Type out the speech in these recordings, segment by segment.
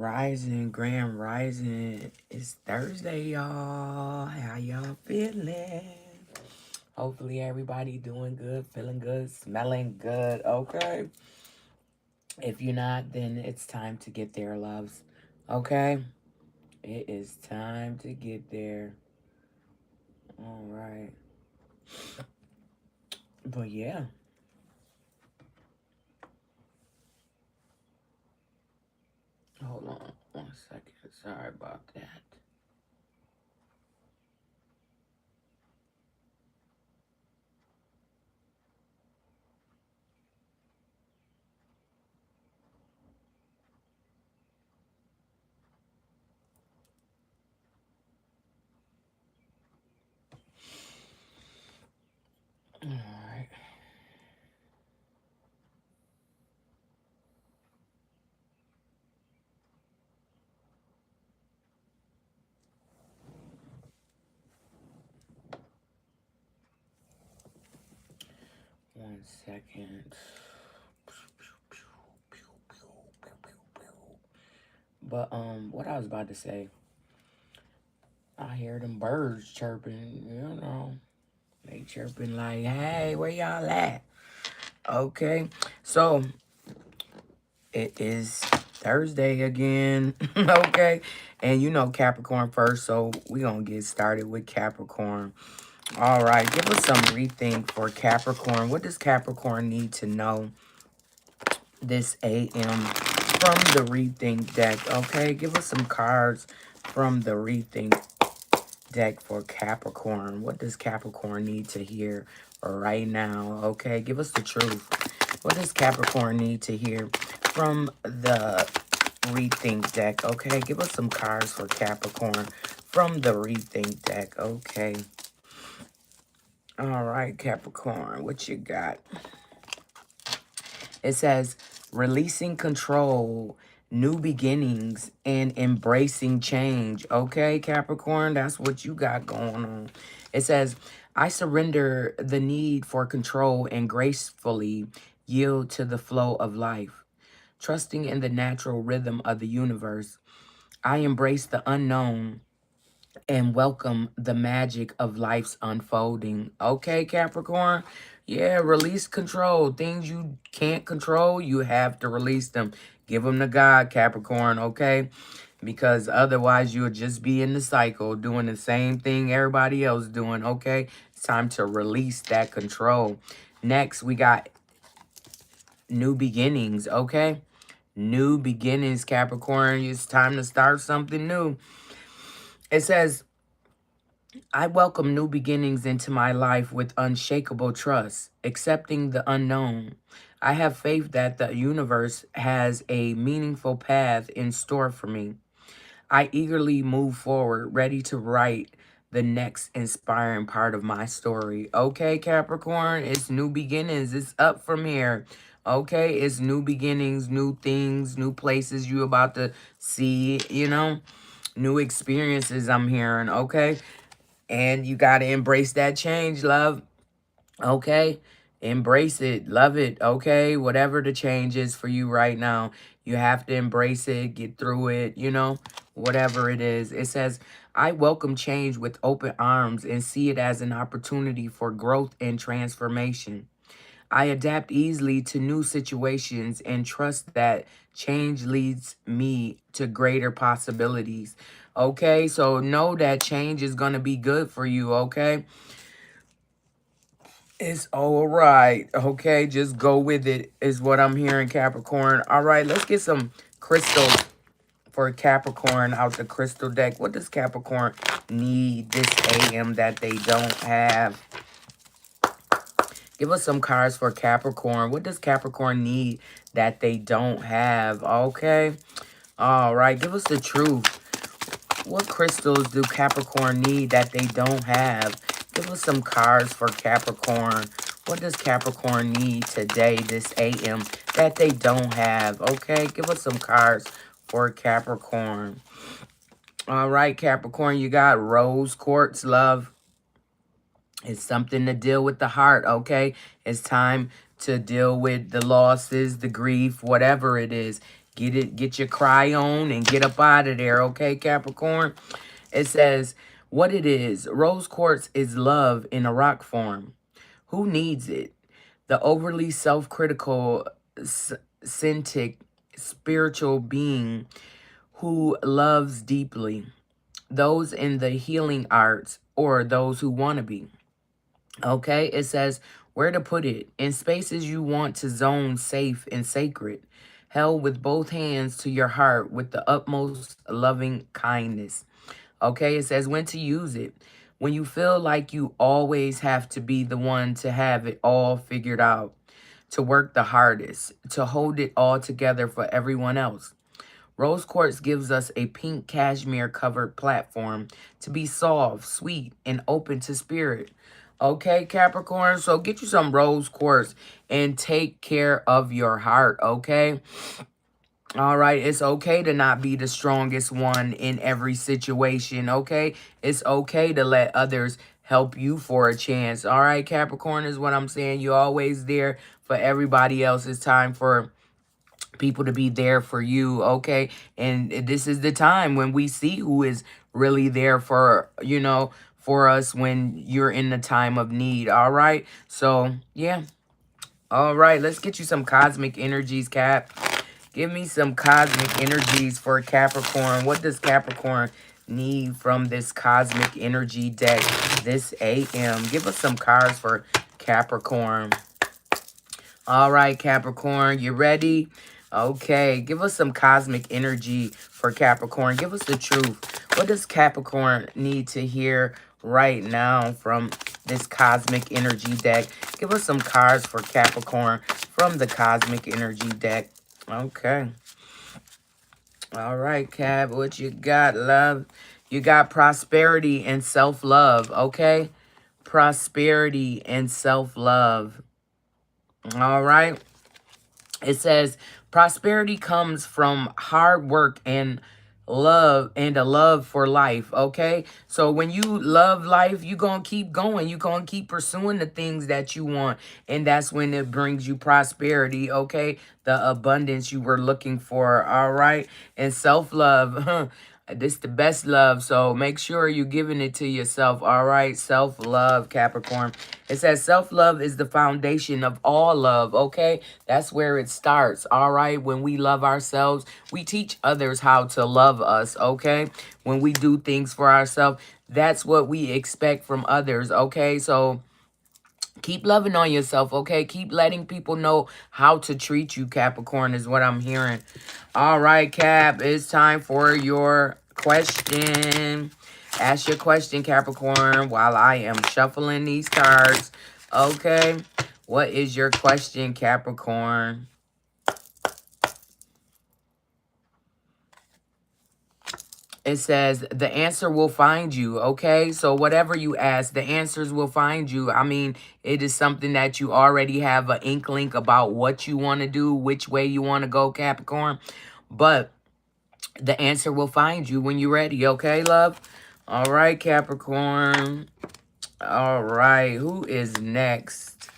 Rising, Grand Rising. It's Thursday, y'all. How y'all feeling? Hopefully everybody doing good, feeling good, smelling good, okay? If you're not, then it's time to get there, loves. Okay? It is time to get there. All right. But yeah. Hold on 1 second. Sorry about that. All right. One second. But what I was about to say, I hear them birds chirping, They chirping like, hey, where y'all at? Okay. So it is Thursday again. Okay. And you know Capricorn first, so we gonna get started with Capricorn. All right, give us some rethink for Capricorn. What does Capricorn need to know this AM from the rethink deck? Okay, give us some cards from the rethink deck for Capricorn. What does Capricorn need to hear right now? Okay, give us the truth. What does Capricorn need to hear from the rethink deck? Okay, give us some cards for Capricorn from the rethink deck. Okay. All right, Capricorn, what you got? It says releasing control, new beginnings, and embracing change. Okay, Capricorn, that's what you got going on. It says, I surrender the need for control and gracefully yield to the flow of life. Trusting in the natural rhythm of the universe, I embrace the unknown and welcome the magic of life's unfolding. Okay, Capricorn? Yeah, release control. Things you can't control, you have to release them. Give them to God, Capricorn, okay? Because otherwise you'll just be in the cycle doing the same thing everybody else doing, okay? It's time to release that control. Next, we got new beginnings, okay? New beginnings, Capricorn. It's time to start something new. It says, I welcome new beginnings into my life with unshakable trust, accepting the unknown. I have faith that the universe has a meaningful path in store for me. I eagerly move forward, ready to write the next inspiring part of my story. Okay, Capricorn, it's new beginnings. It's up from here. Okay, it's new beginnings, new things, new places you about to see, new experiences I'm hearing, okay? And you got to embrace that change, love. Okay? Embrace it. Love it. Okay? Whatever the change is for you right now, you have to embrace it. Get through it. Whatever it is. It says, I welcome change with open arms and see it as an opportunity for growth and transformation. I adapt easily to new situations and trust that change leads me to greater possibilities. Okay, so know that change is going to be good for you, okay? It's all right, okay? Just go with it is what I'm hearing, Capricorn. All right, let's get some crystals for Capricorn out the crystal deck. What does Capricorn need this AM that they don't have? Give us some cards for Capricorn. What does Capricorn need that they don't have? Okay. All right. Give us the truth. What crystals do Capricorn need that they don't have? Give us some cards for Capricorn. What does Capricorn need today, this AM, that they don't have? Okay. Give us some cards for Capricorn. All right, Capricorn. You got rose quartz, love. It's something to deal with the heart, okay? It's time to deal with the losses, the grief, whatever it is. Get your cry on and get up out of there, okay, Capricorn? It says, what it is, rose quartz is love in a rock form. Who needs it? The overly self-critical, cynic, spiritual being who loves deeply. Those in the healing arts or those who want to be. Okay, it says where to put it. In spaces you want to zone safe and sacred. Held with both hands to your heart with the utmost loving kindness. Okay, it says when to use it. When you feel like you always have to be the one to have it all figured out, to work the hardest, to hold it all together for everyone else. Rose quartz gives us a pink cashmere covered platform to be soft, sweet, and open to spirit. Okay, Capricorn, so get you some rose quartz and take care of your heart, okay? All right, it's okay to not be the strongest one in every situation, okay? It's okay to let others help you for a chance. All right, Capricorn is what I'm saying. You're always there for everybody else. It's time for people to be there for you, okay? And this is the time when we see who is really there for, you know, for us when you're in the time of need, all right? So, yeah. All right, let's get you some cosmic energies, Cap. Give me some cosmic energies for Capricorn. What does Capricorn need from this cosmic energy deck this AM? Give us some cards for Capricorn. All right, Capricorn, you ready? Okay, give us some cosmic energy for Capricorn. Give us the truth. What does Capricorn need to hear right now from this cosmic energy deck? Give us some cards for Capricorn from the cosmic energy deck. Okay. All right, Cap, what you got, love? You got prosperity and self-love, okay? Prosperity and self-love. All right. It says prosperity comes from hard work and love and a love for life, okay? So when you love life, you're going to keep going. You're going to keep pursuing the things that you want. And that's when it brings you prosperity, okay? The abundance you were looking for, all right? And self-love, this the best love, so make sure you're giving it to yourself, all right? Self-love, Capricorn. It says self-love is the foundation of all love, okay? That's where it starts, all right? When we love ourselves, we teach others how to love us, okay? When we do things for ourselves, that's what we expect from others, okay? So keep loving on yourself, okay? Keep letting people know how to treat you, Capricorn, is what I'm hearing. All right, Cap, it's time for your question. Ask your question, Capricorn, while I am shuffling these cards. Okay, what is your question, Capricorn? It says the answer will find you, okay? So whatever you ask, the answers will find you. I mean, it is something that you already have an inkling about what you want to do, which way you want to go, Capricorn. But the answer will find you when you're ready, okay, love? All right, Capricorn. All right, who is next?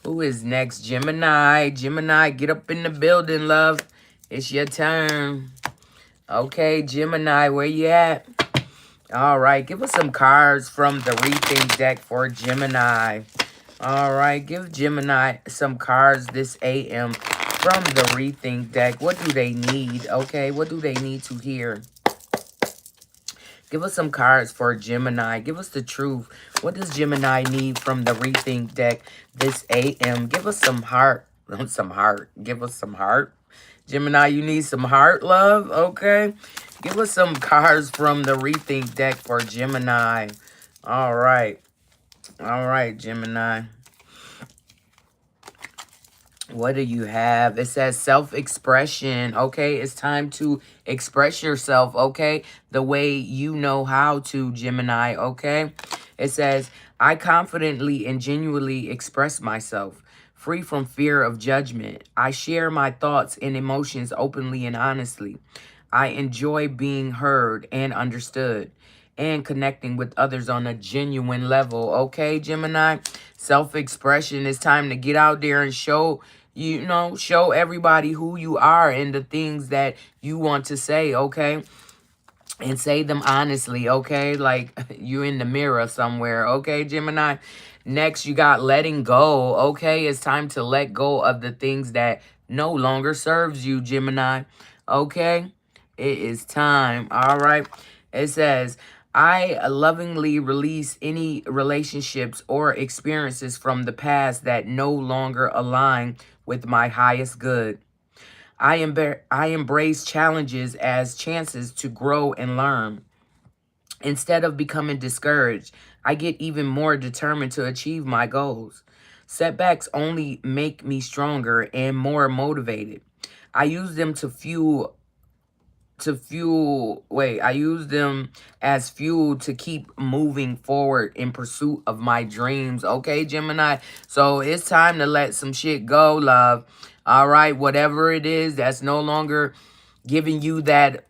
Who is next? Gemini. Gemini, get up in the building, love. It's your turn. Okay, Gemini, where you at? All right, give us some cards from the Rethink deck for Gemini. All right, give Gemini some cards this AM from the Rethink deck. What do they need? Okay, what do they need to hear? Give us some cards for Gemini. Give us the truth. What does Gemini need from the Rethink deck this AM? Give us some heart. Some heart. Give us some heart. Gemini, you need some heart, love? Okay. Give us some cards from the Rethink deck for Gemini. All right. All right, Gemini. What do you have? It says self-expression, okay? It's time to express yourself, okay? The way you know how to, Gemini, okay? It says, I confidently and genuinely express myself, free from fear of judgment. I share my thoughts and emotions openly and honestly. I enjoy being heard and understood and connecting with others on a genuine level. Okay, Gemini? Self-expression. It's time to get out there and show You know, show everybody who you are and the things that you want to say, okay? And say them honestly, okay? Like you're in the mirror somewhere, okay, Gemini? Next, you got letting go, okay? It's time to let go of the things that no longer serves you, Gemini, okay? It is time, all right? It says, I lovingly release any relationships or experiences from the past that no longer align with my highest good. I embrace challenges as chances to grow and learn. Instead of becoming discouraged, I get even more determined to achieve my goals. Setbacks only make me stronger and more motivated. I use them I use them as fuel to keep moving forward in pursuit of my dreams. Okay, Gemini? So it's time to let some shit go, love. All right, whatever it is that's no longer giving you that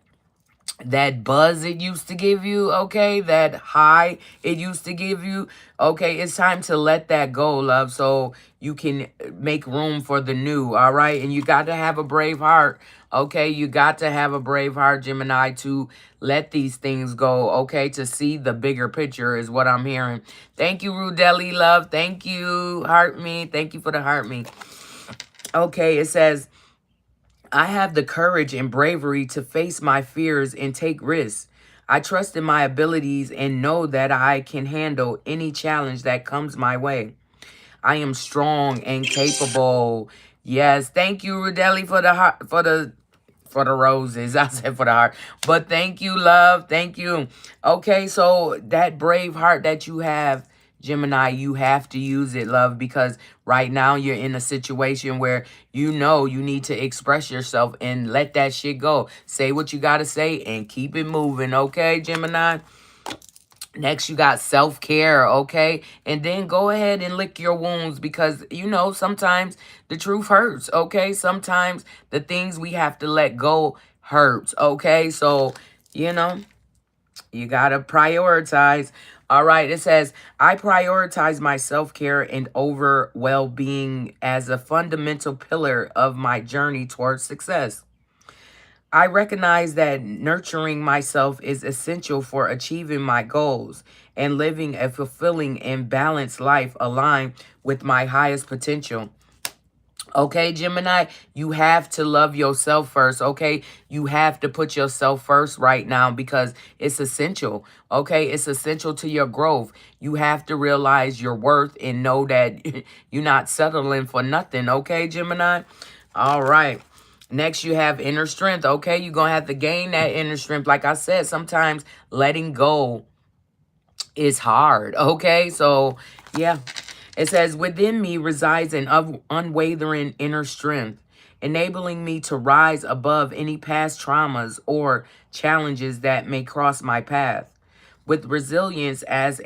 buzz it used to give you, okay? That high it used to give you, okay? It's time to let that go, love, so you can make room for the new, all right? And you got to have a brave heart, okay? You got to have a brave heart, Gemini, to let these things go, okay? To see the bigger picture is what I'm hearing. Thank you, Rudeli, love. Thank you, heart me. Thank you for the heart me. Okay, it says, I have the courage and bravery to face my fears and take risks. I trust in my abilities and know that I can handle any challenge that comes my way. I am strong and capable. Yes, thank you, Rudeli, for the heart, for the roses. I said for the heart. But thank you, love. Thank you. Okay, so that brave heart that you have, Gemini, you have to use it, love, because right now you're in a situation where you know you need to express yourself and let that shit go. Say what you got to say and keep it moving, okay, Gemini? Next, you got self-care, okay? And then go ahead and lick your wounds because, you know, sometimes the truth hurts, okay? Sometimes the things we have to let go hurts, okay? So, you know, you got to prioritize. All right, it says, I prioritize my self-care and over well-being as a fundamental pillar of my journey towards success. I recognize that nurturing myself is essential for achieving my goals and living a fulfilling and balanced life aligned with my highest potential. Okay, Gemini, you have to love yourself first, okay? You have to put yourself first right now because it's essential, okay? It's essential to your growth. You have to realize your worth and know that you're not settling for nothing, okay, Gemini? All right. Next, you have inner strength, okay? You're going to have to gain that inner strength. Like I said, sometimes letting go is hard, okay? So, yeah. It says, within me resides an unwavering inner strength, enabling me to rise above any past traumas or challenges that may cross my path. With resilience as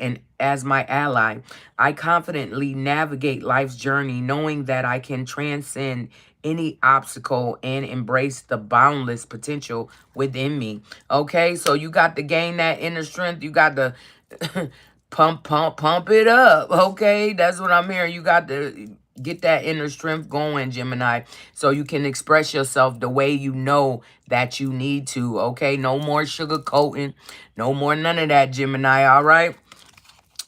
my ally, I confidently navigate life's journey, knowing that I can transcend any obstacle and embrace the boundless potential within me. Okay, so you got to gain that inner strength. You got to pump it up. Okay, that's what I'm hearing. You got to get that inner strength going, Gemini, so you can express yourself the way you know that you need to. Okay, no more sugarcoating, no more none of that, Gemini. All right.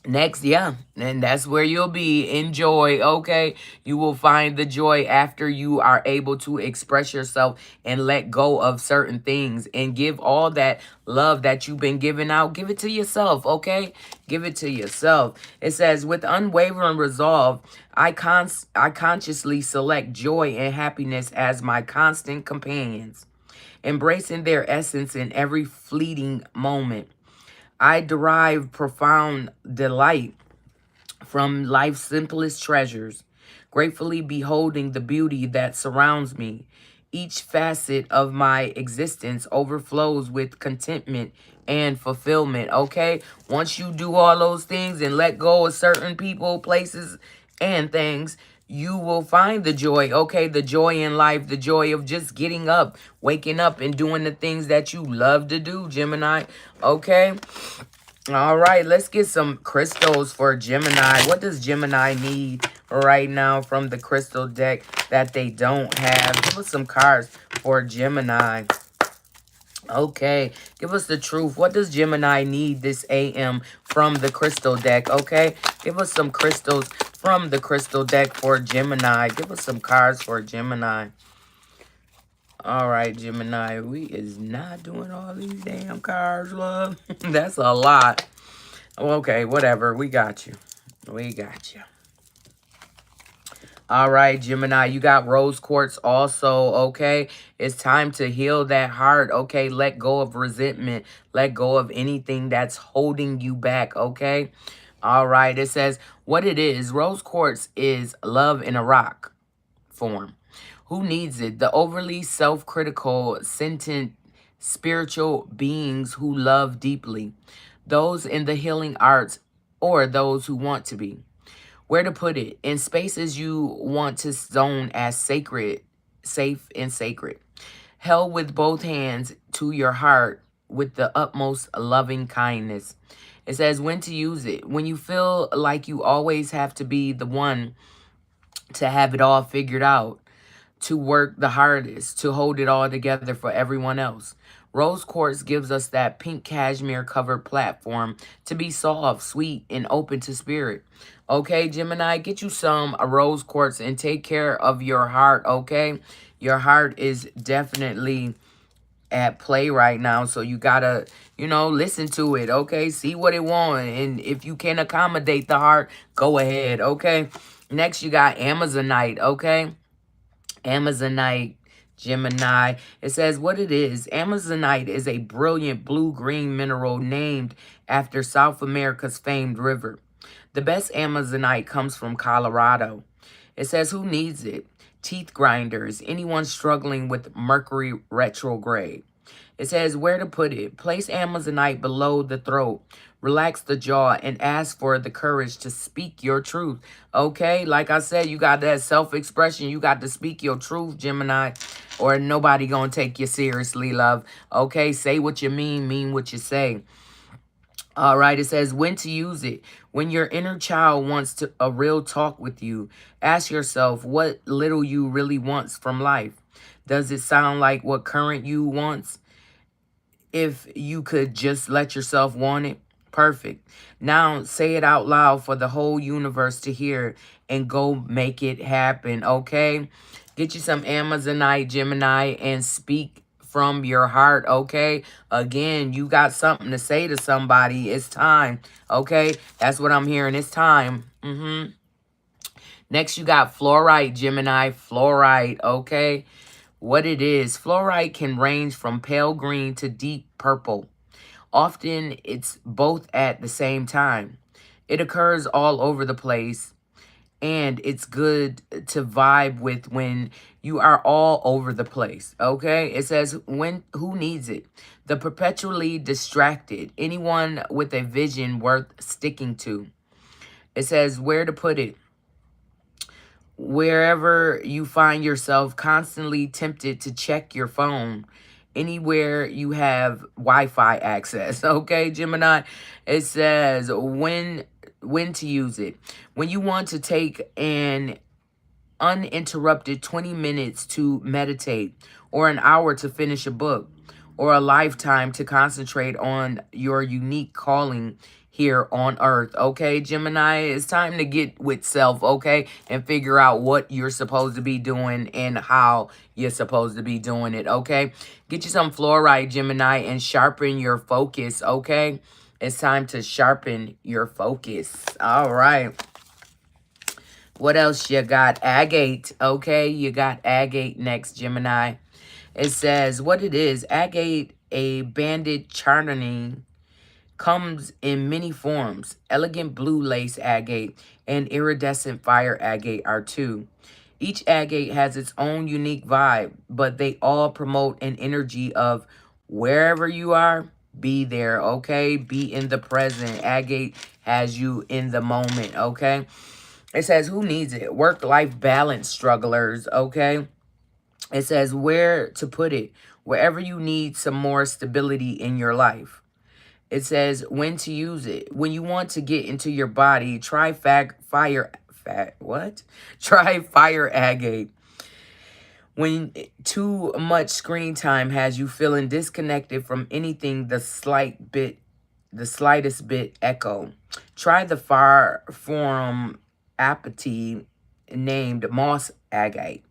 Next, yeah, and that's where you'll be. Enjoy, okay? You will find the joy after you are able to express yourself and let go of certain things and give all that love that you've been giving out. Give it to yourself, okay? Give it to yourself. It says, with unwavering resolve, I consciously select joy and happiness as my constant companions, embracing their essence in every fleeting moment. I derive profound delight from life's simplest treasures, gratefully beholding the beauty that surrounds me. Each facet of my existence overflows with contentment and fulfillment, okay? Once you do all those things and let go of certain people, places, and things, you will find the joy, okay? The joy in life, the joy of just getting up, waking up, and doing the things that you love to do, Gemini, okay? All right, let's get some crystals for Gemini. What does Gemini need right now from the crystal deck that they don't have? Give us some cards for Gemini. Okay, give us the truth. What does Gemini need this AM from the crystal deck? Okay, give us some crystals from the crystal deck for Gemini. Give us some cards for Gemini. All right, Gemini, we is not doing all these damn cards, love. That's a lot. Okay, whatever. We got you. We got you. All right, Gemini, you got rose quartz also, okay? It's time to heal that heart, okay? Let go of resentment. Let go of anything that's holding you back, okay? All right, it says what it is. Rose quartz is love in a rock form. Who needs it? The overly self-critical, sentient, spiritual beings who love deeply. Those in the healing arts or those who want to be. Where to put it? In spaces you want to zone as sacred, safe and sacred. Held with both hands to your heart with the utmost loving kindness. It says when to use it. When you feel like you always have to be the one to have it all figured out, to work the hardest, to hold it all together for everyone else. Rose quartz gives us that pink cashmere covered platform to be soft, sweet, and open to spirit. Okay, Gemini, get you some rose quartz and take care of your heart, okay? Your heart is definitely at play right now, so you gotta, listen to it, okay? See what it wants, and if you can accommodate the heart, go ahead, okay? Next, you got Amazonite, okay? Amazonite, Gemini. It says what it is. Amazonite is a brilliant blue-green mineral named after South America's famed river. The best Amazonite comes from Colorado. It says who needs it? Teeth grinders, anyone struggling with Mercury retrograde. It says where to put it. Place Amazonite below the throat. Relax the jaw and ask for the courage to speak your truth. Okay, like I said, you got that self-expression. You got to speak your truth, Gemini, or nobody gonna take you seriously, love. Okay, say what you mean what you say. All right, it says when to use it. When your inner child wants a real talk with you, ask yourself what little you really wants from life. Does it sound like what current you wants? If you could just let yourself want it, perfect. Now say it out loud for the whole universe to hear and go make it happen, okay? Get you some Amazonite, Gemini, and speak from your heart, okay? Again, you got something to say to somebody. It's time, okay? That's what I'm hearing. It's time. Next, you got fluorite, Gemini. Fluorite, okay? What it is, fluorite can range from pale green to deep purple. Often, it's both at the same time. It occurs all over the place, and it's good to vibe with when you are all over the place, okay? It says, who needs it? The perpetually distracted, anyone with a vision worth sticking to. It says, where to put it? Wherever you find yourself constantly tempted to check your phone, anywhere you have Wi-Fi access, okay, Gemini? It says when to use it. When you want to take an uninterrupted 20 minutes to meditate, or an hour to finish a book, or a lifetime to concentrate on your unique calling here on earth, okay, Gemini? It's time to get with self, okay, and figure out what you're supposed to be doing and how you're supposed to be doing it, okay? Get you some fluorite, Gemini, and sharpen your focus, okay? It's time to sharpen your focus. All right. What else you got? Agate, okay? You got agate next, Gemini. It says what it is. Agate, a banded charnine, comes in many forms. Elegant blue lace agate and iridescent fire agate are two. Each agate has its own unique vibe, but they all promote an energy of wherever you are, be there, okay? Be in the present. Agate has you in the moment, okay? It says who needs it? Work-life balance strugglers, okay? It says where to put it. Wherever you need some more stability in your life. It says when to use it. When you want to get into your body, try What? Try fire agate. When too much screen time has you feeling disconnected from anything the slightest bit echo. Try the far form apathy named moss agate,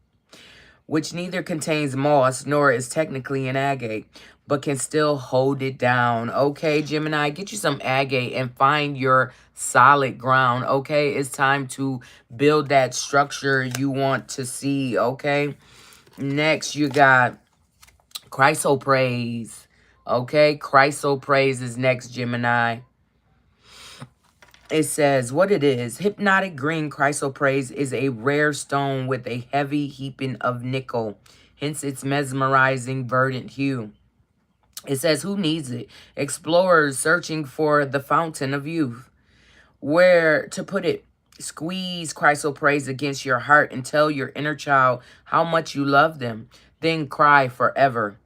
which neither contains moss nor is technically an agate, but can still hold it down. Okay, Gemini, get you some agate and find your solid ground. Okay, it's time to build that structure you want to see. Okay, next you got chrysoprase. Okay, chrysoprase is next, Gemini. It says what it is. Hypnotic green chrysoprase is a rare stone with a heavy heaping of nickel, hence its mesmerizing verdant hue. It says, who needs it? Explorers searching for the fountain of youth. Where to put it? Squeeze chrysoprase against your heart and tell your inner child how much you love them. Then cry forever.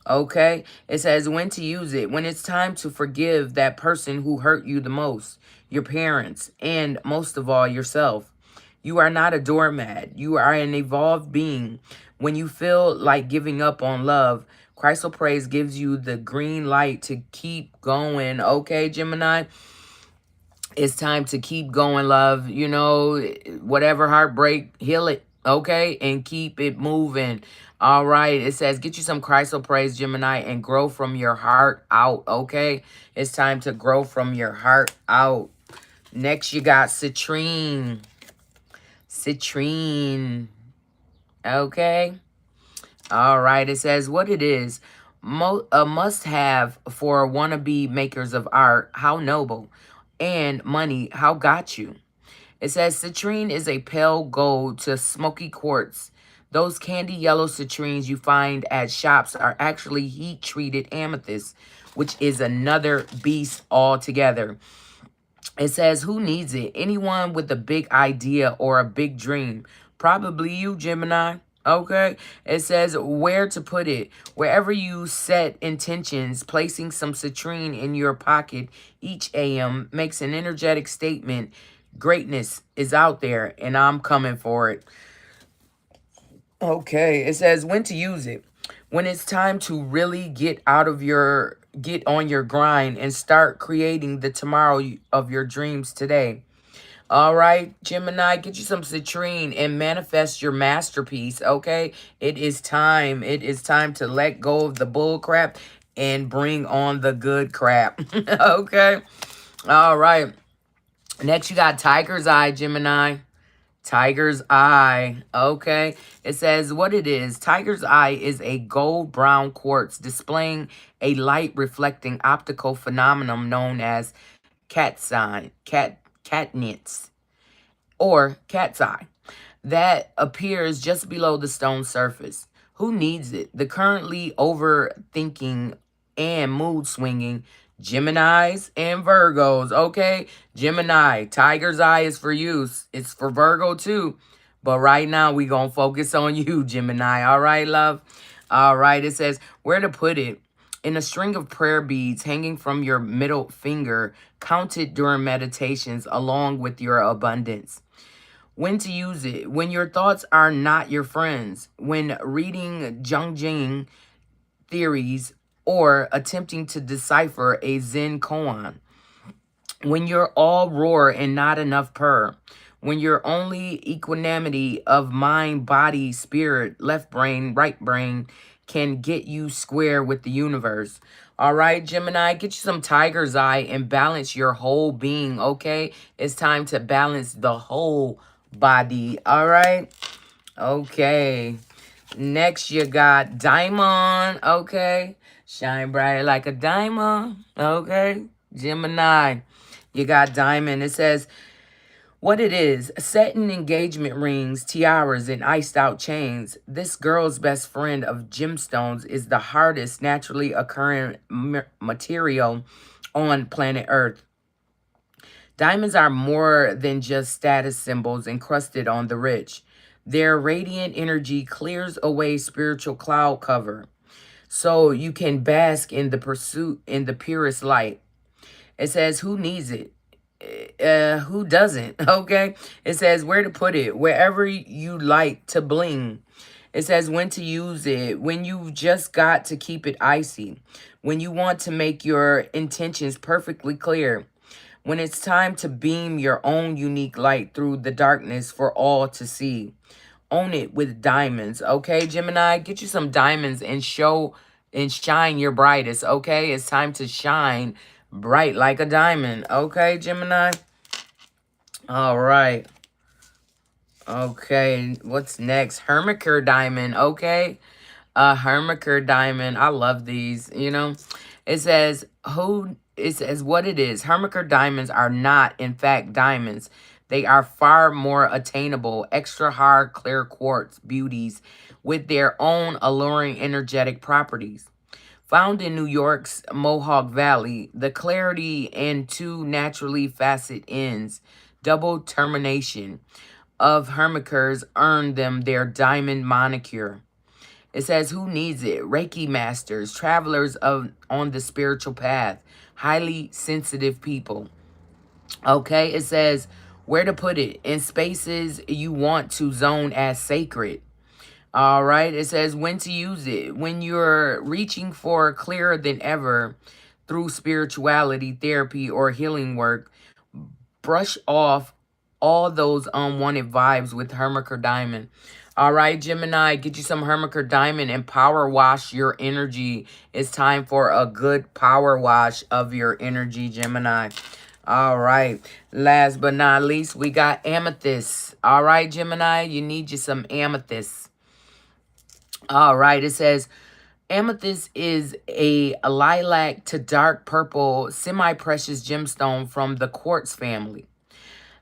Okay? It says when to use it. When it's time to forgive that person who hurt you the most. Your parents. And most of all, yourself. You are not a doormat. You are an evolved being. When you feel like giving up on love, chrysoprase gives you the green light to keep going. Okay, Gemini? It's time to keep going, love. You know, whatever heartbreak, heal it. Okay? And keep it moving. All right. It says, get you some chrysoprase, Gemini, and grow from your heart out. Okay? It's time to grow from your heart out. Next, you got citrine. Citrine. Okay? All right. It says what it is. A must-have for wannabe makers of art. How noble. And money. How got you. It says citrine is a pale gold to smoky quartz. Those candy yellow citrines you find at shops are actually heat-treated amethyst, which is another beast altogether. It says, who needs it? Anyone with a big idea or a big dream. Probably you, Gemini. Okay. It says where to put it. Wherever you set intentions, placing some citrine in your pocket each AM makes an energetic statement. Greatness is out there and I'm coming for it. Okay. It says when to use it. When it's time to really get on your grind and start creating the tomorrow of your dreams today. All right, Gemini, get you some citrine and manifest your masterpiece, okay? It is time. It is time to let go of the bull crap and bring on the good crap, okay? All right. Next, you got Tiger's Eye, Gemini. Tiger's Eye. Okay. It says what it is. Tiger's Eye is a gold brown quartz displaying a light reflecting optical phenomenon known as catnits or cat's eye that appears just below the stone surface. Who needs it? The currently overthinking and mood swinging Geminis and Virgos. Okay, Gemini, Tiger's Eye is for you. It's for Virgo too. But right now, we going to focus on you, Gemini. All right, love? All right, it says where to put it. In a string of prayer beads hanging from your middle finger, counted during meditations along with your abundance. When to use it. When your thoughts are not your friends. When reading Jungian theories or attempting to decipher a Zen koan. When you're all roar and not enough purr. When your only equanimity of mind, body, spirit, left brain, right brain can get you square with the universe. All right, Gemini, get you some Tiger's Eye and balance your whole being, okay? It's time to balance the whole body, all right? Okay. Next, you got Diamond, okay? Shine bright like a diamond, okay? Gemini, you got Diamond. It says what it is. Satin engagement rings, tiaras, and iced out chains. This girl's best friend of gemstones is the hardest naturally occurring material on planet Earth. Diamonds are more than just status symbols encrusted on the rich. Their radiant energy clears away spiritual cloud cover so you can bask in the pursuit in the purest light. It says, who needs it? Who doesn't? Okay. It says where to put it, wherever you like to bling. It says when to use it, when you've just got to keep it icy, when you want to make your intentions perfectly clear, when it's time to beam your own unique light through the darkness for all to see. Own it with diamonds, okay, Gemini? Get you some diamonds and show and shine your brightest, okay? It's time to shine bright like a diamond, okay, Gemini? All right. Okay, what's next? Hermicure diamond, okay? Hermicure diamond. I love these, you know. It says what it is. Hermicure diamonds are not, in fact, diamonds. They are far more attainable, extra hard, clear quartz beauties with their own alluring energetic properties. Found in New York's Mohawk Valley, the clarity and two naturally facet ends, double termination of hermicures earned them their diamond moniker. It says, who needs it? Reiki masters, travelers on the spiritual path, highly sensitive people. Okay, it says, where to put it? In spaces you want to zone as sacred. All right, it says when to use it. When you're reaching for clearer than ever through spirituality, therapy, or healing work, brush off all those unwanted vibes with Hermicure Diamond. All right, Gemini, get you some Hermicure Diamond and power wash your energy. It's time for a good power wash of your energy, Gemini. All right, last but not least, we got amethyst. All right, Gemini, you need you some amethyst. All right, it says amethyst is a lilac to dark purple semi-precious gemstone from the quartz family.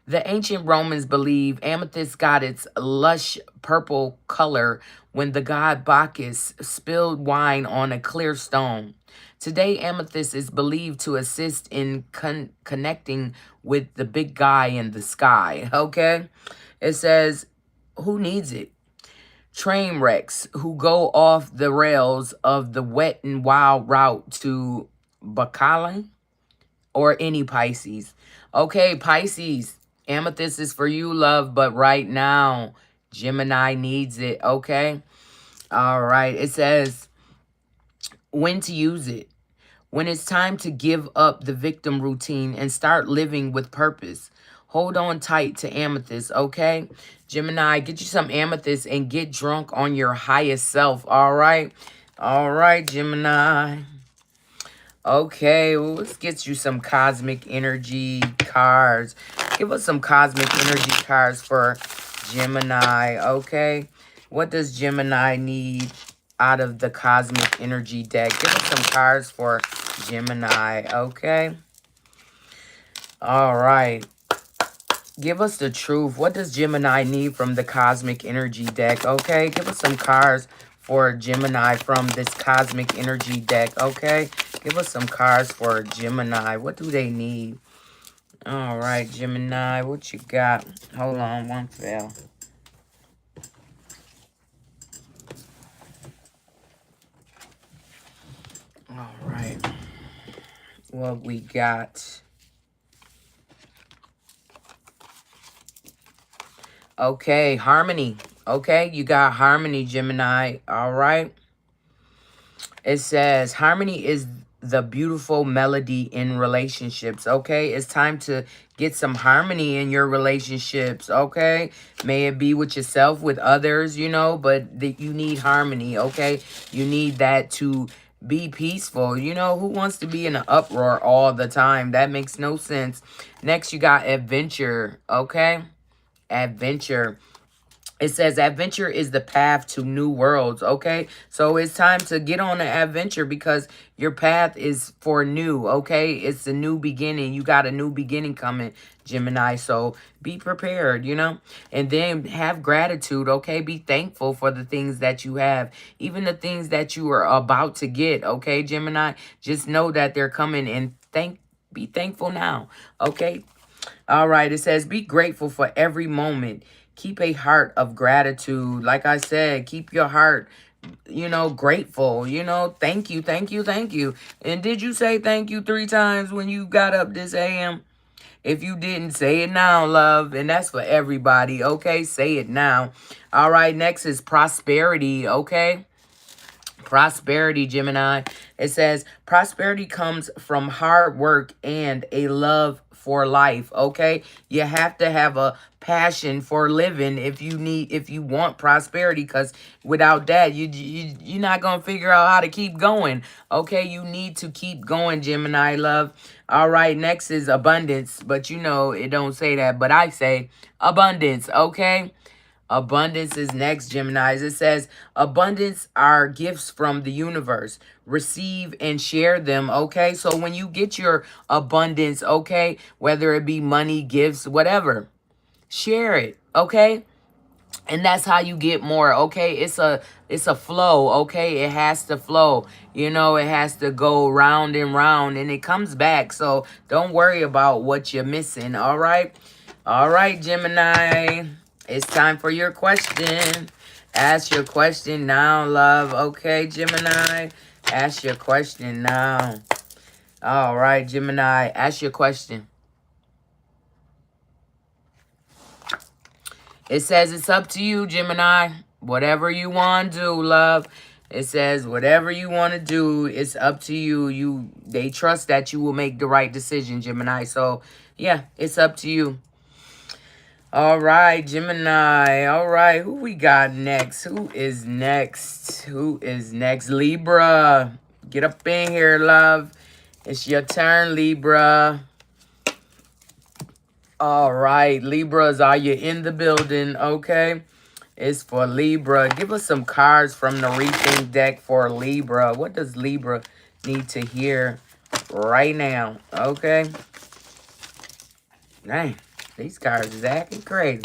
The ancient Romans believed amethyst got its lush purple color when the god Bacchus spilled wine on a clear stone. Today, amethyst is believed to assist in connecting with the big guy in the sky. Okay? It says, who needs it? Train wrecks who go off the rails of the wet and wild route to Bacala or any Pisces. Okay, Pisces, amethyst is for you, love, but right now, Gemini needs it, okay? All right, it says when to use it. When it's time to give up the victim routine and start living with purpose. Hold on tight to amethyst, okay? Gemini, get you some amethyst and get drunk on your highest self, all right? All right, Gemini. Okay, well, let's get you some cosmic energy cards. Give us some cosmic energy cards for Gemini, okay? What does Gemini need out of the cosmic energy deck? Give us some cards for Gemini, okay? All right. Give us the truth. What does Gemini need from the cosmic energy deck, okay? Give us some cards for Gemini from this cosmic energy deck, okay? Give us some cards for Gemini. What do they need? All right, Gemini, what you got? Hold on, one fell. All right. What we got? Okay, harmony. Okay, you got harmony, Gemini. All right. It says harmony is the beautiful melody in relationships, okay? It's time to get some harmony in your relationships, okay? May it be with yourself, with others, you know, but you need harmony, okay? You need that to be peaceful. You know, who wants to be in an uproar all the time? That makes no sense. Next, you got adventure, okay? Adventure. It says adventure is the path to new worlds, okay? So it's time to get on an adventure because your path is for new, okay? It's a new beginning. You got a new beginning coming, Gemini. So be prepared, you know? And then have gratitude, okay? Be thankful for the things that you have. Even the things that you are about to get, okay, Gemini? Just know that they're coming and be thankful now, okay? All right, it says be grateful for every moment. Keep a heart of gratitude. Like I said, keep your heart, you know, grateful. You know, thank you, thank you, thank you. And did you say thank you 3 times when you got up this AM? If you didn't, say it now, love. And that's for everybody, okay? Say it now. All right, next is prosperity, okay? Prosperity, Gemini. It says prosperity comes from hard work and a love for life. Okay, you have to have a passion for living if you want prosperity, because without that you're not gonna figure out how to keep going. Okay, you need to keep going, Gemini love. All right, next is abundance, but you know it don't say that, but I say abundance. Okay, abundance is next, Geminis. It says, abundance are gifts from the universe. Receive and share them, okay? So when you get your abundance, okay, whether it be money, gifts, whatever, share it, okay? And that's how you get more, okay? It's a flow, okay? It has to flow. You know, it has to go round and round, and it comes back. So don't worry about what you're missing, all right? All right, Gemini. It's time for your question. Ask your question now, love. Okay, Gemini? Ask your question now. All right, Gemini. Ask your question. It says it's up to you, Gemini. Whatever you want to do, love. It says whatever you want to do, it's up to you. They trust that you will make the right decision, Gemini. So, yeah, it's up to you. All right, Gemini. All right, who we got next? Who is next? Who is next? Libra. Get up in here, love. It's your turn, Libra. All right, Libras, are you in the building? Okay, it's for Libra. Give us some cards from the Rethink deck for Libra. What does Libra need to hear right now? Okay. Dang, these cards is acting crazy.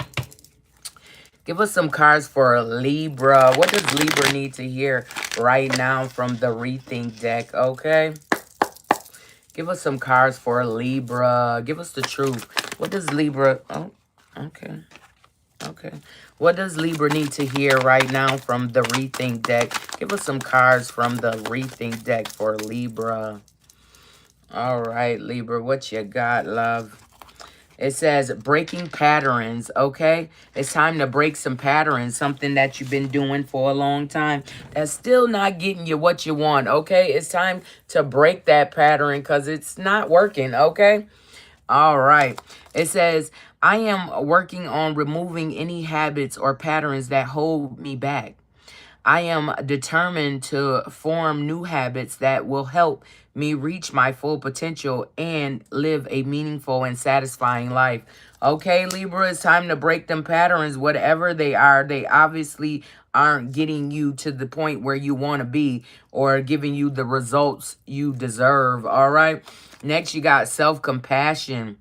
Give us some cards for Libra. What does Libra need to hear right now from the Rethink deck? Okay. Give us some cards for Libra. Give us the truth. What does Libra... Oh, okay. Okay. What does Libra need to hear right now from the Rethink deck? Give us some cards from the Rethink deck for Libra. All right, Libra. What you got, love? It says breaking patterns, okay? It's time to break some patterns, something that you've been doing for a long time that's still not getting you what you want, okay? It's time to break that pattern because it's not working, okay? All right. It says, I am working on removing any habits or patterns that hold me back. I am determined to form new habits that will help me reach my full potential and live a meaningful and satisfying life. Okay, Libra, it's time to break them patterns, whatever they are. They obviously aren't getting you to the point where you want to be or giving you the results you deserve. All right. Next, you got self-compassion.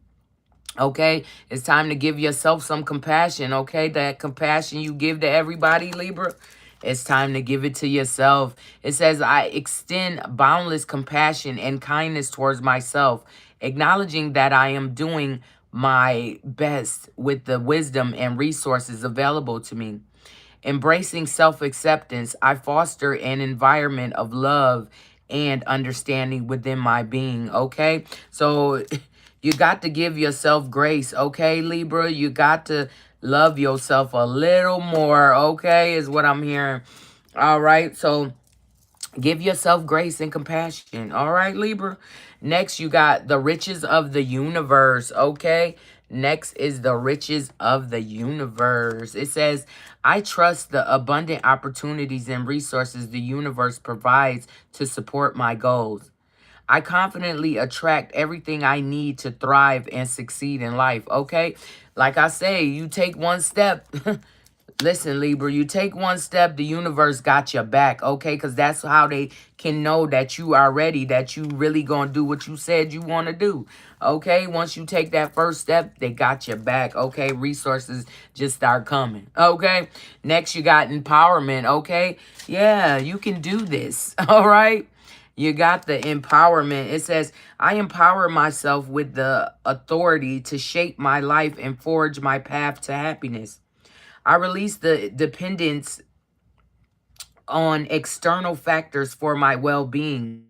Okay, it's time to give yourself some compassion. Okay, that compassion you give to everybody, Libra, it's time to give it to yourself. It says, I extend boundless compassion and kindness towards myself, acknowledging that I am doing my best with the wisdom and resources available to me. Embracing self-acceptance, I foster an environment of love and understanding within my being, okay? So you got to give yourself grace, okay, Libra? You got to love yourself a little more, okay, is what I'm hearing. All right, so give yourself grace and compassion. All right, Libra. Next, you got the riches of the universe, okay? Next is the riches of the universe. It says, I trust the abundant opportunities and resources the universe provides to support my goals. I confidently attract everything I need to thrive and succeed in life, okay? Like I say, you take one step. Listen, Libra, you take one step, the universe got your back, okay? Because that's how they can know that you are ready, that you really going to do what you said you want to do, okay? Once you take that first step, they got your back, okay? Resources just start coming, okay? Next, you got empowerment, okay? Yeah, you can do this, all right? You got the empowerment. It says, I empower myself with the authority to shape my life and forge my path to happiness. I release the dependence on external factors for my well-being.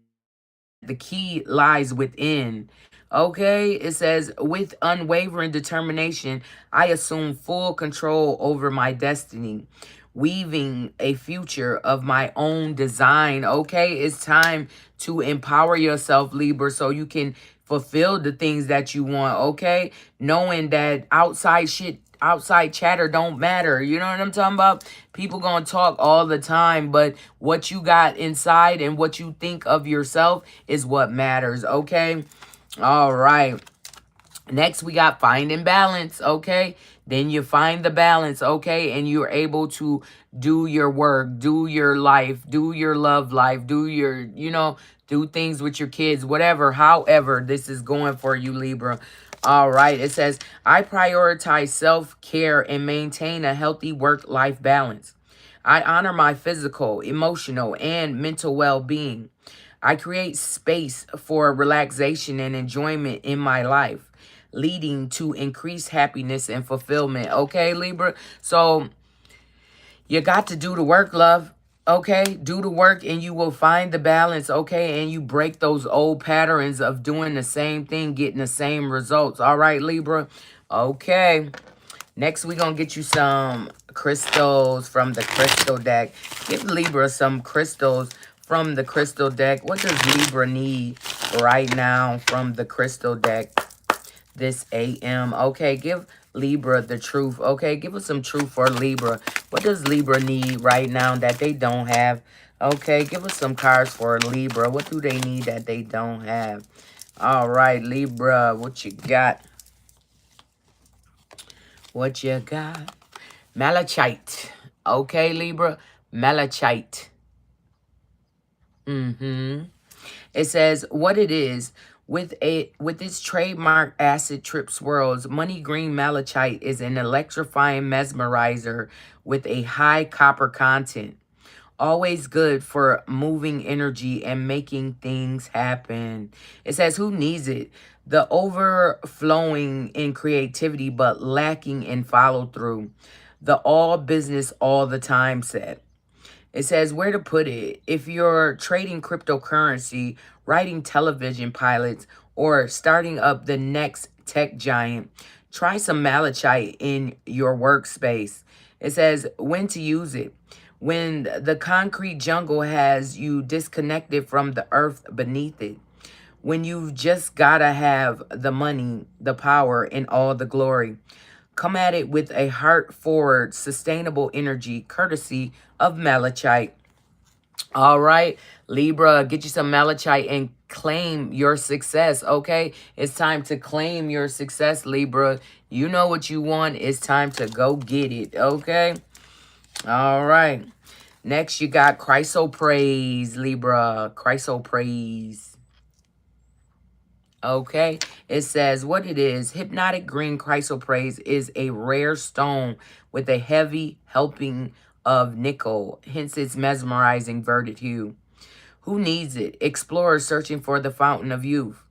the key lies within. Okay, it says, with unwavering determination, I assume full control over my destiny, weaving a future of my own design. Okay, it's time to empower yourself, Libra, so you can fulfill the things that you want. Okay, knowing that outside chatter don't matter. You know what I'm talking about? People gonna talk all the time, but what you got inside and what you think of yourself is what matters. Okay, all right. Next, we got finding balance, okay? Then you find the balance, okay? And you're able to do your work, do your life, do your love life, do your, do things with your kids, whatever, however this is going for you, Libra. All right, it says, I prioritize self-care and maintain a healthy work-life balance. I honor my physical, emotional, and mental well-being. I create space for relaxation and enjoyment in my life, leading to increased happiness and fulfillment. Okay, Libra? So you got to do the work, love. Okay, do the work and you will find the balance. Okay, and you break those old patterns of doing the same thing, getting the same results. All right, Libra? Okay. Next, we're going to get you some crystals from the crystal deck. Give Libra some crystals from the crystal deck. What does Libra need right now from the crystal deck this AM? Okay, give Libra the truth. Okay, give us some truth for Libra. What does Libra need right now that they don't have? Okay, give us some cards for Libra. What do they need that they don't have? All right, Libra, what you got? What you got? Malachite. Okay, Libra? Malachite. It says what it is. With its trademark acid trip swirls, money green malachite is an electrifying mesmerizer with a high copper content. Always good for moving energy and making things happen. It says, who needs it? The overflowing in creativity but lacking in follow through. The all business all the time set. It says where to put it. If you're trading cryptocurrency, writing television pilots, or starting up the next tech giant, try some malachite in your workspace. It says when to use it. When the concrete jungle has you disconnected from the earth beneath it. When you've just gotta have the money, the power, and all the glory. Come at it with a heart-forward, sustainable energy, courtesy of malachite. All right, Libra, get you some malachite and claim your success, okay? It's time to claim your success, Libra. You know what you want. It's time to go get it, okay? All right. Next, you got Chrysoprase, Libra. Chrysoprase. Okay, it says what it is. Hypnotic green chrysoprase is a rare stone with a heavy helping of nickel, hence its mesmerizing verdant hue. Who needs it? Explorers searching for the fountain of youth.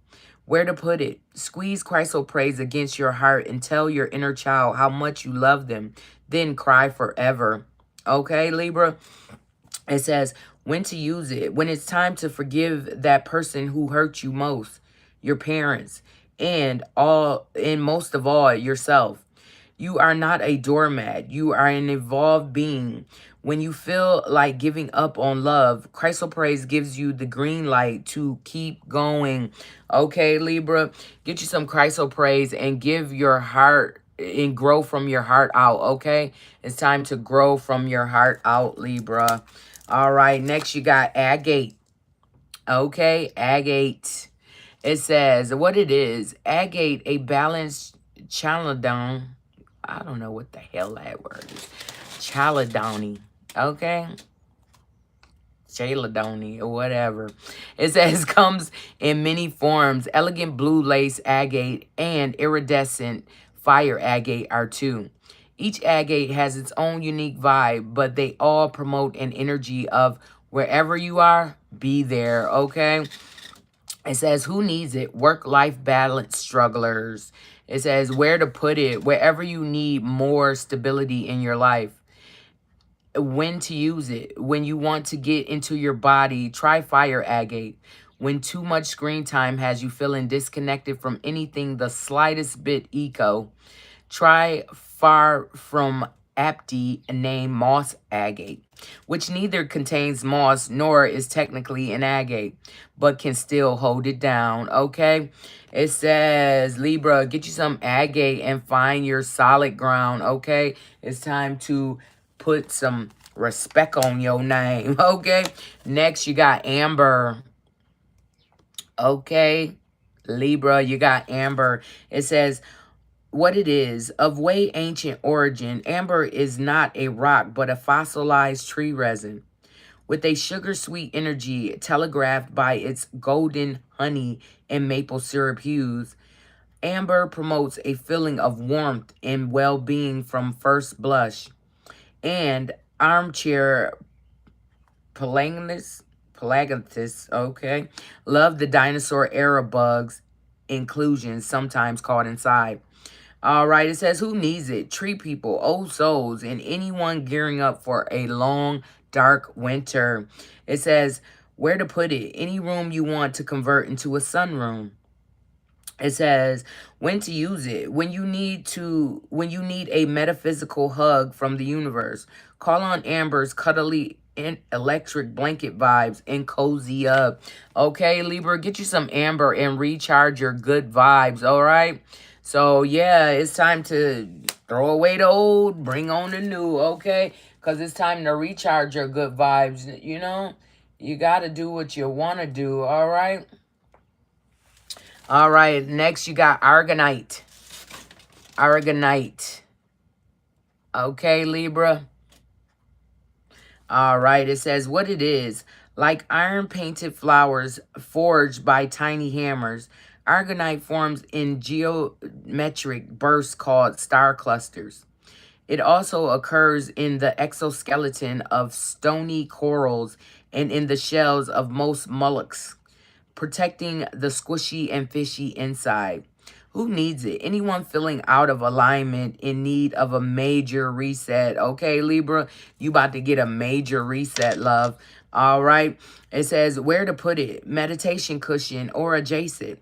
Where to put it? Squeeze chrysoprase against your heart and tell your inner child how much you love them. Then cry forever. Okay, Libra? It says when to use it. When it's time to forgive that person who hurt you most. Your parents, and most of all, yourself. You are not a doormat. You are an evolved being. When you feel like giving up on love, Chrysoprase gives you the green light to keep going. Okay, Libra, get you some Chrysoprase and give your heart and grow from your heart out, okay? It's time to grow from your heart out, Libra. All right, next you got agate. Okay, agate. It says what it is. Agate, a balanced chalcedony. I don't know what the hell that word is. Chalcedony. Okay? Chalcedony or whatever. It says comes in many forms. Elegant blue lace agate and iridescent fire agate are two. Each agate has its own unique vibe, but they all promote an energy of wherever you are, be there, okay? It says, who needs it? Work-life balance strugglers. It says, where to put it? Wherever you need more stability in your life. When to use it? When you want to get into your body, try fire agate. when too much screen time has you feeling disconnected from anything the slightest bit eco. Try far from apty named moss agate, which neither contains moss nor is technically an agate, but can still hold it down, okay? It says, Libra, get you some agate and find your solid ground, okay? It's time to put some respect on your name, okay? Next, you got Amber, okay? Libra, you got Amber. It says, what it is, of way ancient origin, amber is not a rock, but a fossilized tree resin with a sugar-sweet energy telegraphed by its golden honey and maple syrup hues. Amber promotes a feeling of warmth and well-being from first blush. And armchair Pelagitis, okay, love the dinosaur era bugs inclusion, sometimes caught inside. All right, it says, who needs it? Tree people, old souls, and anyone gearing up for a long, dark winter. It says, where to put it? Any room you want to convert into a sunroom. It says, when to use it? When you need a metaphysical hug from the universe. Call on Amber's cuddly and electric blanket vibes and cozy up. Okay, Libra, get you some Amber and recharge your good vibes, all right? So, yeah, it's time to throw away the old, bring on the new, okay? Because it's time to recharge your good vibes, you know? You got to do what you want to do, all right? All right, next you got Argonite. Argonite. Okay, Libra. All right, it says what it is. Like iron-painted flowers forged by tiny hammers, Argonite forms in geometric bursts called star clusters. It also occurs in the exoskeleton of stony corals and in the shells of most mollusks, protecting the squishy and fishy inside. Who needs it? Anyone feeling out of alignment, in need of a major reset. Okay, Libra, you about to get a major reset, love. All right. It says where to put it. Meditation cushion or adjacent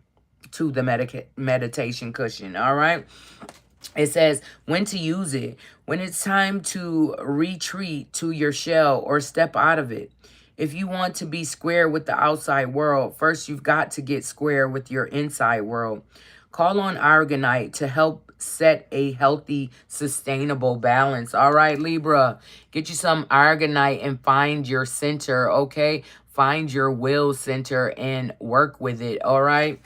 to the meditation cushion. All right. It says when to use it. When it's time to retreat to your shell or step out of it. If you want to be square with the outside world, first you've got to get square with your inside world. Call on Argonite to help set a healthy, sustainable balance. All right, Libra, get you some Argonite and find your center, okay? Find your will center and work with it, all right?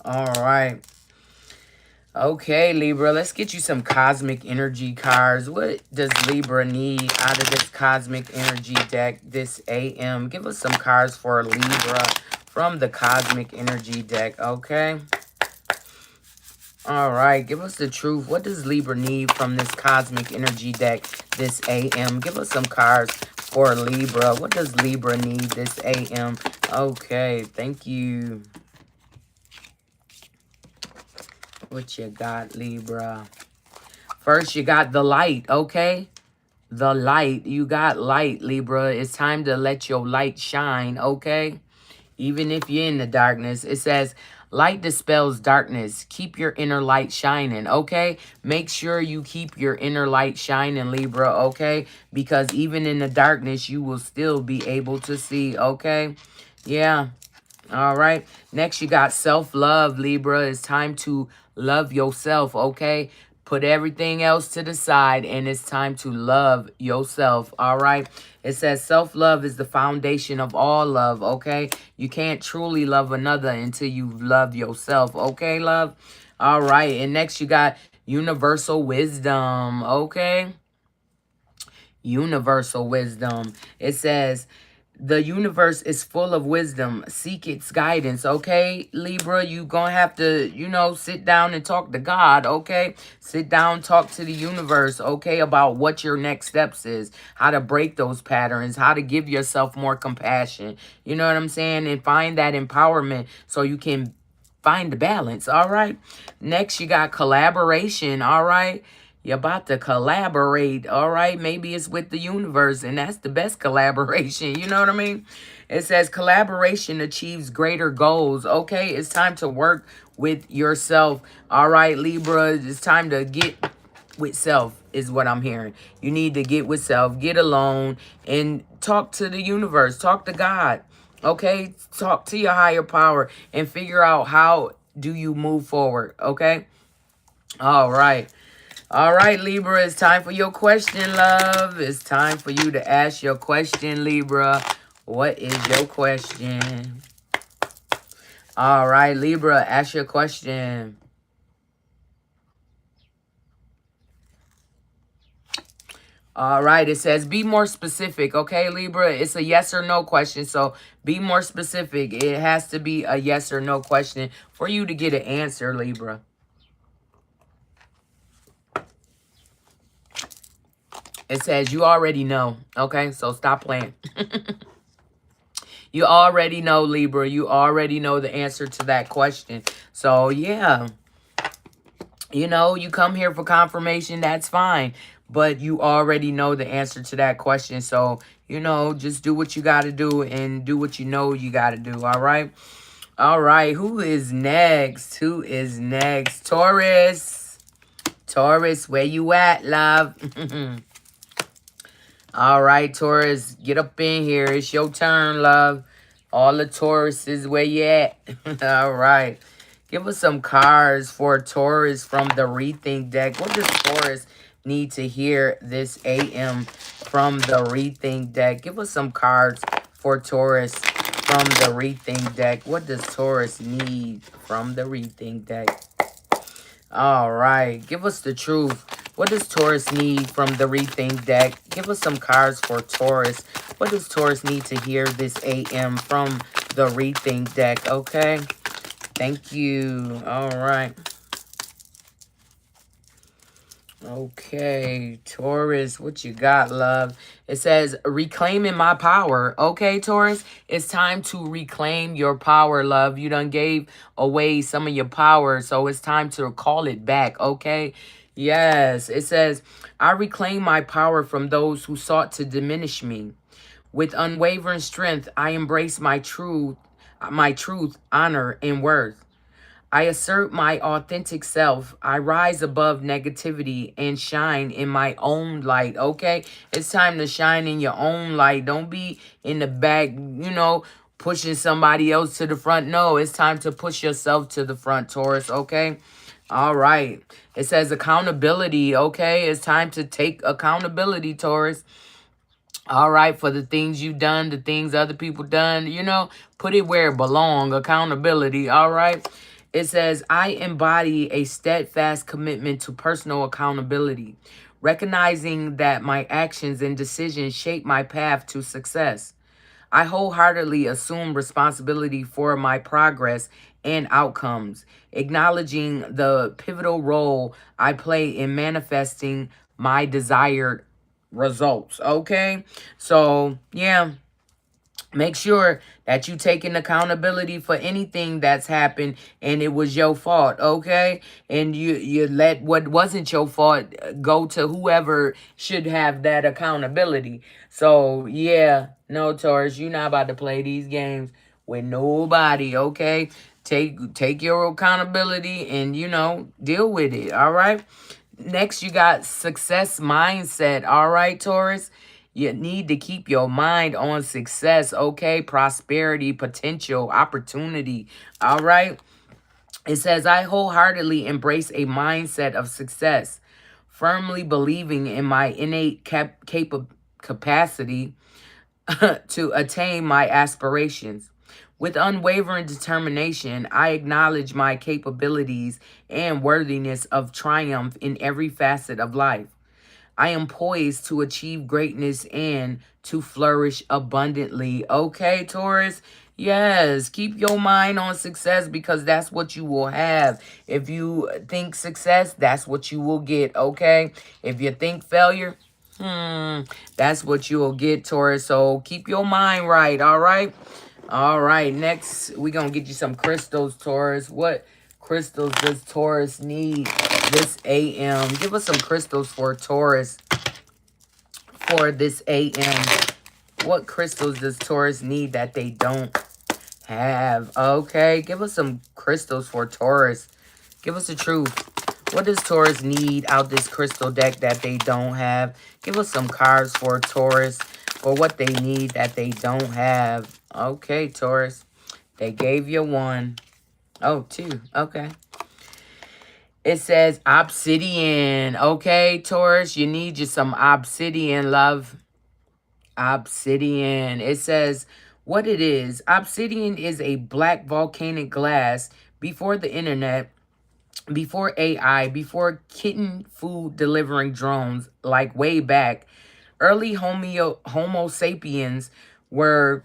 All right. Okay, Libra, let's get you some cosmic energy cards. What does Libra need out of this cosmic energy deck this AM? Give us some cards for Libra from the cosmic energy deck, okay? All right, give us the truth. What does Libra need from this cosmic energy deck this AM? Give us some cards for Libra. What does Libra need this AM? Okay, thank you. What you got, Libra? First, you got the light, okay? The light. You got light, Libra. It's time to let your light shine, okay? Even if you're in the darkness. It says, light dispels darkness. Keep your inner light shining, okay? Make sure you keep your inner light shining, Libra, okay? Because even in the darkness, you will still be able to see, okay? Yeah. All right. Next, you got self-love, Libra. It's time to love yourself, okay? Put everything else to the side, and it's time to love yourself, all right? It says self-love is the foundation of all love, okay? You can't truly love another until you love yourself, okay, love? All right, and next you got universal wisdom, okay? Universal wisdom. It says the universe is full of wisdom. Seek its guidance, okay, Libra? You gonna have to, you know, sit down and talk to God, okay? Sit down, talk to the universe, okay, about what your next steps is, how to break those patterns, how to give yourself more compassion. You know what I'm saying? And find that empowerment so you can find the balance, all right? Next, you got collaboration, all right? You're about to collaborate, all right? Maybe it's with the universe, and that's the best collaboration. You know what I mean? It says collaboration achieves greater goals. Okay, it's time to work with yourself. All right, Libra, it's time to get with self is what I'm hearing. You need to get with self, get alone, and talk to the universe, talk to God. Okay, talk to your higher power and figure out how do you move forward. Okay, all right. All right, Libra, it's time for your question, love. It's time for you to ask your question, Libra. What is your question? All right, Libra, ask your question. All right, it says be more specific, okay, Libra? It's a yes or no question, so be more specific. It has to be a yes or no question for you to get an answer, Libra. It says you already know, okay? So stop playing. You already know, Libra. You already know the answer to that question. So, yeah. You know, you come here for confirmation, that's fine. But you already know the answer to that question. So, you know, just do what you got to do and do what you know you got to do, all right? All right, who is next? Who is next? Taurus. Taurus, where you at, love? All right, Taurus, get up in here. It's your turn, love. All the Tauruses, where you at? All right. Give us some cards for Taurus from the Rethink deck. What does Taurus need to hear this AM from the Rethink deck? Give us some cards for Taurus from the Rethink deck. What does Taurus need from the Rethink deck? All right. Give us the truth. What does Taurus need from the Rethink deck? Give us some cards for Taurus. What does Taurus need to hear this AM from the Rethink deck? Okay. Thank you. All right. Okay, Taurus, what you got, love? It says, reclaiming my power. Okay, Taurus, it's time to reclaim your power, love. You done gave away some of your power, so it's time to call it back, okay? Yes, it says, I reclaim my power from those who sought to diminish me. With unwavering strength, I embrace my truth, honor, and worth. I assert my authentic self. I rise above negativity and shine in my own light, okay? It's time to shine in your own light. Don't be in the back, you know, pushing somebody else to the front. No, it's time to push yourself to the front, Taurus, okay? All right. It says accountability, okay? It's time to take accountability, Taurus. All right, for the things you've done, the things other people done, you know, put it where it belongs, accountability, all right? It says, I embody a steadfast commitment to personal accountability, recognizing that my actions and decisions shape my path to success. I wholeheartedly assume responsibility for my progress and outcomes, acknowledging the pivotal role I play in manifesting my desired results. Okay, so yeah, make sure that you taking accountability for anything that's happened and it was your fault, okay? And you let what wasn't your fault go to whoever should have that accountability. So yeah, no, Taurus, you're not about to play these games with nobody, okay? Take your accountability and, you know, deal with it, all right? Next, you got success mindset. All right, Taurus. You need to keep your mind on success, okay? Prosperity, potential, opportunity. All right. It says, I wholeheartedly embrace a mindset of success, firmly believing in my innate capacity to attain my aspirations. With unwavering determination, I acknowledge my capabilities and worthiness of triumph in every facet of life. I am poised to achieve greatness and to flourish abundantly. Okay, Taurus? Yes, keep your mind on success because that's what you will have. If you think success, that's what you will get, okay? If you think failure, that's what you'll get, Taurus. So keep your mind right, all right? All right, next we're going to get you some crystals, Taurus. What crystals does Taurus need this AM? Give us some crystals for Taurus for this AM. What crystals does Taurus need that they don't have? Okay, give us some crystals for Taurus. Give us the truth. What does Taurus need out this crystal deck that they don't have? Give us some cards for Taurus for what they need that they don't have. Okay, Taurus. They gave you one. Oh, two. Okay. It says obsidian. Okay, Taurus. You need you some obsidian, love. Obsidian. It says what it is. Obsidian is a black volcanic glass before the internet, before AI, before kitten food delivering drones, like way back. Early Homo sapiens were,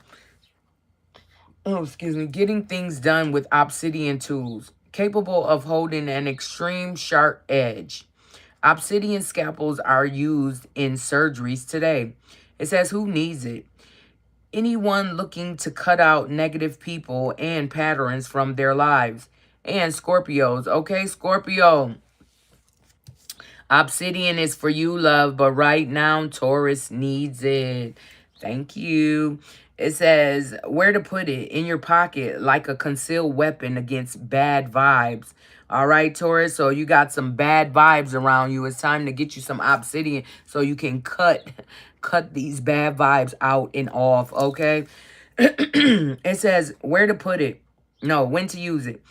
oh, excuse me, getting things done with obsidian tools, capable of holding an extreme sharp edge. Obsidian scalpels are used in surgeries today. It says, who needs it? Anyone looking to cut out negative people and patterns from their lives. And Scorpios. Okay, Scorpio. Obsidian is for you, love, but right now, Taurus needs it. Thank you. It says, where to put it? In your pocket, like a concealed weapon against bad vibes. All right, Taurus, so you got some bad vibes around you. It's time to get you some obsidian so you can cut these bad vibes out and off, okay? It says, where to put it? No, when to use it.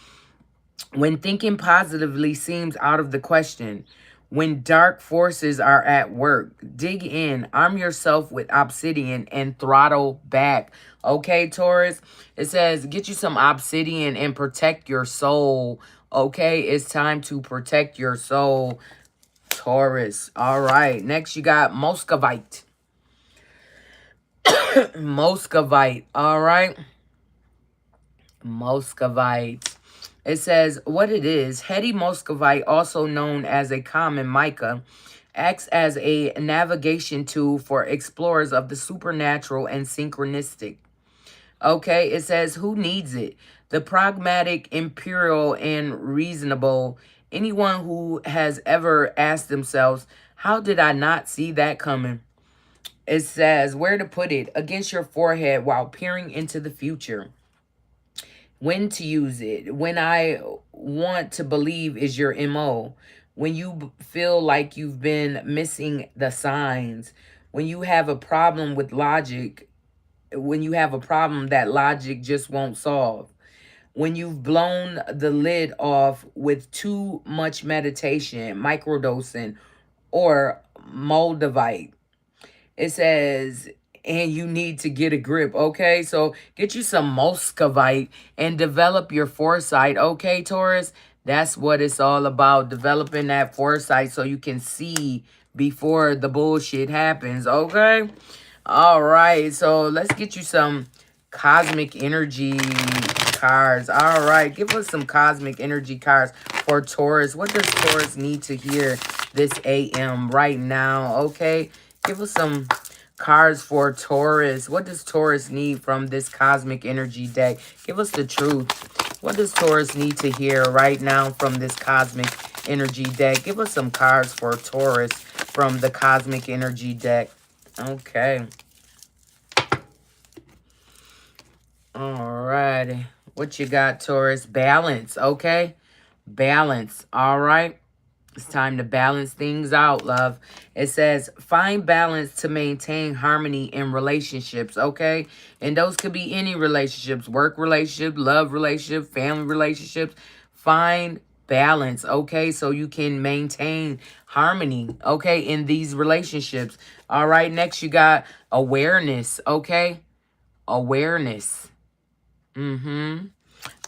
When thinking positively seems out of the question. When dark forces are at work, dig in, arm yourself with obsidian, and throttle back. Okay, Taurus? It says, get you some obsidian and protect your soul. Okay, it's time to protect your soul, Taurus. All right, next you got Muscovite. Muscovite, all right? Muscovite. It says what it is. Heady Muscovite, also known as a common mica, acts as a navigation tool for explorers of the supernatural and synchronistic. Okay, it says who needs it? The pragmatic, imperial, and reasonable. Anyone who has ever asked themselves, how did I not see that coming? It says where to put it? Against your forehead while peering into the future. When to use it. When I want to believe is your MO. When you feel like you've been missing the signs. When you have a problem with logic. When you have a problem that logic just won't solve. When you've blown the lid off with too much meditation, microdosing, or Moldavite. It says, and you need to get a grip, okay? So get you some Muscovite and develop your foresight, okay, Taurus? That's what it's all about, developing that foresight so you can see before the bullshit happens, okay? All right, so let's get you some cosmic energy cards. All right, give us some cosmic energy cards for Taurus. What does Taurus need to hear this AM right now, okay? Give us some cards for Taurus. What does Taurus need from this cosmic energy deck? Give us the truth. What does Taurus need to hear right now from this cosmic energy deck? Give us some cards for Taurus from the cosmic energy deck. Okay. Alrighty. What you got, Taurus? Balance, okay? Balance, all right? It's time to balance things out, love. It says, find balance to maintain harmony in relationships, okay? And those could be any relationships, work relationship, love relationship, family relationships. Find balance, okay? So you can maintain harmony, okay, in these relationships. All right, next you got awareness, okay? Awareness.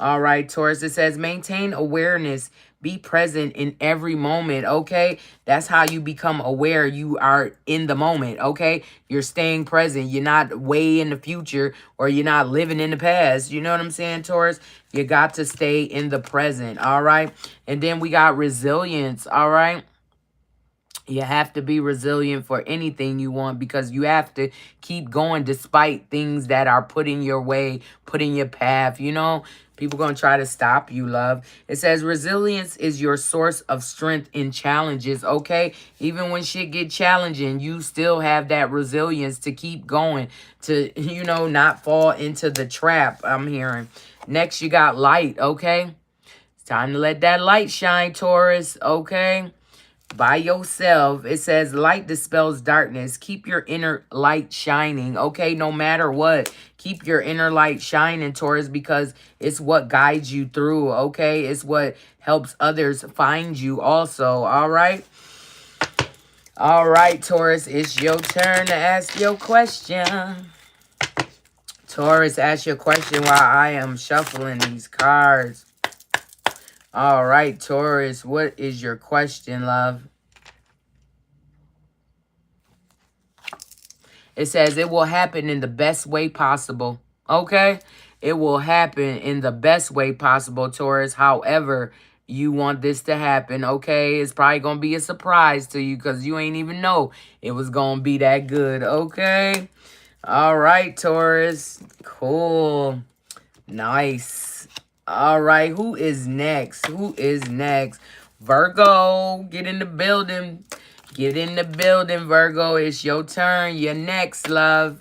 All right, Taurus, it says maintain awareness. Be present in every moment, okay? That's how you become aware. You are in the moment, okay? You're staying present. You're not way in the future or you're not living in the past. You know what I'm saying, Taurus? You got to stay in the present, all right? And then we got resilience, all right? You have to be resilient for anything you want, because you have to keep going despite things that are put in your way, put in your path. You know, people going to try to stop you, love. It says resilience is your source of strength in challenges, okay? Even when shit get challenging, you still have that resilience to keep going, to, you know, not fall into the trap, I'm hearing. Next, you got light, okay? It's time to let that light shine, Taurus, okay? By yourself. It says light dispels darkness. Keep your inner light shining, okay? No matter what, keep your inner light shining, Taurus, because it's what guides you through, okay? It's what helps others find you also, all right? All right, Taurus, it's your turn to ask your question. Taurus, ask your question while I am shuffling these cards. All right, Taurus, what is your question, love? It says it will happen in the best way possible. Okay? It will happen in the best way possible, Taurus. However you want this to happen, okay? It's probably going to be a surprise to you because you ain't even know it was going to be that good, okay? All right, Taurus. Cool. Nice. All right, who is next? Who is next? Virgo, get in the building. Get in the building, Virgo. It's your turn. You're next, love.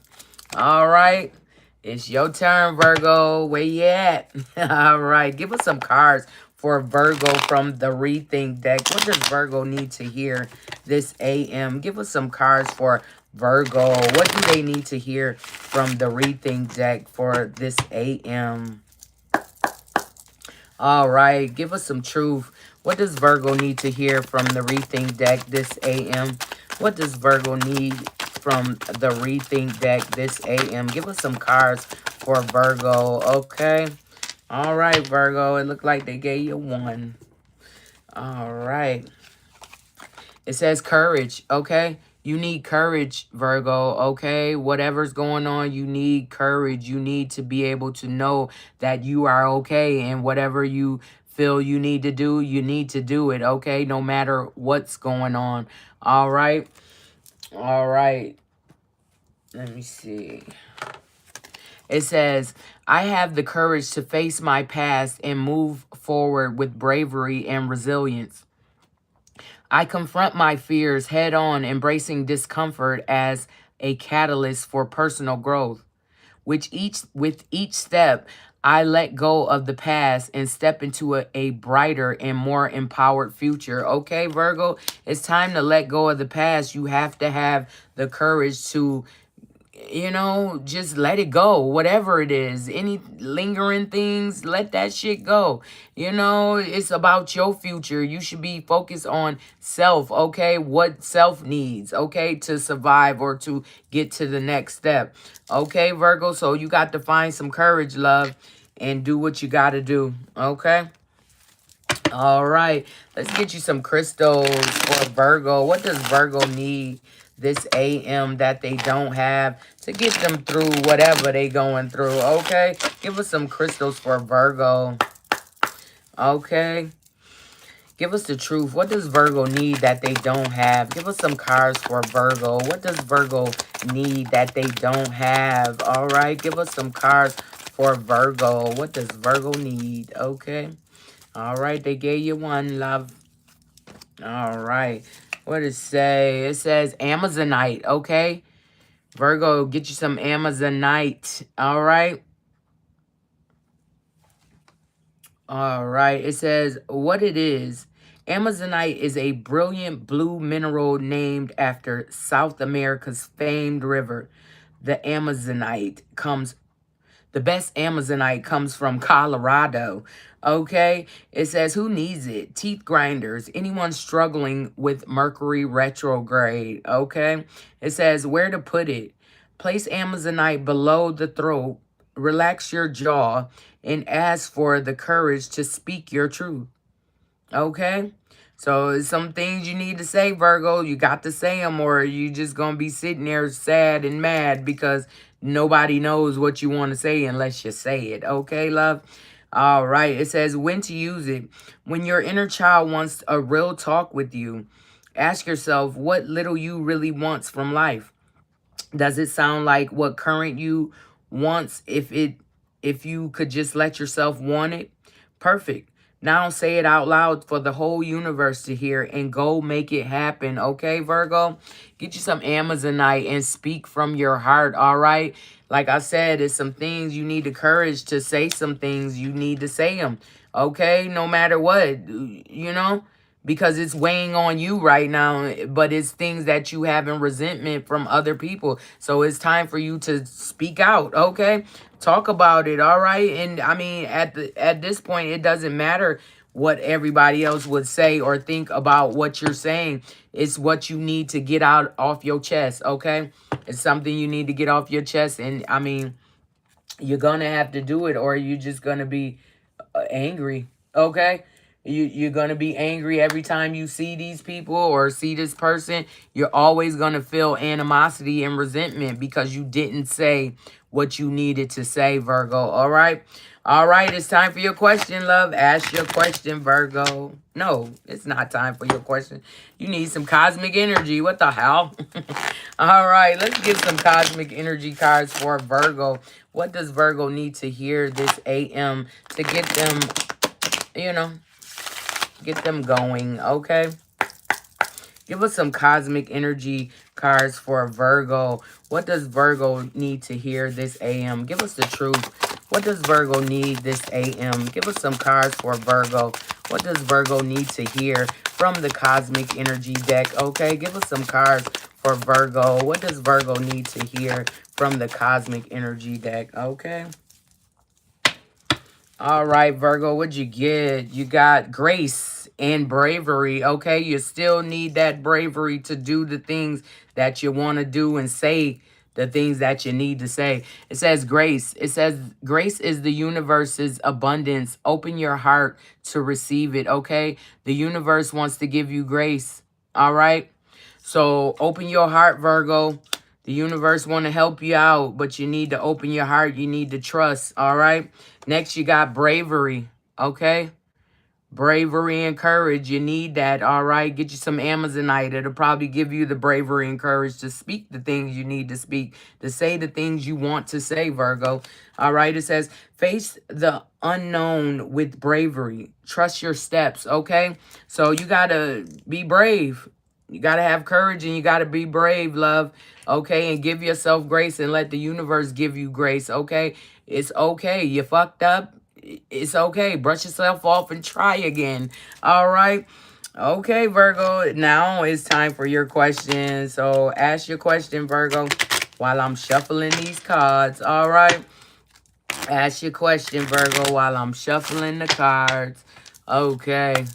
All right. It's your turn, Virgo. Where you at? All right. Give us some cards for Virgo from the Rethink deck. What does Virgo need to hear this AM? Give us some cards for Virgo. What do they need to hear from the Rethink deck for this AM? All right. Give us some truth. What does Virgo need to hear from the Rethink deck this AM? What does Virgo need from the Rethink deck this AM? Give us some cards for Virgo, okay? All right, Virgo. It looked like they gave you one. All right. It says courage, okay? You need courage, Virgo, okay? Whatever's going on, you need courage. You need to be able to know that you are okay, and whatever you feel you need to do, you need to do it, okay? No matter what's going on, all right? All right. Let me see. It says, I have the courage to face my past and move forward with bravery and resilience. I confront my fears head on, embracing discomfort as a catalyst for personal growth. With each step, I let go of the past and step into a brighter and more empowered future. Okay, Virgo, it's time to let go of the past. You have to have the courage to, you know, just let it go. Whatever it is, any lingering things, let that shit go. You know, it's about your future. You should be focused on self, okay? What self needs, okay, to survive or to get to the next step. Okay, Virgo, so you got to find some courage, love, and do what you got to do, okay? All right, let's get you some crystals for Virgo. What does Virgo need this AM that they don't have to get them through whatever they going through, okay? Give us some crystals for Virgo, okay? Give us the truth. What does Virgo need that they don't have? Give us some cards for Virgo. What does Virgo need that they don't have? All right, give us some cards for Virgo. What does Virgo need, okay? All right, they gave you one, love. All right. What does it say? It says Amazonite, okay? Virgo, get you some Amazonite, all right? All right. It says what it is. Amazonite is a brilliant blue mineral named after South America's famed river. The Amazonite comes The best Amazonite comes from Colorado, okay? It says, who needs it? Teeth grinders, anyone struggling with Mercury retrograde, okay? It says, where to put it? Place Amazonite below the throat, relax your jaw, and ask for the courage to speak your truth, okay? So some things you need to say, Virgo, you got to say them, or you just going to be sitting there sad and mad because nobody knows what you want to say unless you say it. Okay, love? All right. It says when to use it. When your inner child wants a real talk with you, Ask yourself what little you really wants from life. Does it sound like what current you wants? If you could just let yourself want it, perfect. Now say it out loud for the whole universe to hear and go make it happen. Okay, Virgo? Get you some Amazonite and speak from your heart, all right? Like I said, it's some things you need the courage to say some things. You need to say them, okay? No matter what, you know? Because it's weighing on you right now, but it's things that you have in resentment from other people. So it's time for you to speak out, okay? Talk about it, all right? And I mean, at this point, it doesn't matter what everybody else would say or think about what you're saying. It's what you need to get out off your chest, okay? It's something you need to get off your chest, and I mean, you're gonna have to do it, or you're just gonna be angry, okay? You're going to be angry every time you see these people or see this person. You're always going to feel animosity and resentment because you didn't say what you needed to say, Virgo. All right? All right, it's time for your question, love. Ask your question, Virgo. No, it's not time for your question. You need some cosmic energy. What the hell? All right, let's get some cosmic energy cards for Virgo. What does Virgo need to hear this AM to get them, you know, get them going, okay? Give us some cosmic energy cards for Virgo. What does Virgo need to hear this AM? Give us the truth. What does Virgo need this AM? Give us some cards for Virgo. What does Virgo need to hear from the cosmic energy deck? Okay, give us some cards for Virgo. What does Virgo need to hear from the cosmic energy deck? Okay. All right, Virgo, what'd you get? You got grace and bravery, okay? You still need that bravery to do the things that you want to do and say the things that you need to say. It says grace. It says grace is the universe's abundance. Open your heart to receive it, okay? The universe wants to give you grace, all right? So open your heart, Virgo. The universe want to help you out, but you need to open your heart. You need to trust, all right? Next, you got bravery, okay? Bravery and courage. You need that, all right? Get you some Amazonite. It'll probably give you the bravery and courage to speak the things you need to speak, to say the things you want to say, Virgo. All right, it says, face the unknown with bravery. Trust your steps, okay? So you got to be brave. You got to have courage and you got to be brave, love. Okay, and give yourself grace and let the universe give you grace, okay? It's okay. You fucked up. It's okay. Brush yourself off and try again. All right? Okay, Virgo. Now it's time for your question. So ask your question, Virgo, while I'm shuffling these cards. All right? Ask your question, Virgo, while I'm shuffling the cards. Okay.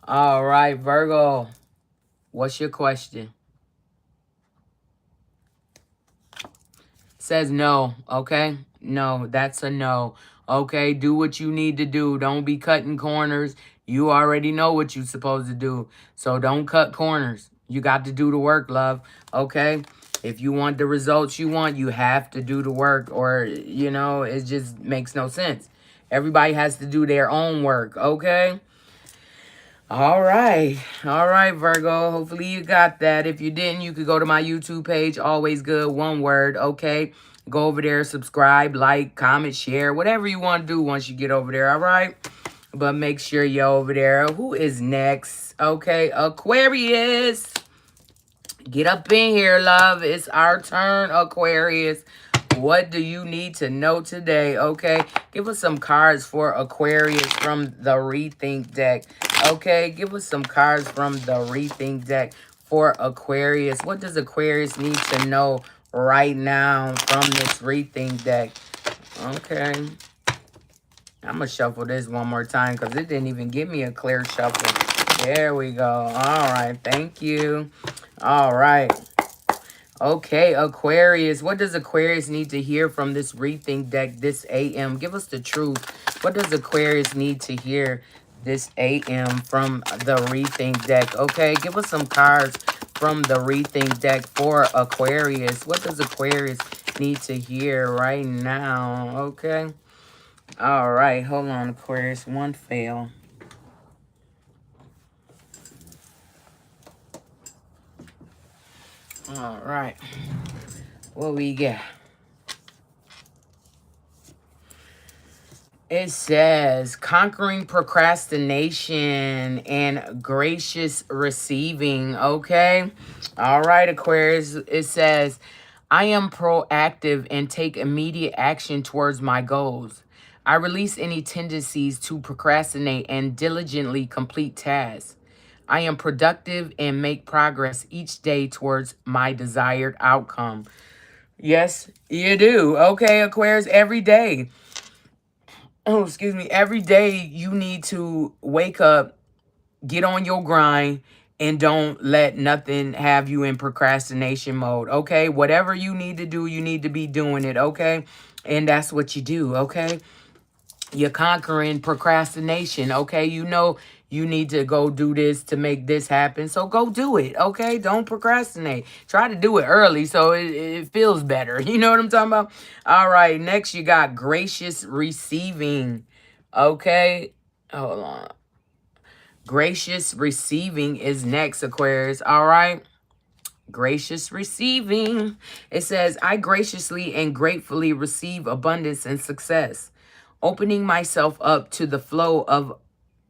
All right, Virgo. What's your question? Says no, okay? No, that's a no. Okay, do what you need to do. Don't be cutting corners. You already know what you're supposed to do. So don't cut corners. You got to do the work, love. Okay? If you want the results you want, you have to do the work, or, you know, it just makes no sense. Everybody has to do their own work, okay? All right. All right, Virgo. Hopefully you got that. If you didn't, you could go to my YouTube page, Always Good, one word, okay? Go over there, subscribe, like, comment, share, whatever you want to do once you get over there, all right? But make sure you're over there. Who is next? Okay, Aquarius. Get up in here, love. It's our turn, Aquarius. What do you need to know today? Okay, give us some cards for Aquarius from the Rethink deck. Okay, give us some cards from the Rethink deck for Aquarius. What does Aquarius need to know right now from this Rethink deck? Okay, I'm going to shuffle this one more time because it didn't even give me a clear shuffle. There we go. All right, thank you. All right. Okay, Aquarius. What does Aquarius need to hear from this Rethink deck this AM? Give us the truth. What does Aquarius need to hear this AM from the Rethink deck? Okay, give us some cards from the Rethink deck for Aquarius. What does Aquarius need to hear right now? Okay. All right, hold on, Aquarius. One fail. All right. What we got? It says conquering procrastination and gracious receiving. Okay. All right, Aquarius. It says, I am proactive and take immediate action towards my goals. I release any tendencies to procrastinate and diligently complete tasks. I am productive and make progress each day towards my desired outcome. Yes, you do. Okay, Aquarius, every day. Oh, excuse me. Every day you need to wake up, get on your grind, and don't let nothing have you in procrastination mode. Okay, whatever you need to do, you need to be doing it. Okay, and that's what you do. Okay, you're conquering procrastination. Okay, you know you need to go do this to make this happen, so go do it. Okay, don't procrastinate. Try to do it early so it feels better. You know what I'm talking about? All right, next you got gracious receiving. Okay, hold on. Gracious receiving is next, Aquarius. All right. Gracious receiving. It says, I graciously and gratefully receive abundance and success, opening myself up to the flow of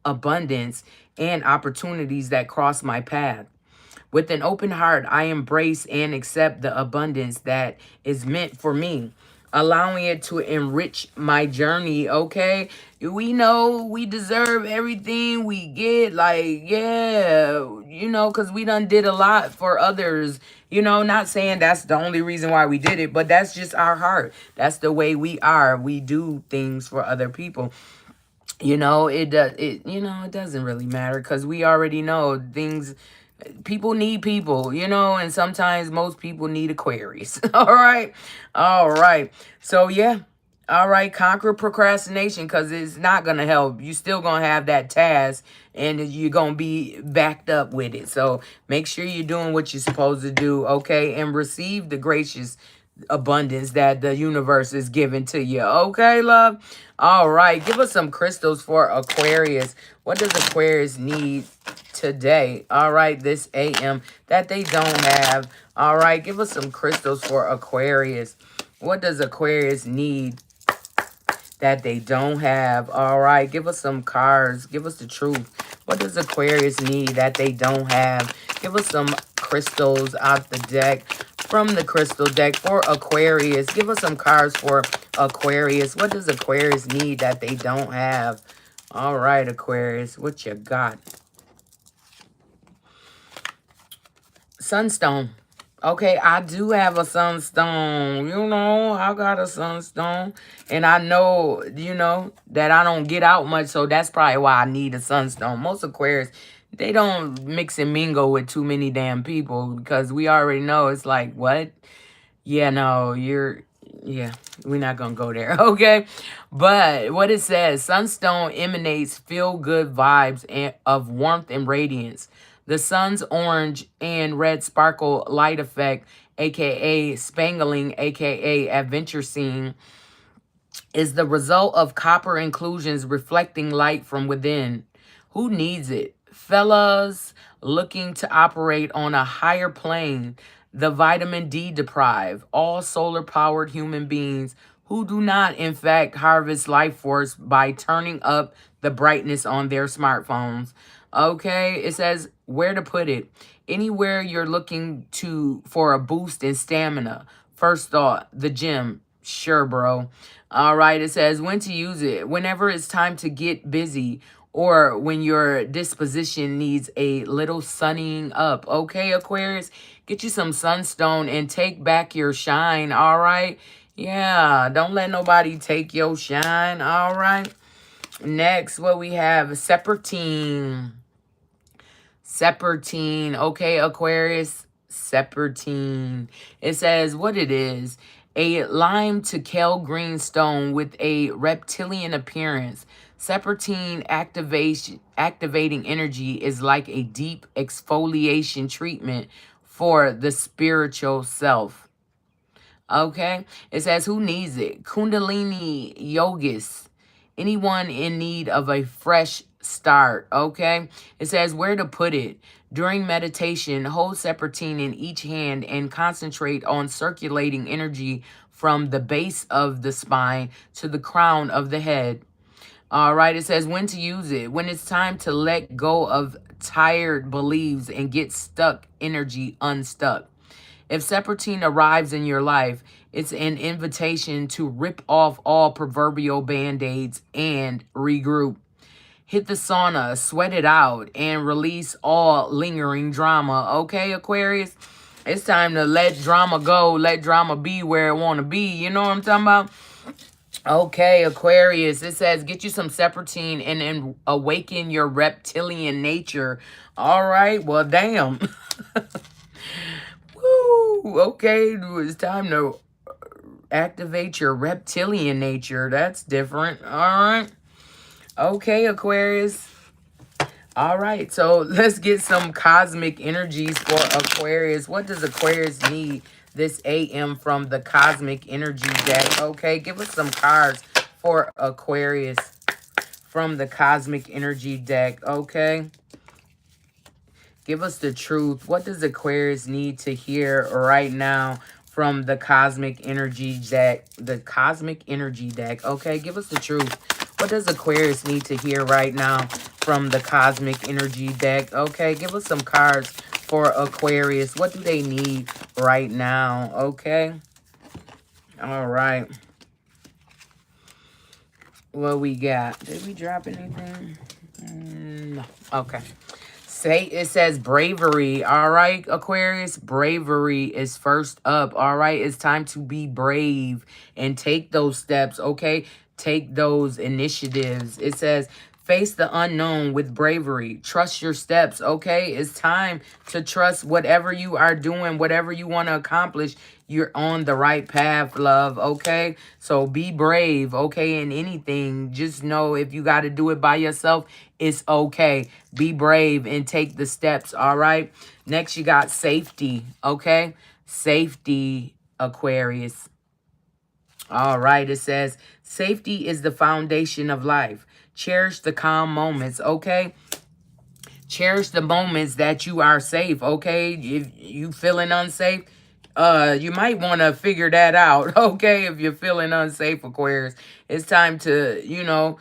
abundance and opportunities that cross my path. With an open heart, I embrace and accept the abundance that is meant for me, allowing it to enrich my journey. Okay, we know we deserve everything we get. Like, yeah, you know, because we done did a lot for others. You know, not saying that's the only reason why we did it, but that's just our heart. That's the way we are. We do things for other people. You know, it does. You know, it doesn't really matter because we already know things. People need people, you know, and sometimes most people need Aquarius. All right. All right. So, yeah. All right. Conquer procrastination because it's not going to help. You still going to have that task and you're going to be backed up with it. So, make sure you're doing what you're supposed to do. Okay. And receive the gracious abundance that the universe is giving to you. Okay, love? All right. Give us some crystals for Aquarius. What does Aquarius need today? All right, this AM that they don't have. All right, give us some crystals for Aquarius. What does Aquarius need that they don't have? All right, give us some cards. Give us the truth. What does Aquarius need that they don't have? Give us some crystals out the deck. From the crystal deck for Aquarius. Give us some cards for Aquarius. What does Aquarius need that they don't have? All right, Aquarius. What you got? Sunstone. Okay, I do have a sunstone. You know, I got a sunstone. And I know, you know, that I don't get out much. So that's probably why I need a sunstone. Most Aquarius, they don't mix and mingle with too many damn people. Because we already know it's like, what? Yeah, no, yeah, we're not going to go there, okay? But what it says, Sunstone emanates feel-good vibes of warmth and radiance. The sun's orange and red sparkle light effect, a.k.a. spangling, a.k.a. adventure scene, is the result of copper inclusions reflecting light from within. Who needs it? Fellas looking to operate on a higher plane, the vitamin D deprived, all solar powered human beings who do not, in fact, harvest life force by turning up the brightness on their smartphones. Okay, it says where to put it. Anywhere you're looking to for a boost in stamina. First thought, the gym. Sure, bro. All right, it says when to use it. Whenever it's time to get busy or when your disposition needs a little sunning up. Okay, Aquarius, get you some sunstone and take back your shine, all right? Yeah, don't let nobody take your shine, all right? Next, what we have, Separtine. Separtine. Okay, Aquarius. Separtine. It says what it is. A lime to kale green stone with a reptilian appearance. Separtine activating energy is like a deep exfoliation treatment for the spiritual self. Okay? It says who needs it? Kundalini yogis. Anyone in need of a fresh start, okay? It says where to put it. During meditation, hold serpentine in each hand and concentrate on circulating energy from the base of the spine to the crown of the head. All right, it says when to use it. When it's time to let go of tired beliefs and get stuck energy unstuck. If serpentine arrives in your life, it's an invitation to rip off all proverbial band-aids and regroup. Hit the sauna, sweat it out, and release all lingering drama. Okay, Aquarius? It's time to let drama go. Let drama be where it want to be. You know what I'm talking about? Okay, Aquarius. It says get you some serpentine and awaken your reptilian nature. All right. Well, damn. Woo. Okay. It's time to activate your reptilian nature. That's different. All right. Okay, Aquarius. All right, so let's get some cosmic energies for Aquarius. What does Aquarius need this AM from the cosmic energy deck? Okay, give us some cards for Aquarius from the cosmic energy deck. Okay, give us the truth. What does Aquarius need to hear right now from the cosmic energy deck? The cosmic energy deck. Okay, give us the truth. What does Aquarius need to hear right now from the cosmic energy deck? Okay, give us some cards for Aquarius. What do they need right now? Okay. All right. What we got? Did we drop anything? No. Okay. It says bravery. All right, Aquarius. Bravery is first up. All right. It's time to be brave and take those steps. Okay. Take those initiatives. It says face the unknown with bravery. Trust your steps. Okay. It's time to trust whatever you are doing, whatever you want to accomplish. You're on the right path, love. Okay. So be brave. Okay. In anything, just know if you got to do it by yourself, it's okay. Be brave and take the steps. All right. Next, you got safety. Okay. Safety, Aquarius. All right. It says safety is the foundation of life. Cherish the calm moments. Okay. Cherish the moments that you are safe. Okay. If you feeling unsafe, you might want to figure that out. Okay. If you're feeling unsafe, Aquarius, it's time to, you know,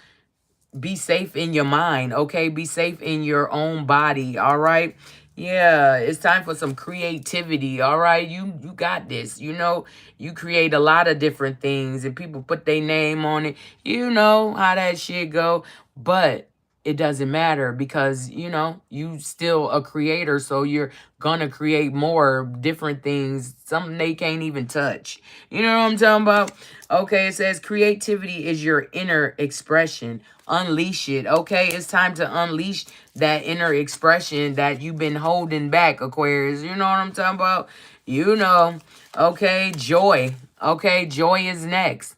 be safe in your mind, okay? Be safe in your own body, all right? Yeah, it's time for some creativity, all right? You got this. You know, you create a lot of different things and people put their name on it. You know how that shit go, but it doesn't matter because, you know, you still a creator, so you're gonna create more different things, something they can't even touch. You know what I'm talking about? Okay, it says creativity is your inner expression. Unleash it, okay? It's time to unleash that inner expression that you've been holding back, Aquarius. You know what I'm talking about? You know. Okay, joy. Okay, joy is next.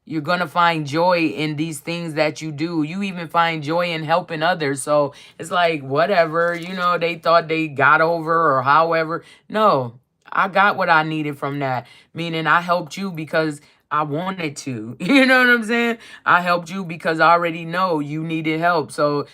You're going to find joy in these things that you do. You even find joy in helping others. So it's like, whatever, you know, they thought they got over or however. No, I got what I needed from that. Meaning I helped you because I wanted to. You know what I'm saying? I helped you because I already know you needed help. So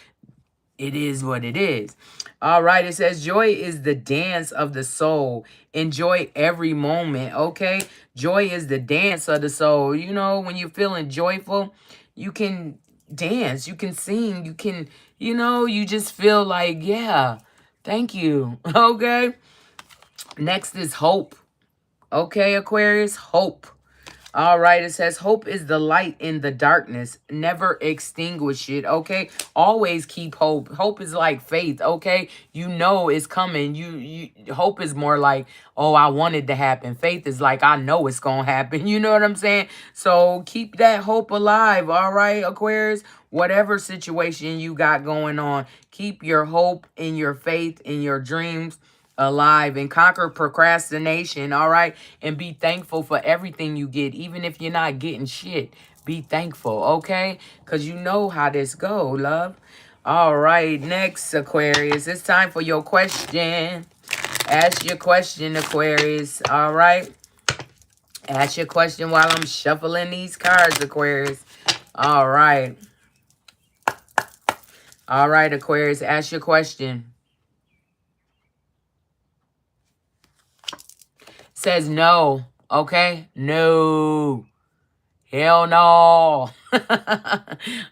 it is what it is. All right. It says joy is the dance of the soul. Enjoy every moment. Okay. Joy is the dance of the soul. You know, when you're feeling joyful, you can dance, you can sing, you can, you know, you just feel like, yeah, thank you. Okay. Next is hope. Okay, Aquarius, hope. All right, it says hope is the light in the darkness. Never extinguish it, okay? Always keep hope. Hope is like faith, okay? You know it's coming. You hope is more like, oh, I want it to happen. Faith is like, I know it's going to happen. You know what I'm saying? So keep that hope alive, all right, Aquarius? Whatever situation you got going on, keep your hope and your faith and your dreams alive and conquer procrastination, all right? And be thankful for everything you get, even if you're not getting shit. Be thankful, okay? Because you know how this go, love. All right, next, Aquarius. It's time for your question. Ask your question, Aquarius, all right? Ask your question while I'm shuffling these cards, Aquarius. All right. All right, Aquarius, ask your question. Says no. Okay? No. Hell no.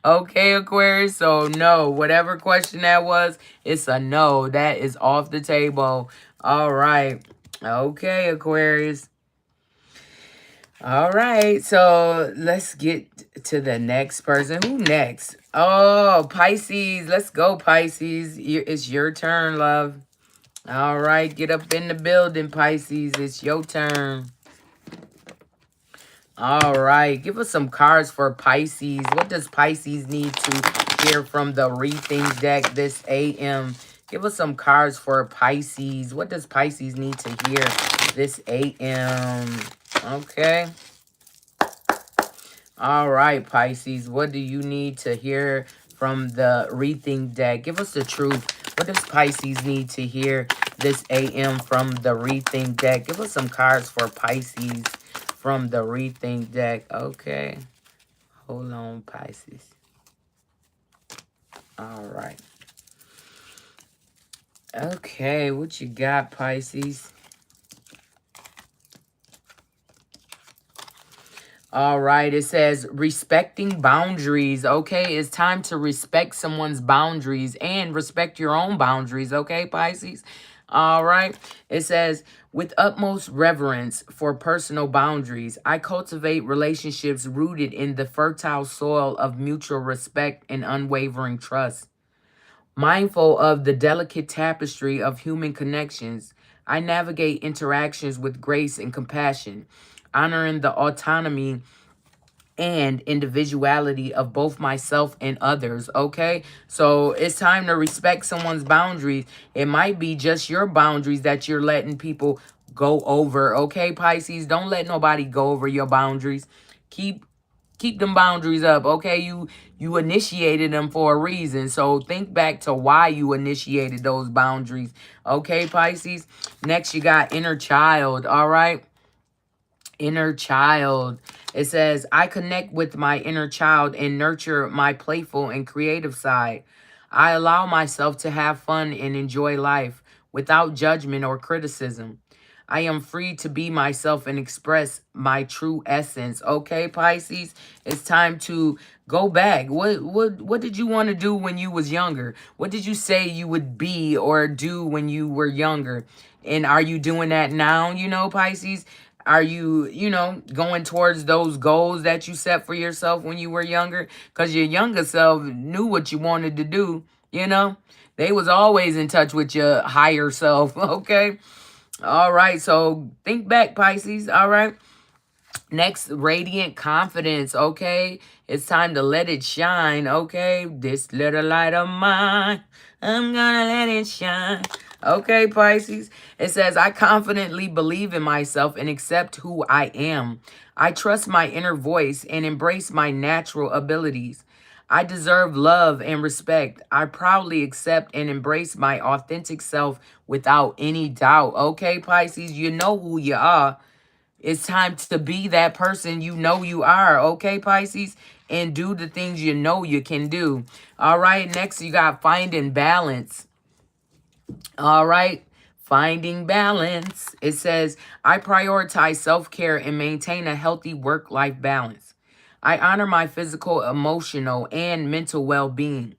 Okay, Aquarius. So no. Whatever question that was, it's a no. That is off the table. All right. Okay, Aquarius. All right. So let's get to the next person. Who next? Oh, Pisces. Let's go, Pisces. It's your turn, love. All right. Get up in the building, Pisces. It's your turn. All right. Give us some cards for Pisces. What does Pisces need to hear from the reading deck this AM? Give us some cards for Pisces. What does Pisces need to hear this AM? Okay. All right, Pisces. What do you need to hear from the reading deck? Give us the truth. What does Pisces need to hear this AM from the reading deck? Give us some cards for Pisces from the reading deck. Okay. Hold on, Pisces. All right. Okay, what you got, Pisces? All right, it says respecting boundaries. Okay, it's time to respect someone's boundaries and respect your own boundaries. Okay, Pisces. All right, it says with utmost reverence for personal boundaries, I cultivate relationships rooted in the fertile soil of mutual respect and unwavering trust. Mindful of the delicate tapestry of human connections, I navigate interactions with grace and compassion, honoring the autonomy and individuality of both myself and others. Okay, so it's time to respect someone's boundaries. It might be just your boundaries that you're letting people go over. Okay, Pisces, don't let nobody go over your boundaries. Keep them boundaries up. Okay, you initiated them for a reason, so think back to why you initiated those boundaries. Okay, Pisces. Next, you got inner child. All right, inner child. It says, I connect with my inner child and nurture my playful and creative side. I allow myself to have fun and enjoy life without judgment or criticism. I am free to be myself and express my true essence. Okay, Pisces, it's time to go back. What did you want to do when you was younger? What did you say you would be or do when you were younger? And are you doing that now, Pisces? Are you, going towards those goals that you set for yourself when you were younger? Because your younger self knew what you wanted to do, you know? They was always in touch with your higher self, okay? All right, so think back, Pisces, all right? Next, radiant confidence, okay? It's time to let it shine, okay? This little light of mine, I'm gonna let it shine. Okay, Pisces. It says, I confidently believe in myself and accept who I am. I trust my inner voice and embrace my natural abilities. I deserve love and respect. I proudly accept and embrace my authentic self without any doubt. Okay, Pisces, you know who you are. It's time to be that person you know you are, okay, Pisces? And do the things you know you can do. All right, next you got finding balance. All right, finding balance. It says, I prioritize self-care and maintain a healthy work-life balance. I honor my physical, emotional, and mental well-being.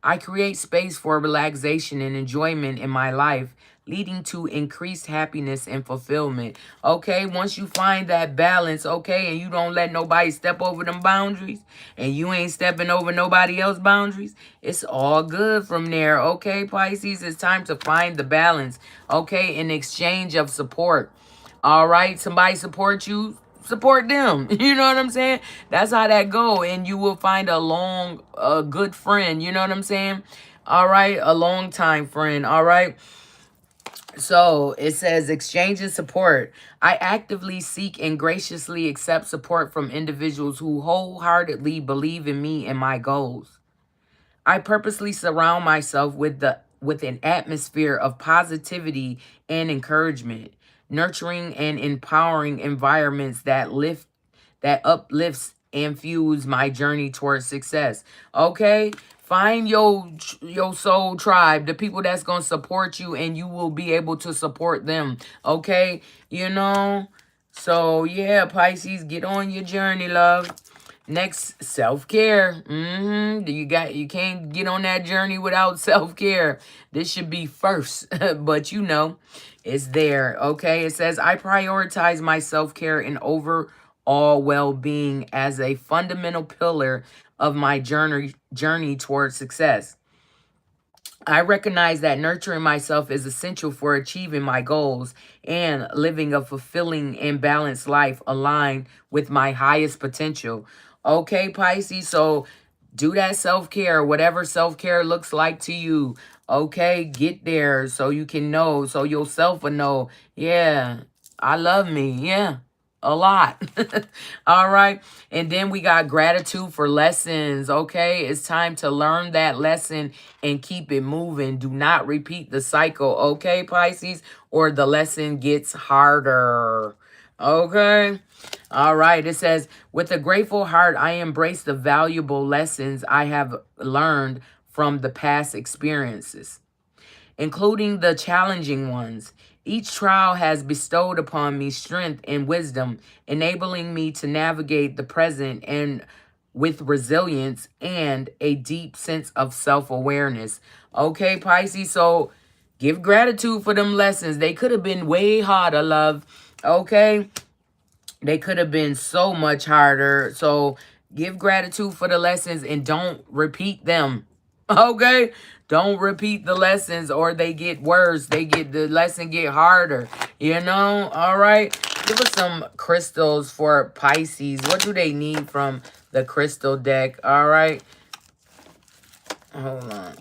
I create space for relaxation and enjoyment in my life, leading to increased happiness and fulfillment. Okay, once you find that balance, okay, and you don't let nobody step over them boundaries, and you ain't stepping over nobody else's boundaries, it's all good from there. Okay, Pisces, it's time to find the balance, okay, in exchange of support. All right, somebody support you, support them. You know what I'm saying? That's how that go. And you will find a good friend. You know what I'm saying? All right, a long time friend. All right. So it says exchange and support. I actively seek and graciously accept support from individuals who wholeheartedly believe in me and my goals. I purposely surround myself with an atmosphere of positivity and encouragement, nurturing and empowering environments that uplifts infuse my journey towards success. Okay? Find your soul tribe, the people that's going to support you, and you will be able to support them. Okay? You know? So, yeah, Pisces, get on your journey, love. Next, self-care. You can't get on that journey without self-care. This should be first, but you know, it's there. Okay, it says, I prioritize my self-care and overall well-being as a fundamental pillar of my journey towards success. I recognize that nurturing myself is essential for achieving my goals and living a fulfilling and balanced life aligned with my highest potential. Okay, Pisces, so do that self-care, whatever self-care looks like to you. Okay, get there so you can know, so yourself will know, yeah, I love me. Yeah, a lot. All right. And then we got gratitude for lessons. Okay. It's time to learn that lesson and keep it moving. Do not repeat the cycle. Okay, Pisces, or the lesson gets harder. Okay. All right. It says, with a grateful heart, I embrace the valuable lessons I have learned from the past experiences, including the challenging ones. Each trial has bestowed upon me strength and wisdom, enabling me to navigate the present and with resilience and a deep sense of self-awareness. Okay, Pisces, so give gratitude for them lessons. They could have been way harder, love. Okay? They could have been so much harder. So give gratitude for the lessons and don't repeat them. Okay? Don't repeat the lessons or they get worse. The lesson get harder. You know? All right? Give us some crystals for Pisces. What do they need from the crystal deck? All right? Hold on.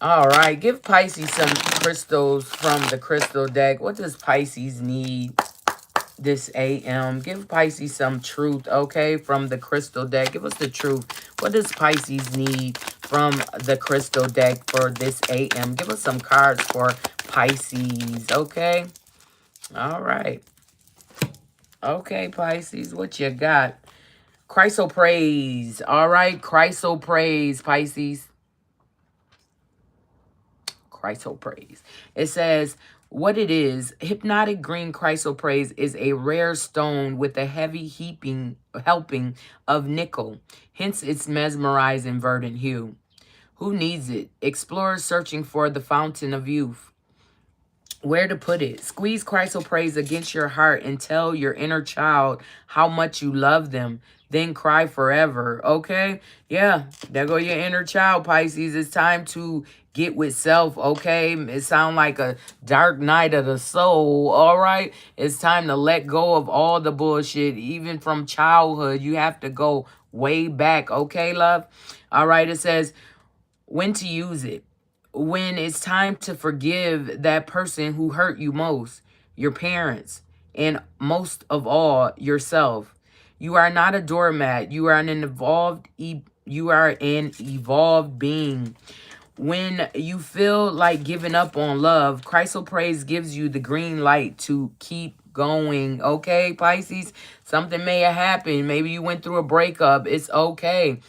All right. Give Pisces some crystals from the crystal deck. What does Pisces need this AM? Give Pisces some truth, okay, from the crystal deck. Give us the truth. What does Pisces need from the crystal deck for this AM? Give us some cards for Pisces, okay? All right. Okay, Pisces, what you got? Chrysoprase. All right, chrysoprase, Pisces. Chrysoprase. It says, what it is, hypnotic green chrysoprase is a rare stone with a heavy helping of nickel, hence its mesmerizing verdant hue. Who needs it? Explorers searching for the fountain of youth. Where to put it? Squeeze chrysoprase against your heart and tell your inner child how much you love them. Then cry forever. Okay? Yeah, there go your inner child, Pisces. It's time to get with self, okay? It sounds like a dark night of the soul, all right? It's time to let go of all the bullshit, even from childhood. You have to go way back, okay, love? All right, it says when to use it. When it's time to forgive that person who hurt you most, your parents, and most of all, yourself. You are not a doormat. You are an evolved being. When you feel like giving up on love, chrysoprase gives you the green light to keep going. Okay, Pisces? Something may have happened. Maybe you went through a breakup. It's okay.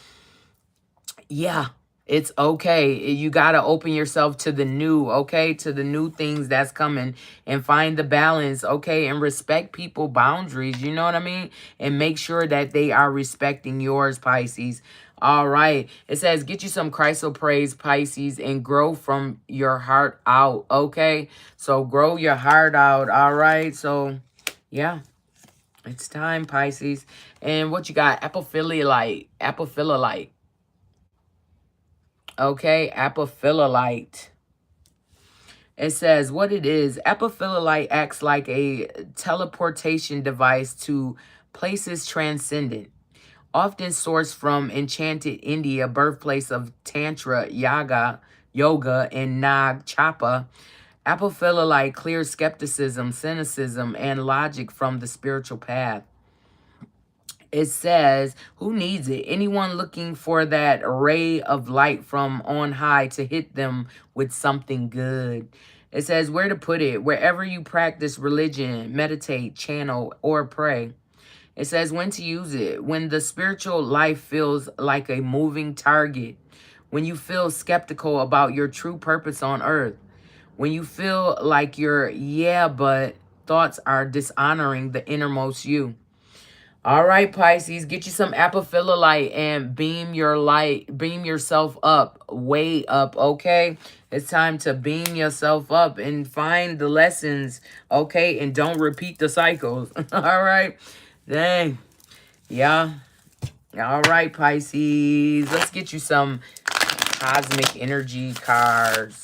Yeah, it's okay. You got to open yourself to the new, okay? To the new things that's coming and find the balance, okay? And respect people boundaries, you know what I mean? And make sure that they are respecting yours, Pisces. All right. It says, get you some chrysoprase, Pisces, and grow from your heart out, okay? So grow your heart out, all right? So, yeah. It's time, Pisces. And what you got? Apophyllite. Apophyllite. Okay, apophyllite. It says what it is. Apophyllite acts like a teleportation device to places transcendent. Often sourced from enchanted India, birthplace of Tantra, yoga, and Nag Chapa, apophyllite clears skepticism, cynicism, and logic from the spiritual path. It says, who needs it? Anyone looking for that ray of light from on high to hit them with something good. It says where to put it. Wherever you practice religion, meditate, channel, or pray. It says when to use it. When the spiritual life feels like a moving target. When you feel skeptical about your true purpose on earth. When you feel like your yeah, but thoughts are dishonoring the innermost you. All right, Pisces, get you some apophyllite and beam yourself up, way up, okay? It's time to beam yourself up and find the lessons, okay? And don't repeat the cycles, all right? Dang, yeah. All right, Pisces, let's get you some cosmic energy cards.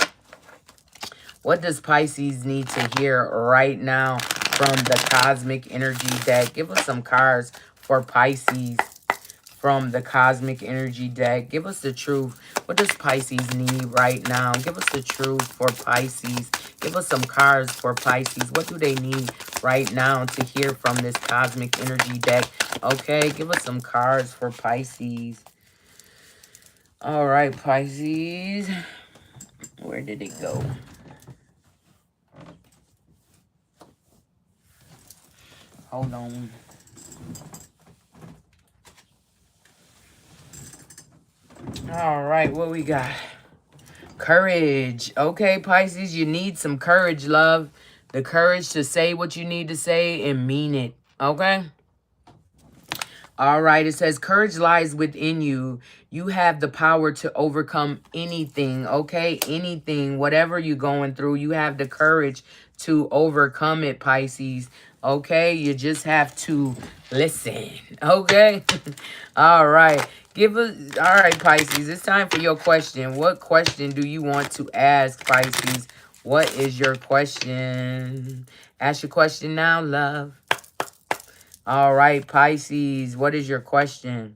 What does Pisces need to hear right now from the cosmic energy deck? Give us some cards for Pisces from the cosmic energy deck. Give us the truth. What does Pisces need right now? Give us the truth for Pisces. Give us some cards for Pisces. What do they need right now to hear from this cosmic energy deck? Okay, give us some cards for Pisces. All right, Pisces. Where did it go? Hold on. All right, what we got? Courage. Okay, Pisces, you need some courage, love. The courage to say what you need to say and mean it. Okay? All right, it says courage lies within you. You have the power to overcome anything, okay? Anything, whatever you're going through, you have the courage to overcome it, Pisces. Okay, you just have to listen, okay? All right, all right, Pisces, it's time for your question. What question do you want to ask, Pisces? What is your question? Ask your question now, love. All right, Pisces, what is your question?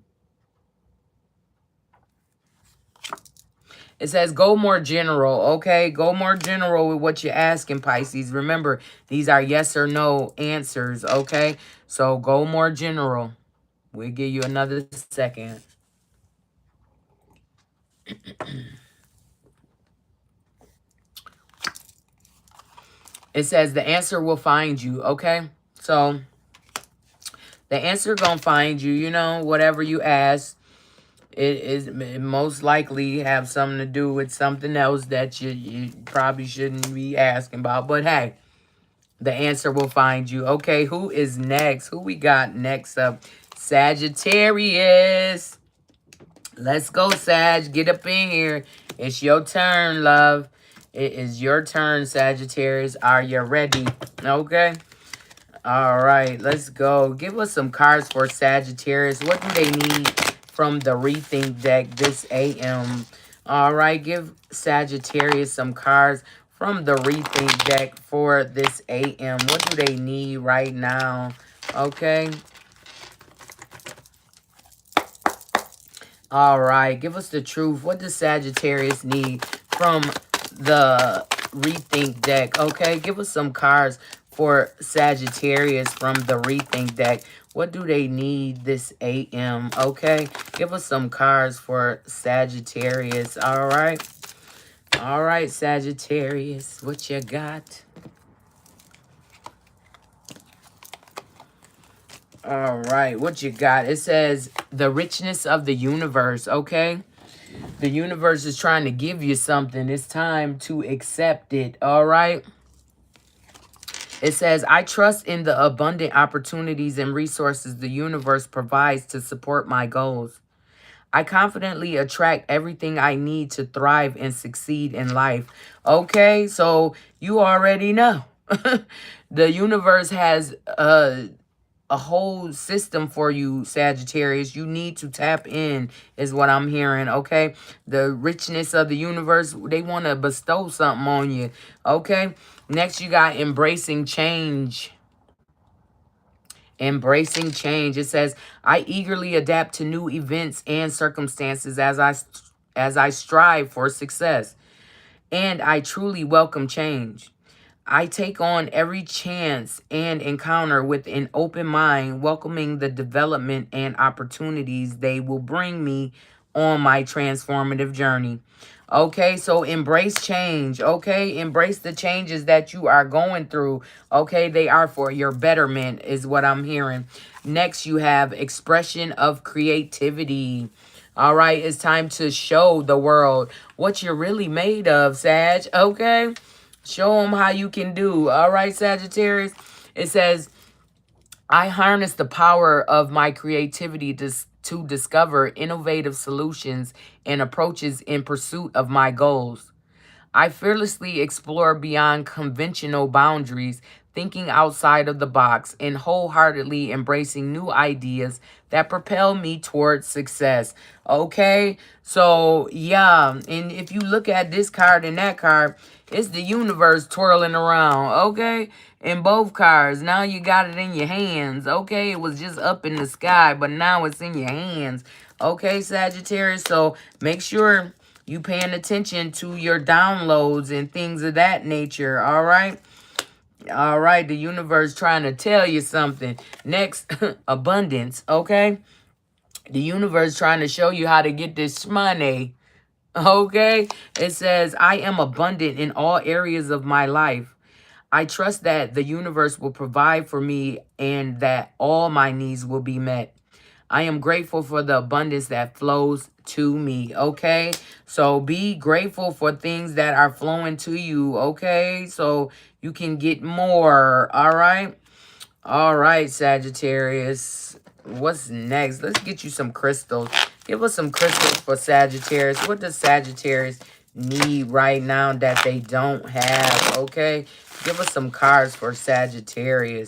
It says go more general, okay? Go more general with what you're asking, Pisces. Remember, these are yes or no answers, okay? So go more general. We'll give you another second. It says the answer will find you, okay? So the answer gonna find you, you know, whatever you ask. It most likely have something to do with something else that you probably shouldn't be asking about. But hey, the answer will find you. Okay, who is next? Who we got next up? Sagittarius. Let's go, Sag. Get up in here. It's your turn, love. It is your turn, Sagittarius. Are you ready? Okay. All right, let's go. Give us some cards for Sagittarius. What do they need from the Rethink deck this AM? All right, give Sagittarius some cards from the Rethink deck for this AM. What do they need right now? Okay. All right, give us the truth. What does Sagittarius need from the Rethink deck? Okay, give us some cards for Sagittarius from the Rethink deck. What do they need this AM? Okay, give us some cards for Sagittarius. All right. All right, Sagittarius, what you got? All right, what you got? It says the richness of the universe, okay? The universe is trying to give you something. It's time to accept it, all right? It says, I trust in the abundant opportunities and resources the universe provides to support my goals. I confidently attract everything I need to thrive and succeed in life. Okay, so you already know. The universe has a whole system for you, Sagittarius. You need to tap in, is what I'm hearing, okay? The richness of the universe, they want to bestow something on you, okay? Next, you got embracing change. Embracing change. It says, I eagerly adapt to new events and circumstances as I strive for success. And I truly welcome change. I take on every chance and encounter with an open mind, welcoming the development and opportunities they will bring me on my transformative journey. Okay, so embrace change. Okay, embrace the changes that you are going through. Okay, they are for your betterment, is what I'm hearing. Next, you have expression of creativity. All right, it's time to show the world what you're really made of, Sag. Okay, show them how you can do. All right, Sagittarius. It says, I harness the power of my creativity to discover innovative solutions and approaches in pursuit of my goals. I fearlessly explore beyond conventional boundaries, thinking outside of the box, and wholeheartedly embracing new ideas that propel me towards success. Okay? So, yeah. And if you look at this card and that card, it's the universe twirling around. Okay? In both cards. Now you got it in your hands. Okay? It was just up in the sky, but now it's in your hands. Okay, Sagittarius? So, make sure you paying attention to your downloads and things of that nature. All right. All right. The universe trying to tell you something. Next, abundance. Okay. The universe trying to show you how to get this money. Okay. It says, I am abundant in all areas of my life. I trust that the universe will provide for me and that all my needs will be met. I am grateful for the abundance that flows to me, okay? So be grateful for things that are flowing to you, okay? So you can get more, all right? All right, Sagittarius. What's next? Let's get you some crystals. Give us some crystals for Sagittarius. What does Sagittarius need right now that they don't have, okay? Give us some cards for Sagittarius.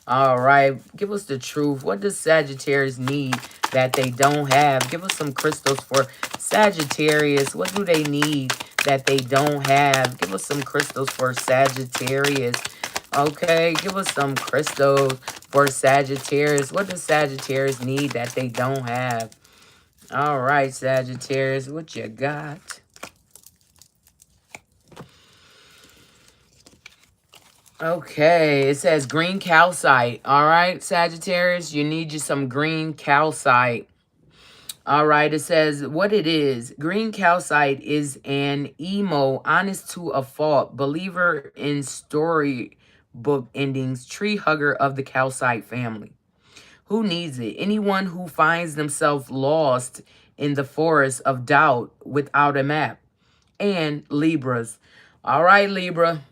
All right. Give us the truth. What does Sagittarius need that they don't have? Give us some crystals for Sagittarius. What do they need that they don't have? Give us some crystals for Sagittarius. Okay. Give us some crystals for Sagittarius. What does Sagittarius need that they don't have? All right, Sagittarius. What you got? Okay, it says green calcite. All right, Sagittarius, you need you some green calcite. All right, it says what it is. Green calcite is an emo, honest to a fault, believer in storybook endings, tree hugger of the calcite family. Who needs it? Anyone who finds themselves lost in the forest of doubt without a map. And Libras. All right, Libra.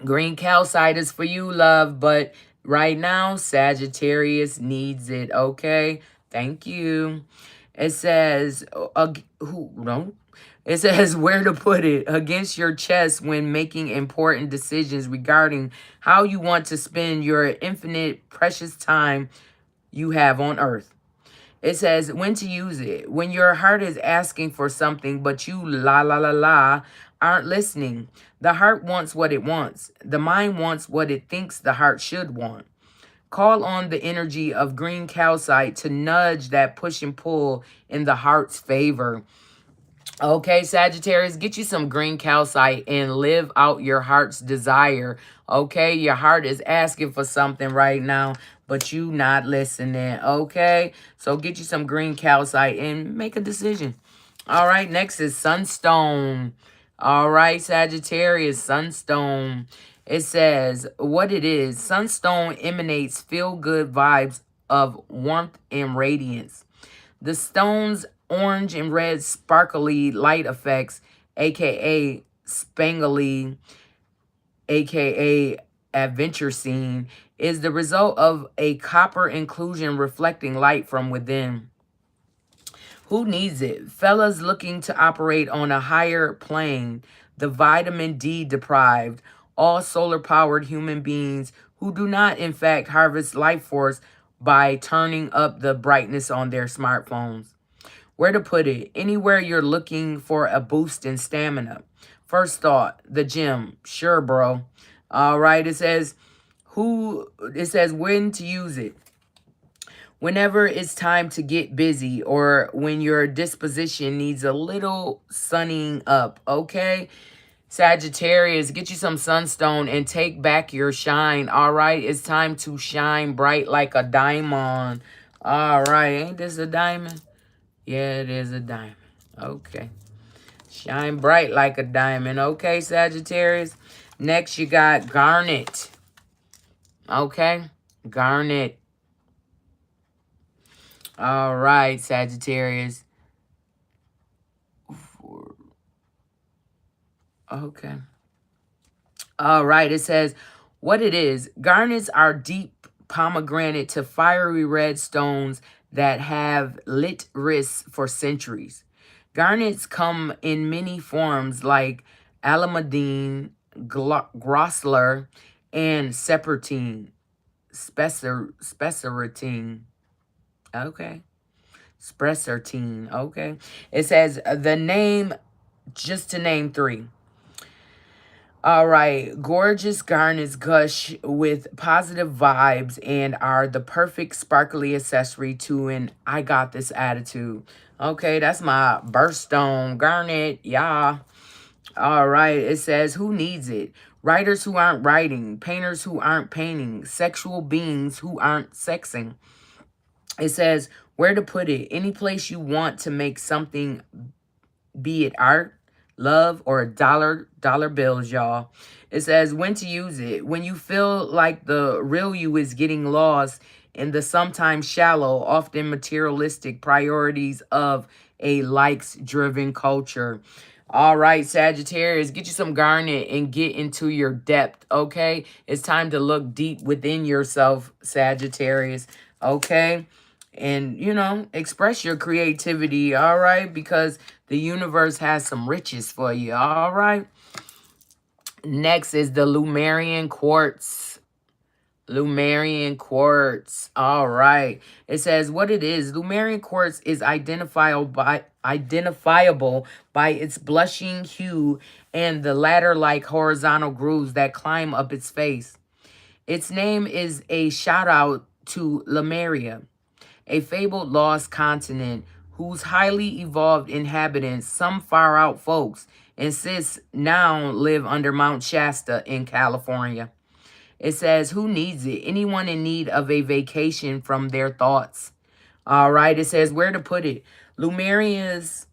Green calcite is for you, love, but right now, Sagittarius needs it, okay? Thank you. It says, It says where to put it against your chest when making important decisions regarding how you want to spend your infinite precious time you have on earth. It says when to use it. When your heart is asking for something, but you aren't listening. The heart wants what it wants. The mind wants what it thinks the heart should want. Call on the energy of green calcite to nudge that push and pull in the heart's favor. Okay, Sagittarius, get you some green calcite and live out your heart's desire. Okay, your heart is asking for something right now, but you not listening. Okay, so get you some green calcite and make a decision. All right, next is sunstone. All right, Sagittarius, sunstone. It says what it is. Sunstone emanates feel-good vibes of warmth and radiance. The stone's orange and red sparkly light effects, aka spangly, aka adventure scene, is the result of a copper inclusion reflecting light from within. Who needs it? Fellas looking to operate on a higher plane, the vitamin D deprived, all solar powered human beings who do not in fact harvest life force by turning up the brightness on their smartphones. Where to put it? Anywhere you're looking for a boost in stamina. First thought, the gym. Sure, bro. All right, it says when to use it. Whenever it's time to get busy or when your disposition needs a little sunning up, okay? Sagittarius, get you some sunstone and take back your shine, all right? It's time to shine bright like a diamond. All right, ain't this a diamond? Yeah, it is a diamond. Okay. Shine bright like a diamond. Okay, Sagittarius. Next, you got garnet. Okay, garnet. All right, Sagittarius. Okay. All right, it says what it is. Garnets are deep pomegranate to fiery red stones that have lit wrists for centuries. Garnets come in many forms like alamadine, grossler, and serpentine, spessartine. Okay. Spessartine. Okay. It says the name, just to name three. All right, gorgeous garnets gush with positive vibes and are the perfect sparkly accessory to an I got this attitude. Okay, that's my birthstone garnet, yeah. All right, it says who needs it? Writers who aren't writing, painters who aren't painting, sexual beings who aren't sexing. It says where to put it. Any place you want to make something, be it art, love, or dollar bills, y'all. It says when to use it. When you feel like the real you is getting lost in the sometimes shallow, often materialistic priorities of a likes-driven culture. All right, Sagittarius, get you some garnet and get into your depth, okay? It's time to look deep within yourself, Sagittarius, okay? And, you know, express your creativity, all right? Because the universe has some riches for you, all right? Next is the Lemurian Quartz. Lemurian Quartz. All right. It says what it is. Lemurian Quartz is identifiable by its blushing hue and the ladder-like horizontal grooves that climb up its face. Its name is a shout out to Lemuria, a fabled lost continent whose highly evolved inhabitants, some far out folks, insist now live under Mount Shasta in California. It says, who needs it? Anyone in need of a vacation from their thoughts. All right, it says where to put it. Lemurians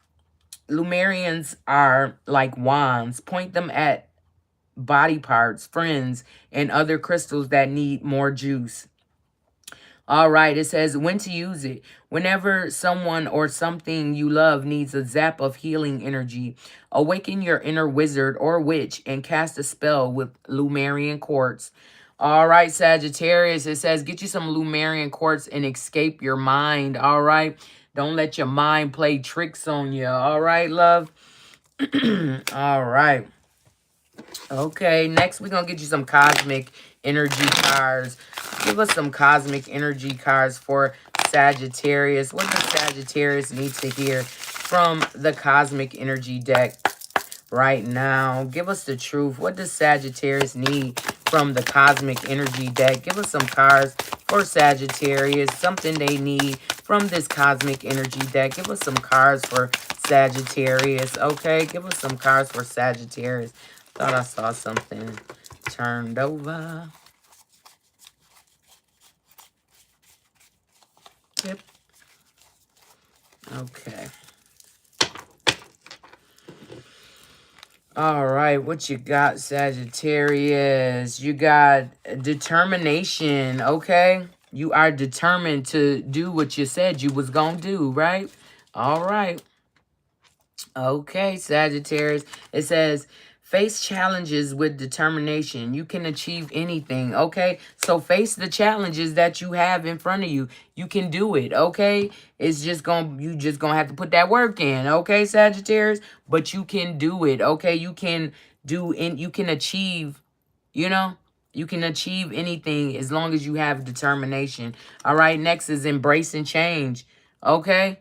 are like wands. Point them at body parts, friends, and other crystals that need more juice. All right, it says when to use it. Whenever someone or something you love needs a zap of healing energy, awaken your inner wizard or witch and cast a spell with Lemurian quartz. All right, Sagittarius, it says get you some Lemurian quartz and escape your mind. All right, don't let your mind play tricks on you. All right, love. All right. Okay, next we're going to get you some cosmic energy cards. Give us some cosmic energy cards for Sagittarius. What does Sagittarius need to hear from the cosmic energy deck right now? Give us the truth. What does Sagittarius need from the cosmic energy deck? Give us some cards for Sagittarius. Something they need from this cosmic energy deck. Give us some cards for Sagittarius. Okay, give us some cards for Sagittarius. Thought I saw something turned over. Yep. Okay. All right, what you got, Sagittarius? You got determination, okay? You are determined to do what you said you was going to do, right? All right. Okay, Sagittarius. It says, face challenges with determination. You can achieve anything, okay? So face the challenges that you have in front of you. You can do it, okay? It's just you just gonna have to put that work in, okay, Sagittarius? But you can do it, okay? You can you can achieve, you know? You can achieve anything as long as you have determination. All right, next is embracing change, okay?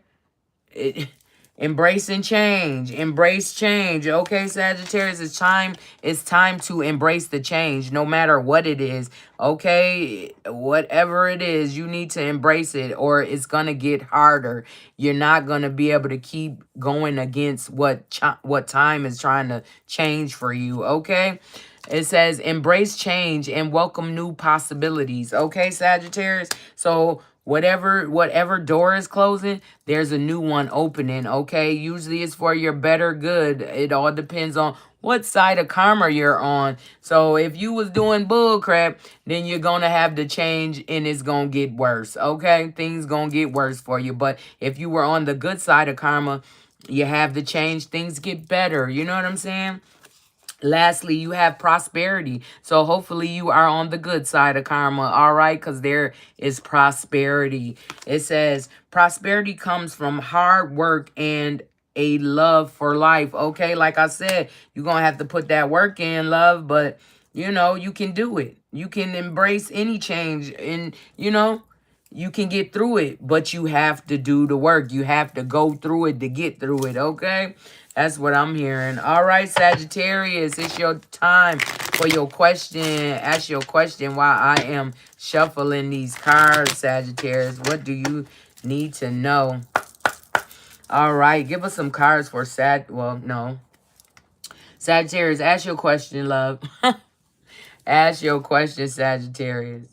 Embracing change. Embrace change. Okay, Sagittarius, it's time to embrace the change, no matter what it is. Okay, whatever it is, you need to embrace it, or it's gonna get harder. You're not gonna be able to keep going against what time is trying to change for you. Okay. It says embrace change and welcome new possibilities. Okay, Sagittarius. So Whatever door is closing, there's a new one opening, okay? Usually it's for your better good. It all depends on what side of karma you're on. So if you was doing bull crap, then you're going to have to change and it's going to get worse, okay? Things going to get worse for you. But if you were on the good side of karma, you have to change, things get better. You know what I'm saying? Lastly, you have prosperity. So hopefully you are on the good side of karma, all right? Because there is prosperity. It says prosperity comes from hard work and a love for life, okay? Like I said, you're going to have to put that work in, love, but, you know, you can do it. You can embrace any change and, you know, you can get through it, but you have to do the work. You have to go through it to get through it, okay? That's what I'm hearing. All right, Sagittarius, it's your time for your question. Ask your question while I am shuffling these cards, Sagittarius. What do you need to know? All right, give us some cards for well, no. Sagittarius, ask your question, love. Ask your question, Sagittarius.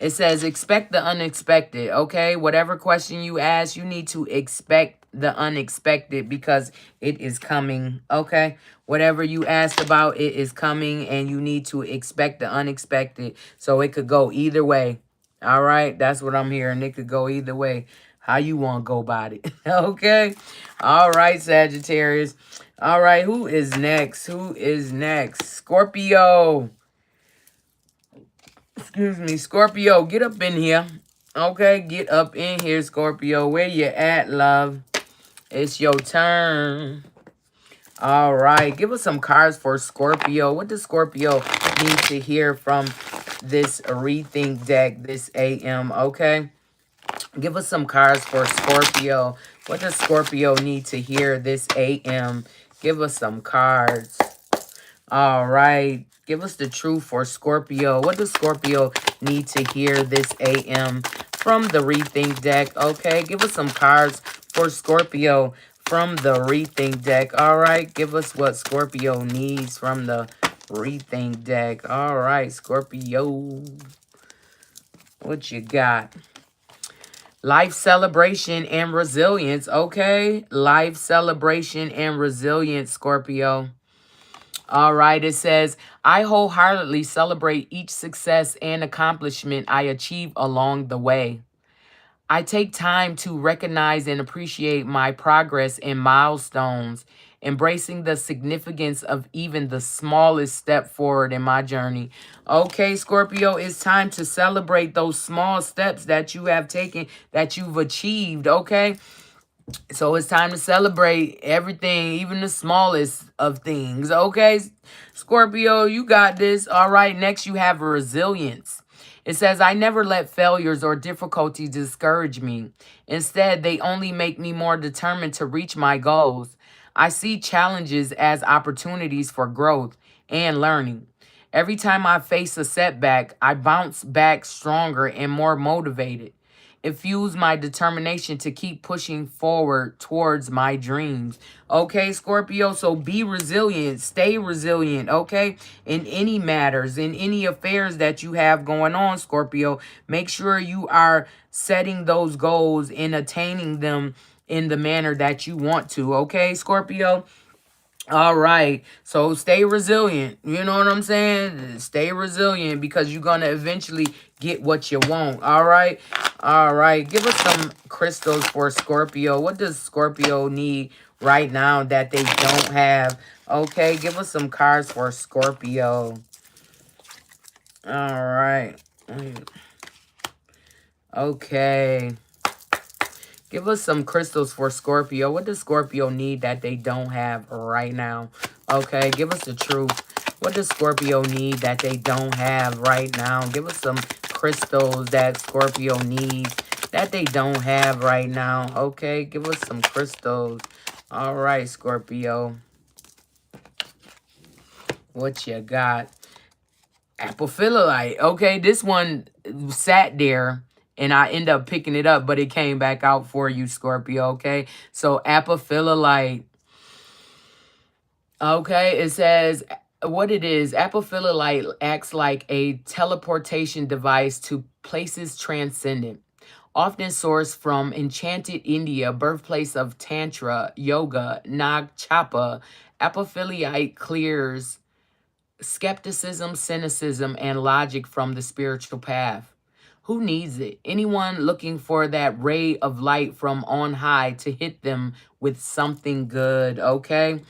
It says, expect the unexpected, okay? Whatever question you ask, you need to expect the unexpected because it is coming, okay? Whatever you asked about, it is coming, and you need to expect the unexpected. So it could go either way, all right? That's what I'm hearing. It could go either way. How you want to go about it, okay? All right, Sagittarius. All right, who is next? Who is next? Scorpio. Excuse me, Scorpio, get up in here. Okay, get up in here, Scorpio. Where you at, love? It's your turn. All right, give us some cards for Scorpio. What does Scorpio need to hear from this rethink deck this AM, okay? Give us some cards for Scorpio. What does Scorpio need to hear this AM? Give us some cards. All right. Give us the truth for Scorpio. What does Scorpio need to hear this AM from the Rethink deck? Okay. Give us some cards for Scorpio from the Rethink deck. All right. Give us what Scorpio needs from the Rethink deck. All right, Scorpio. What you got? Life celebration and resilience. Okay. Life celebration and resilience, Scorpio. All right, it says, I wholeheartedly celebrate each success and accomplishment I achieve along the way. I take time to recognize and appreciate my progress and milestones, embracing the significance of even the smallest step forward in my journey. Okay, Scorpio, it's time to celebrate those small steps that you have taken, that you've achieved, okay? So it's time to celebrate everything, even the smallest of things. Okay, Scorpio, you got this. All right, next you have resilience. It says, I never let failures or difficulties discourage me. Instead, they only make me more determined to reach my goals. I see challenges as opportunities for growth and learning. Every time I face a setback, I bounce back stronger and more motivated. It fuels my determination to keep pushing forward towards my dreams. Okay, Scorpio, so be resilient. Stay resilient, okay? In any matters, in any affairs that you have going on, Scorpio, make sure you are setting those goals and attaining them in the manner that you want to, okay, Scorpio? All right. So stay resilient. You know what I'm saying? Stay resilient because you're going to eventually get what you want. All right. All right. Give us some crystals for Scorpio. What does Scorpio need right now that they don't have? Okay. Give us some cards for Scorpio. All right. Okay. Give us some crystals for Scorpio. What does Scorpio need that they don't have right now? Okay, give us the truth. What does Scorpio need that they don't have right now? Give us some crystals that Scorpio needs that they don't have right now. Okay, give us some crystals. All right, Scorpio. What you got? Apophyllite. Okay, this one sat there and I end up picking it up, but it came back out for you, Scorpio, okay? So apophyllite. Okay, it says, what it is, apophilolite acts like a teleportation device to places transcendent, often sourced from enchanted India, birthplace of Tantra, yoga, Nag Chapa. Apophilite clears skepticism, cynicism, and logic from the spiritual path. Who needs it? Anyone looking for that ray of light from on high to hit them with something good, okay?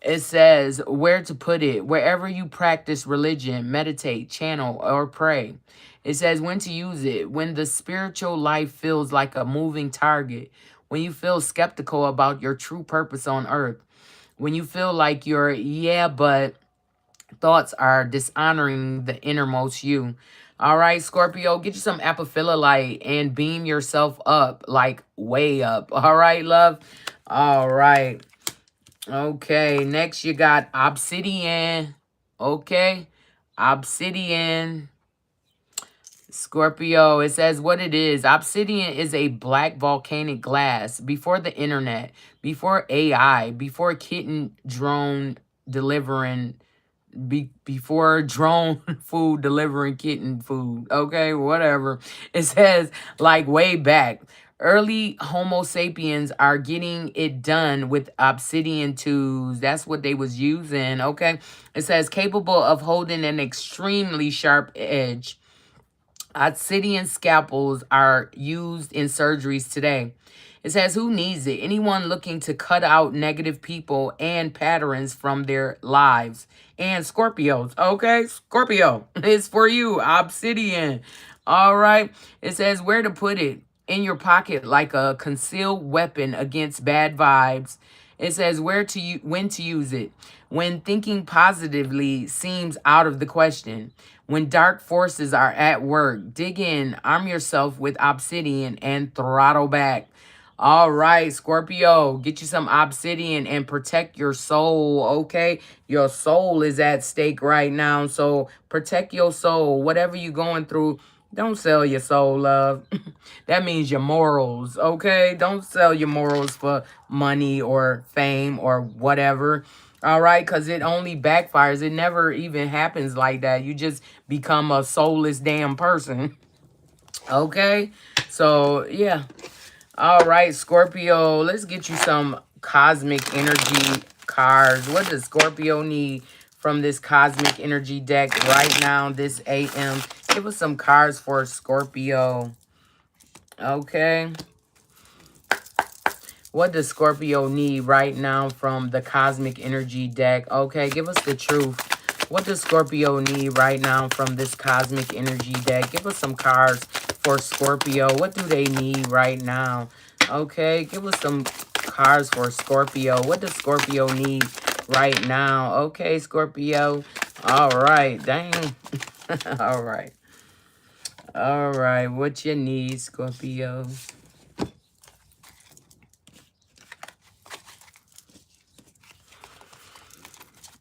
It says where to put it, wherever you practice religion, meditate, channel, or pray. It says when to use it, when the spiritual life feels like a moving target, when you feel skeptical about your true purpose on earth, when you feel like your yeah, but thoughts are dishonoring the innermost you. All right, Scorpio, get you some apophilolite and beam yourself up, like way up. All right, love? All right. Okay, next you got obsidian. Okay, obsidian. Scorpio, it says what it is. Obsidian is a black volcanic glass. Before the internet, before AI, before kitten drone delivering, before drone food delivering kitten food. Okay, whatever. It says like way back. Early Homo sapiens are getting it done with obsidian tools. That's what they was using. Okay. It says capable of holding an extremely sharp edge. Obsidian scalpels are used in surgeries today. It says, who needs it? Anyone looking to cut out negative people and patterns from their lives. And Scorpios, okay? Scorpio, it's for you. Obsidian. All right. It says, where to put it? In your pocket like a concealed weapon against bad vibes. It says when to use it. When thinking positively seems out of the question. When dark forces are at work, dig in, arm yourself with obsidian, and throttle back. All right, Scorpio, get you some obsidian and protect your soul, okay? Your soul is at stake right now, so protect your soul. Whatever you're going through, don't sell your soul, love. That means your morals, okay? Don't sell your morals for money or fame or whatever. All right, because it only backfires. It never even happens like that. You just become a soulless damn person. Okay? So, yeah. All right, Scorpio, let's get you some cosmic energy cards. What does Scorpio need from this cosmic energy deck right now, this AM? Give us some cards for Scorpio. Okay. What does Scorpio need right now from the cosmic energy deck? Okay, give us the truth. What does Scorpio need right now from this cosmic energy deck? Give us some cards for Scorpio. What do they need right now? Okay, give us some cards for Scorpio. What does Scorpio need right now? Okay, Scorpio. All right, dang. All right. All right, what you need, Scorpio?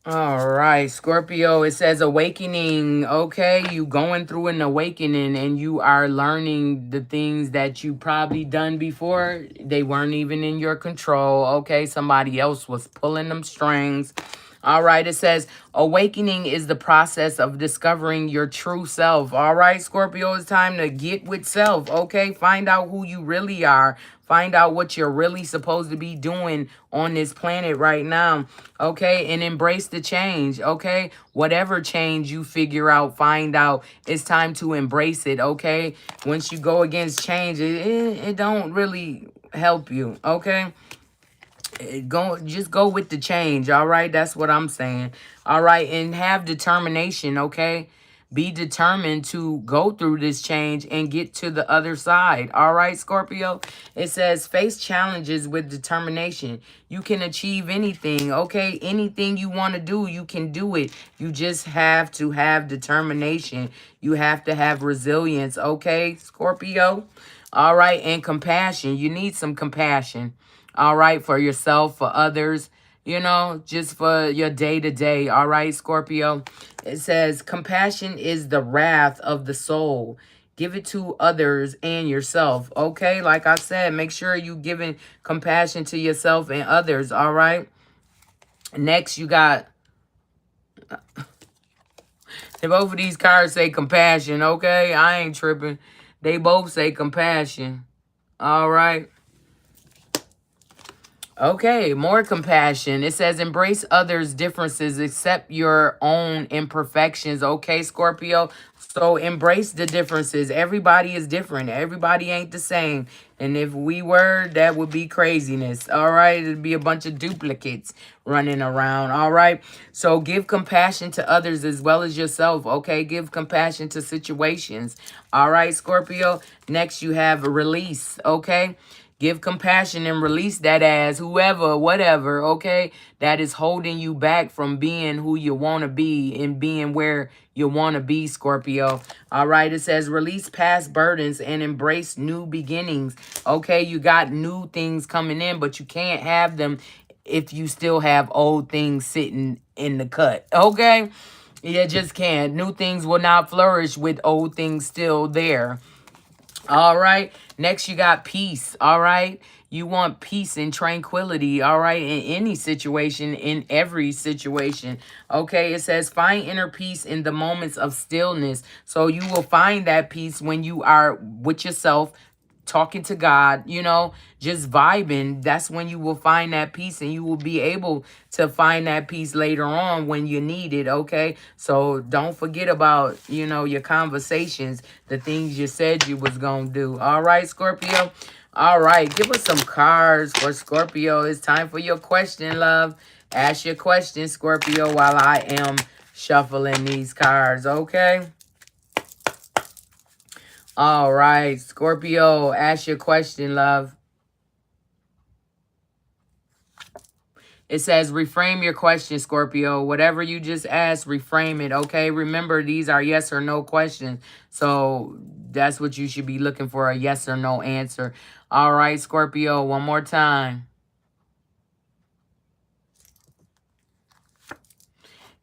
All right, Scorpio, it says awakening. Okay, you going through an awakening and you are learning the things that you probably done before. They weren't even in your control. Okay, somebody else was pulling them strings. All right, it says awakening is the process of discovering your true self. All right, Scorpio, it's time to get with self. Okay, find out who you really are. Find out what you're really supposed to be doing on this planet right now. Okay, and embrace the change. Okay, whatever change you figure out, find out, it's time to embrace it. Okay, once you go against change, it don't really help you. Okay, just go with the change. All right, that's what I'm saying. All right, and have determination. Okay, be determined to go through this change and get to the other side. All right, Scorpio, it says face challenges with determination. You can achieve anything. Okay, anything you want to do, you can do it. You just have to have determination. You have to have resilience. Okay, Scorpio. All right, and compassion. You need some compassion. All right, for yourself, for others, you know, just for your day-to-day. All right, Scorpio. It says, compassion is the wrath of the soul. Give it to others and yourself. Okay, like I said, make sure you giving compassion to yourself and others. All right. Next, you got Both of these cards say compassion, okay? I ain't tripping. They both say compassion. All right. Okay, more compassion. It says embrace others' differences, accept your own imperfections. Okay, Scorpio. So embrace the differences. Everybody is different. Everybody ain't the same. And if we were, that would be craziness. All right, it'd be a bunch of duplicates running around. All right. So give compassion to others as well as yourself. Okay, give compassion to situations. All right, Scorpio. Next, you have release. Okay. Give compassion and release that as whoever, whatever, okay, that is holding you back from being who you want to be and being where you want to be, Scorpio. All right, it says release past burdens and embrace new beginnings. Okay, you got new things coming in, but you can't have them if you still have old things sitting in the cut, okay? You just can't. New things will not flourish with old things still there. All right. Next, you got peace. All right. You want peace and tranquility. All right. In any situation, in every situation. Okay. It says find inner peace in the moments of stillness. So you will find that peace when you are with yourself, talking to God, you know, just vibing. That's when you will find that peace, and you will be able to find that peace later on when you need it, okay? So don't forget about, you know, your conversations, the things you said you was going to do. All right, Scorpio? All right, give us some cards for Scorpio. It's time for your question, love. Ask your question, Scorpio, while I am shuffling these cards, okay? All right, Scorpio, ask your question, love. It says, reframe your question, Scorpio. Whatever you just asked, reframe it, okay? Remember, these are yes or no questions. So that's what you should be looking for, a yes or no answer. All right, Scorpio, one more time.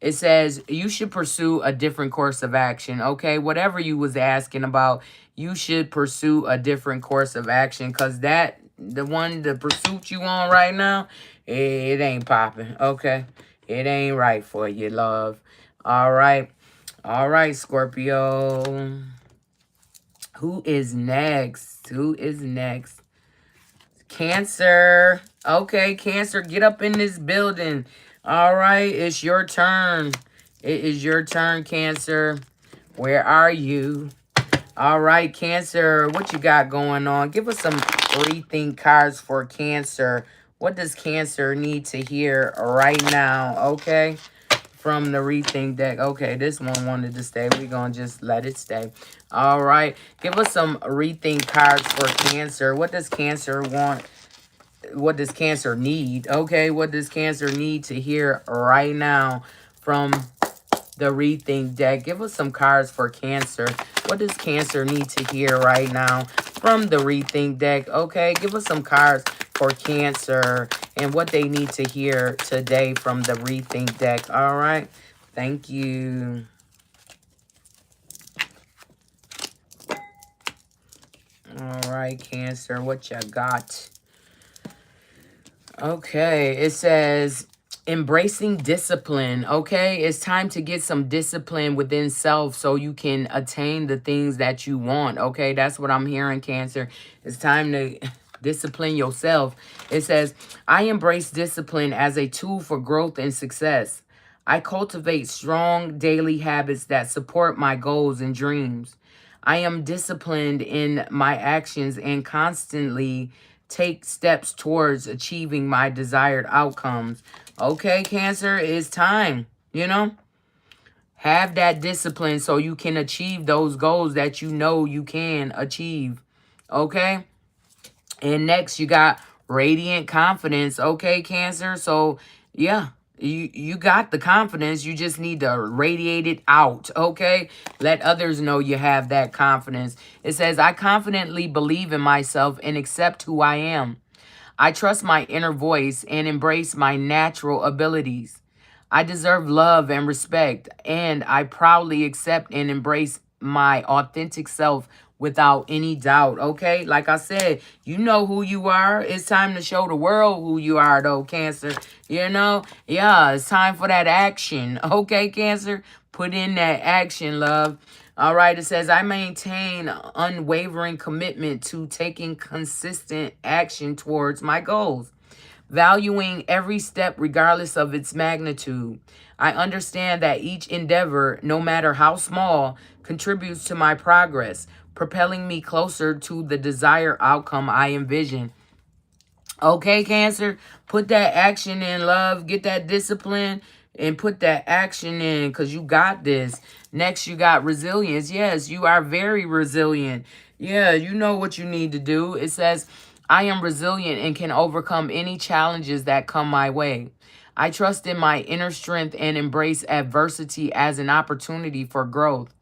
It says you should pursue a different course of action, okay? Whatever you was asking about, you should pursue a different course of action, because the pursuit you on right now, it ain't popping, okay? It ain't right for you, love. All right. All right, Scorpio. Who is next? Who is next? Cancer. Okay, Cancer, get up in this building. All right, it's your turn. It is your turn, Cancer. Where are you? All right, Cancer, what you got going on? Give us some rethink cards for Cancer. What does Cancer need to hear right now? Okay, from the rethink deck. Okay, this one wanted to stay. We're going to just let it stay. All right, give us some rethink cards for Cancer. What does Cancer want? What does Cancer need? Okay, what does Cancer need to hear right now from the rethink deck? Give us some cards for Cancer. What does Cancer need to hear right now from the rethink deck? Okay, give us some cards for Cancer and what they need to hear today from the rethink deck. All right, thank you. All right, Cancer, what you got? Okay, it says embracing discipline. Okay, it's time to get some discipline within self so you can attain the things that you want. Okay, that's what I'm hearing, Cancer. It's time to discipline yourself. It says, I embrace discipline as a tool for growth and success. I cultivate strong daily habits that support my goals and dreams. I am disciplined in my actions and constantly take steps towards achieving my desired outcomes. Okay, Cancer, it's time, you know? Have that discipline so you can achieve those goals that you know you can achieve. Okay? And next, you got radiant confidence. Okay, Cancer? So, yeah. You got the confidence. You just need to radiate it out, okay? Let others know you have that confidence. It says, I confidently believe in myself and accept who I am. I trust my inner voice and embrace my natural abilities. I deserve love and respect, and I proudly accept and embrace my authentic self without any doubt, okay? Like I said, you know who you are. It's time to show the world who you are, though, Cancer. You know? Yeah, it's time for that action, okay, Cancer? Put in that action, love. All right, it says, I maintain unwavering commitment to taking consistent action towards my goals, valuing every step regardless of its magnitude. I understand that each endeavor, no matter how small, contributes to my progress, propelling me closer to the desired outcome I envision. Okay, Cancer, put that action in, love. Get that discipline and put that action in, because you got this. Next, you got resilience. Yes, you are very resilient. Yeah, you know what you need to do. It says, I am resilient and can overcome any challenges that come my way. I trust in my inner strength and embrace adversity as an opportunity for growth.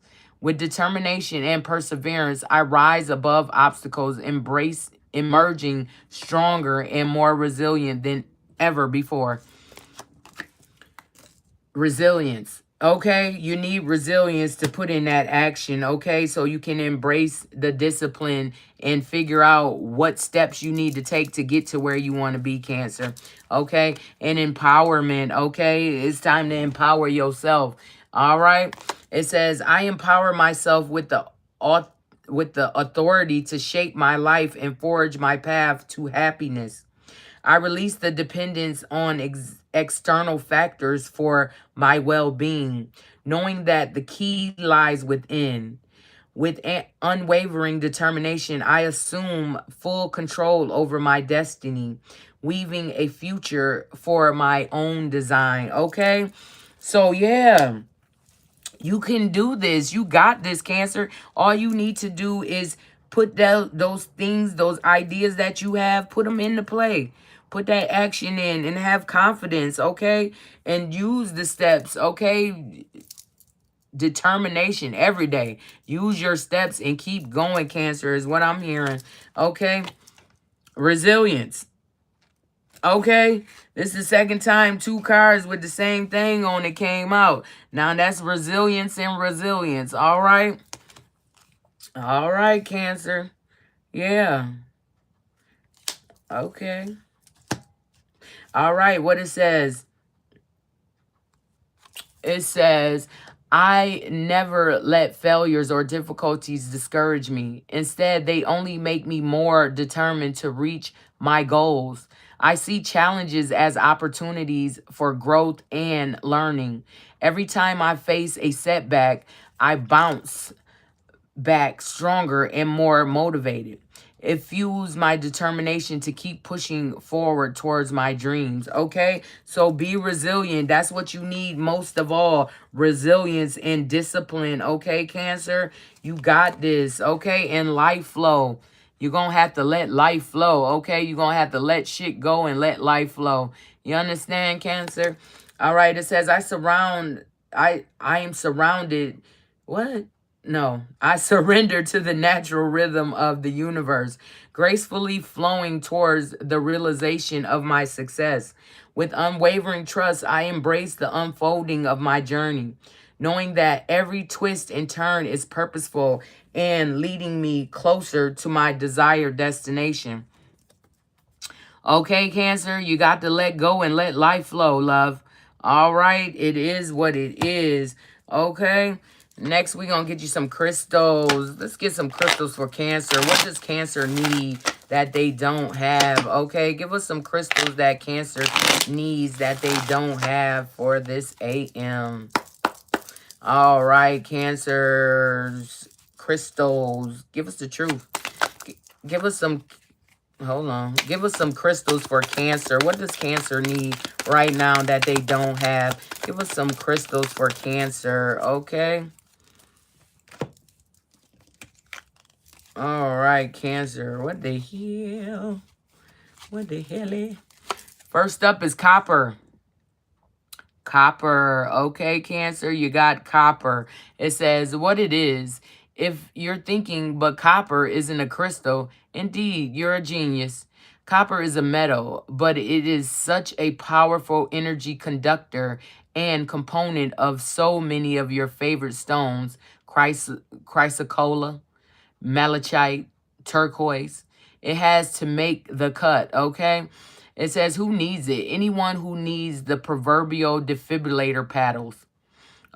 With determination and perseverance, I rise above obstacles, emerging stronger and more resilient than ever before. Resilience. Okay, you need resilience to put in that action, okay? So you can embrace the discipline and figure out what steps you need to take to get to where you want to be, Cancer. Okay? And empowerment, okay? It's time to empower yourself. All right? It says, I empower myself with the authority to shape my life and forge my path to happiness. I release the dependence on external factors for my well-being, knowing that the key lies within. With unwavering determination, I assume full control over my destiny, weaving a future for my own design. Okay? So, yeah. You can do this. You got this, Cancer. All you need to do is put those things, those ideas that you have, put them into play. Put that action in and have confidence, okay? And use the steps, okay? Determination every day. Use your steps and keep going, Cancer, is what I'm hearing, okay? Resilience. Okay, this is the second time 2 cards with the same thing on it came out. Now that's resilience and resilience. All right. All right, Cancer. Yeah. Okay. All right, what it says. It says, I never let failures or difficulties discourage me. Instead, they only make me more determined to reach my goals. I see challenges as opportunities for growth and learning. Every time I face a setback, I bounce back stronger and more motivated. It fuels my determination to keep pushing forward towards my dreams, okay? So be resilient. That's what you need most of all. Resilience and discipline, okay, Cancer? You got this, okay? And life flow. You're going to have to let life flow, okay? You're going to have to let shit go and let life flow. You understand, Cancer? All right, it says, I am surrounded. What? No, I surrender to the natural rhythm of the universe, gracefully flowing towards the realization of my success. With unwavering trust, I embrace the unfolding of my journey, knowing that every twist and turn is purposeful and leading me closer to my desired destination. Okay, Cancer, you got to let go and let life flow, love. All right, it is what it is. Okay. Next, we're going to get you some crystals. Let's get some crystals for Cancer. What does Cancer need that they don't have? Okay, give us some crystals that Cancer needs that they don't have for this AM. All right, Cancer's crystals. Give us the truth. Give us some... Hold on. Give us some crystals for Cancer. What does Cancer need right now that they don't have? Give us some crystals for Cancer, okay? All right, Cancer. What the hell? What the hell? First up is copper. Copper. Okay, Cancer, you got copper. It says what it is. If you're thinking, but copper isn't a crystal, indeed, you're a genius. Copper is a metal, but it is such a powerful energy conductor and component of so many of your favorite stones. Chrysocolla, malachite, turquoise. It has to make the cut, okay? It says, who needs it? Anyone who needs the proverbial defibrillator paddles,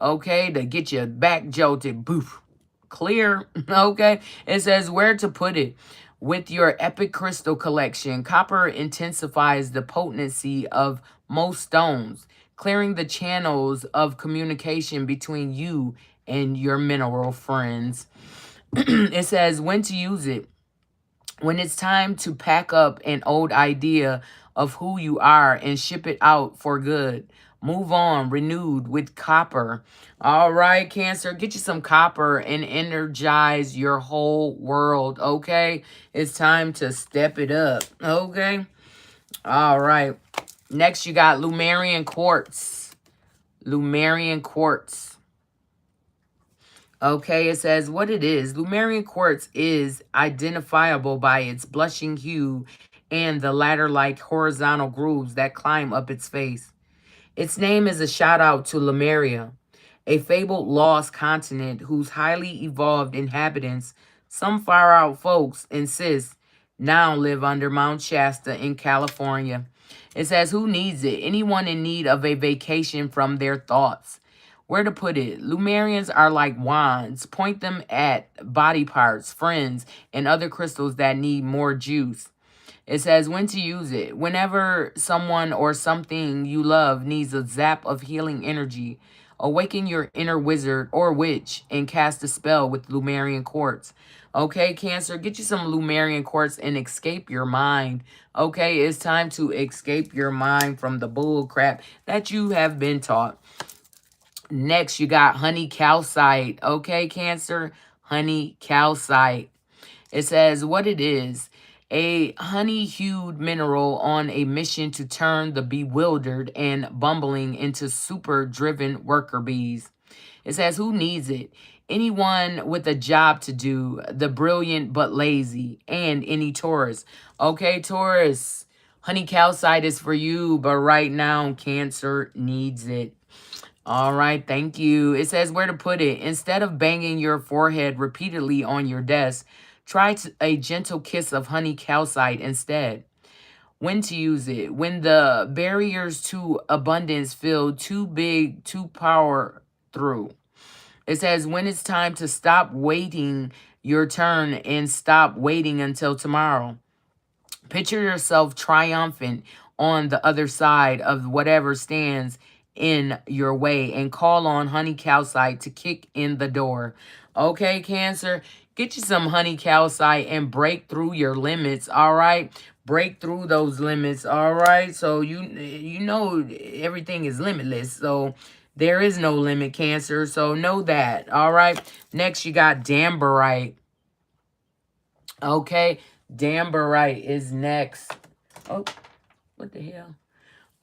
okay, to get your back jolted. Boof. Clear, okay? It says where to put it. With your epic crystal collection, copper intensifies the potency of most stones, clearing the channels of communication between you and your mineral friends. It says when to use it. When it's time to pack up an old idea of who you are and ship it out for good. Move on, renewed with copper. All right, Cancer, get you some copper and energize your whole world, okay? It's time to step it up, okay? All right. Next, you got Lumerian quartz. Lumerian quartz. Okay, it says what it is. Lumerian quartz is identifiable by its blushing hue and the ladder-like horizontal grooves that climb up its face. Its name is a shout out to Lemuria, a fabled lost continent whose highly evolved inhabitants, some far out folks insist, now live under Mount Shasta in California. It says who needs it? Anyone in need of a vacation from their thoughts. Where to put it? Lumerians are like wands. Point them at body parts, friends, and other crystals that need more juice. It says when to use it. Whenever someone or something you love needs a zap of healing energy, awaken your inner wizard or witch and cast a spell with Lumerian quartz. Okay, Cancer, get you some Lumerian quartz and escape your mind. Okay, it's time to escape your mind from the bull crap that you have been taught. Next, you got honey calcite. Okay, Cancer, honey calcite. It says what it is. A honey-hued mineral on a mission to turn the bewildered and bumbling into super-driven worker bees. It says who needs it? Anyone with a job to do, the brilliant but lazy, and any Taurus. Okay, Taurus, honey calcite is for you, but right now, Cancer needs it. All right, thank you. It says where to put it. Instead of banging your forehead repeatedly on your desk, try a gentle kiss of honey calcite instead. When to use it. When the barriers to abundance feel too big to power through. It says when it's time to stop waiting your turn and stop waiting until tomorrow. Picture yourself triumphant on the other side of whatever stands in your way and call on honey calcite to kick in the door. Okay, Cancer, get you some honey calcite and break through your limits, all right? Break through those limits, all right? So you know everything is limitless. So there is no limit, Cancer. So know that, all right? Next, you got Damberite. Okay, Damberite is next. Oh, what the hell?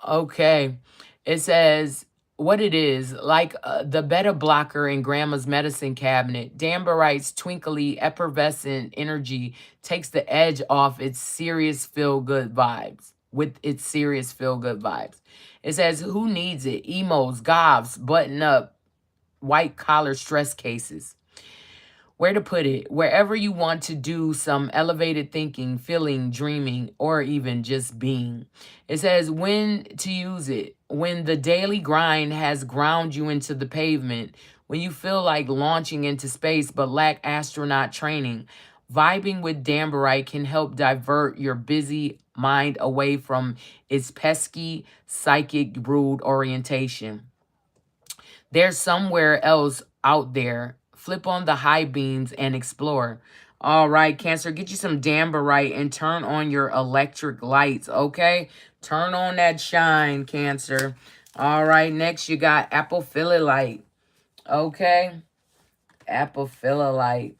Okay, it says what it is. Like the beta blocker in Grandma's medicine cabinet, Damberite's twinkly, effervescent energy takes the edge off its serious feel-good vibes. With its serious feel-good vibes. It says, who needs it? Emos, goths, button-up, white-collar stress cases. Where to put it? Wherever you want to do some elevated thinking, feeling, dreaming, or even just being. It says when to use it. When the daily grind has ground you into the pavement, when you feel like launching into space but lack astronaut training, vibing with Damberite can help divert your busy mind away from its pesky, psychic, rude orientation. There's somewhere else out there. Flip on the high beams and explore. All right, Cancer, get you some Damberite and turn on your electric lights, okay? Turn on that shine, Cancer. All right, next you got apophyllite, okay? Apophyllite.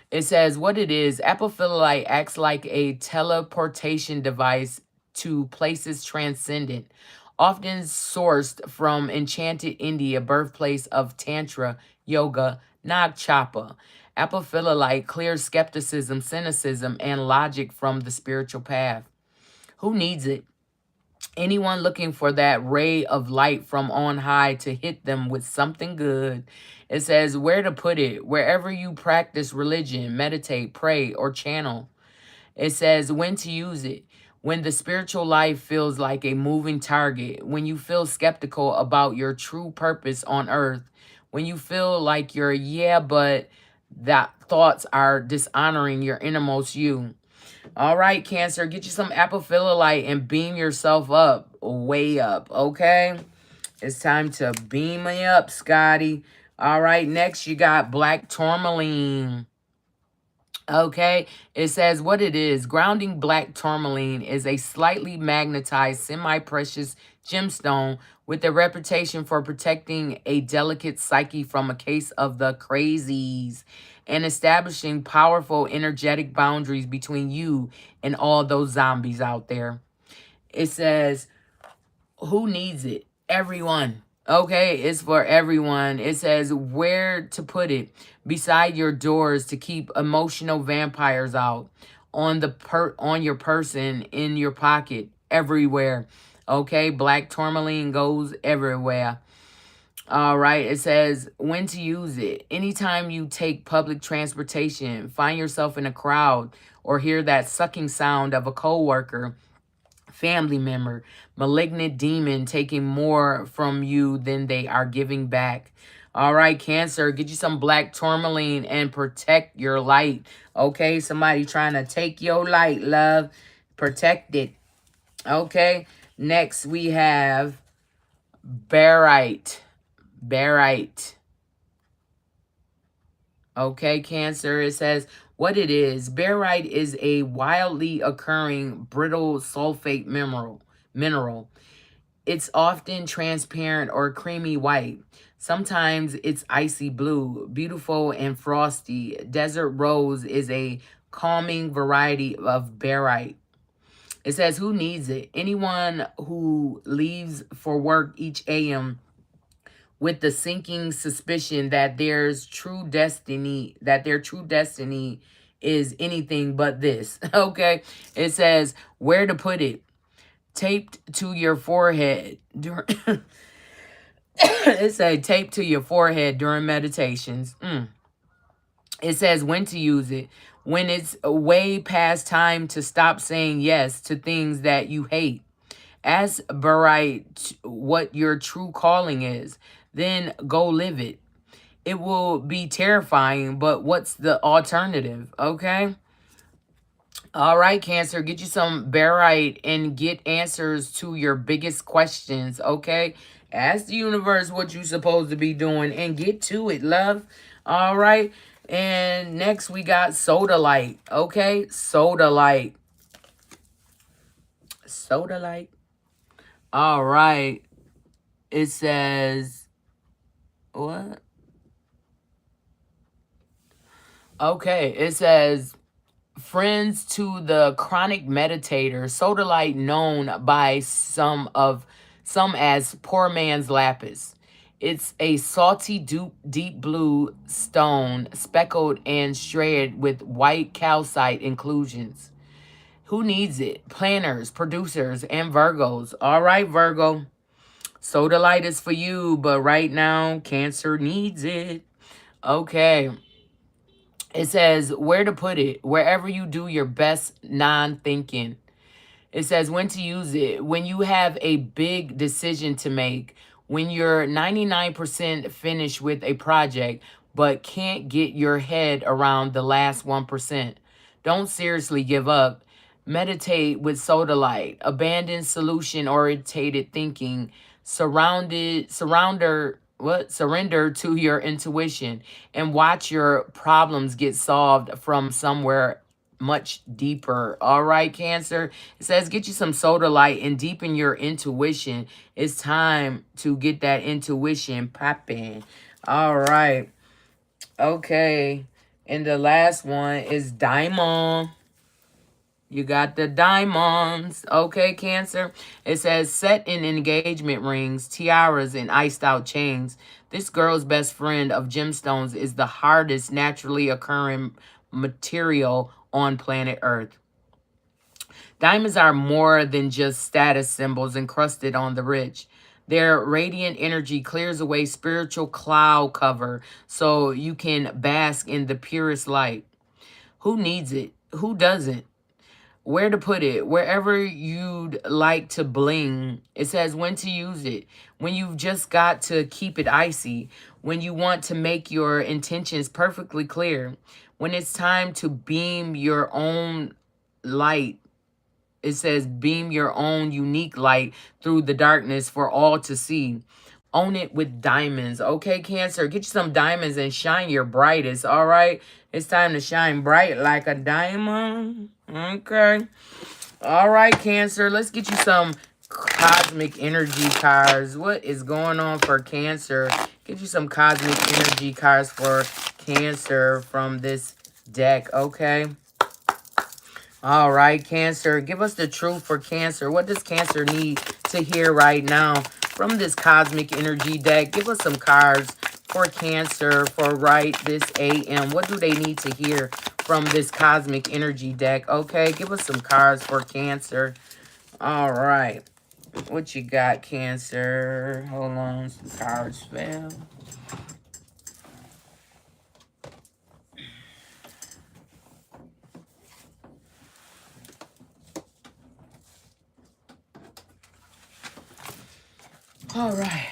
It says what it is. Apophyllite acts like a teleportation device to places transcendent, often sourced from enchanted India, birthplace of Tantra, yoga, Nagchapa. Apophyllite clears skepticism, cynicism, and logic from the spiritual path. Who needs it? Anyone looking for that ray of light from on high to hit them with something good. It says where to put it. Wherever you practice religion, meditate, pray, or channel. It says when to use it. When the spiritual life feels like a moving target. When you feel skeptical about your true purpose on earth. When you feel like you're, yeah, but that thoughts are dishonoring your innermost you. All right, Cancer, get you some apophyllite and beam yourself up, way up, okay? It's time to beam me up, Scotty. All right, next you got black tourmaline. Okay, it says what it is. Grounding black tourmaline is a slightly magnetized, semi-precious gemstone with a reputation for protecting a delicate psyche from a case of the crazies and establishing powerful energetic boundaries between you and all those zombies out there. It says, who needs it? Everyone. Okay, it's for everyone. It says where to put it. Beside your doors to keep emotional vampires out. On your person, in your pocket, everywhere. Okay, black tourmaline goes everywhere. All right, it says when to use it. Anytime you take public transportation, find yourself in a crowd, or hear that sucking sound of a coworker, family member, malignant demon taking more from you than they are giving back. All right, Cancer, get you some black tourmaline and protect your light. Okay, somebody trying to take your light, love. Protect it. Okay, next we have barite. Barite. Okay, Cancer, it says what it is. Barite is a wildly occurring brittle sulfate mineral. It's often transparent or creamy white. Sometimes it's icy blue, beautiful and frosty. Desert rose is a calming variety of barite. It says who needs it? Anyone who leaves for work each AM with the sinking suspicion that their true destiny is anything but this. Okay, it says where to put it. Taped to your forehead during it says taped to your forehead during meditations. It says when to use it. When it's way past time to stop saying yes to things that you hate. Ask Barite what your true calling is. Then go live it. It will be terrifying, but what's the alternative? Okay? All right, Cancer, get you some barite and get answers to your biggest questions, okay? Ask the universe what you're supposed to be doing and get to it, love. All right? And next we got sodalite, okay? Sodalite. Sodalite. All right. It says, what? Okay, it says, friends to the chronic meditator, sodalite known by some as poor man's lapis. It's a salty, deep blue stone, speckled and striated with white calcite inclusions. Who needs it? Planners, producers, and Virgos. All right, Virgo. Sodalite is for you, but right now, Cancer needs it. Okay. It says where to put it. Wherever you do your best non-thinking. It says when to use it. When you have a big decision to make. When you're 99% finished with a project, but can't get your head around the last 1%. Don't seriously give up. Meditate with sodalite. Abandon solution-oriented thinking. Surrender to your intuition and watch your problems get solved from somewhere much deeper. All right, Cancer. It says get you some sodalite and deepen your intuition. It's time to get that intuition popping. All right. Okay. And the last one is diamond. You got the diamonds. Okay, Cancer. It says set in engagement rings, tiaras, and iced out chains. This girl's best friend of gemstones is the hardest naturally occurring material on planet Earth. Diamonds are more than just status symbols encrusted on the rich. Their radiant energy clears away spiritual cloud cover so you can bask in the purest light. Who needs it? Who doesn't? Where to put it? Wherever you'd like to bling. It says when to use it. When you've just got to keep it icy. When you want to make your intentions perfectly clear. When it's time to beam your own light. It says beam your own unique light through the darkness for all to see. Own it with diamonds. Okay, Cancer, get you some diamonds and shine your brightest, all right? It's time to shine bright like a diamond. Okay. All right, Cancer, let's get you some cosmic energy cards. What is going on for Cancer? Get you some cosmic energy cards for Cancer from this deck, okay? All right, Cancer, give us the truth for Cancer. What does Cancer need to hear right now from this cosmic energy deck? Give us some cards for Cancer for right this AM. What do they need to hear from this cosmic energy deck? Okay, give us some cards for Cancer. All right. What you got, Cancer? Hold on, some cards fell. All right.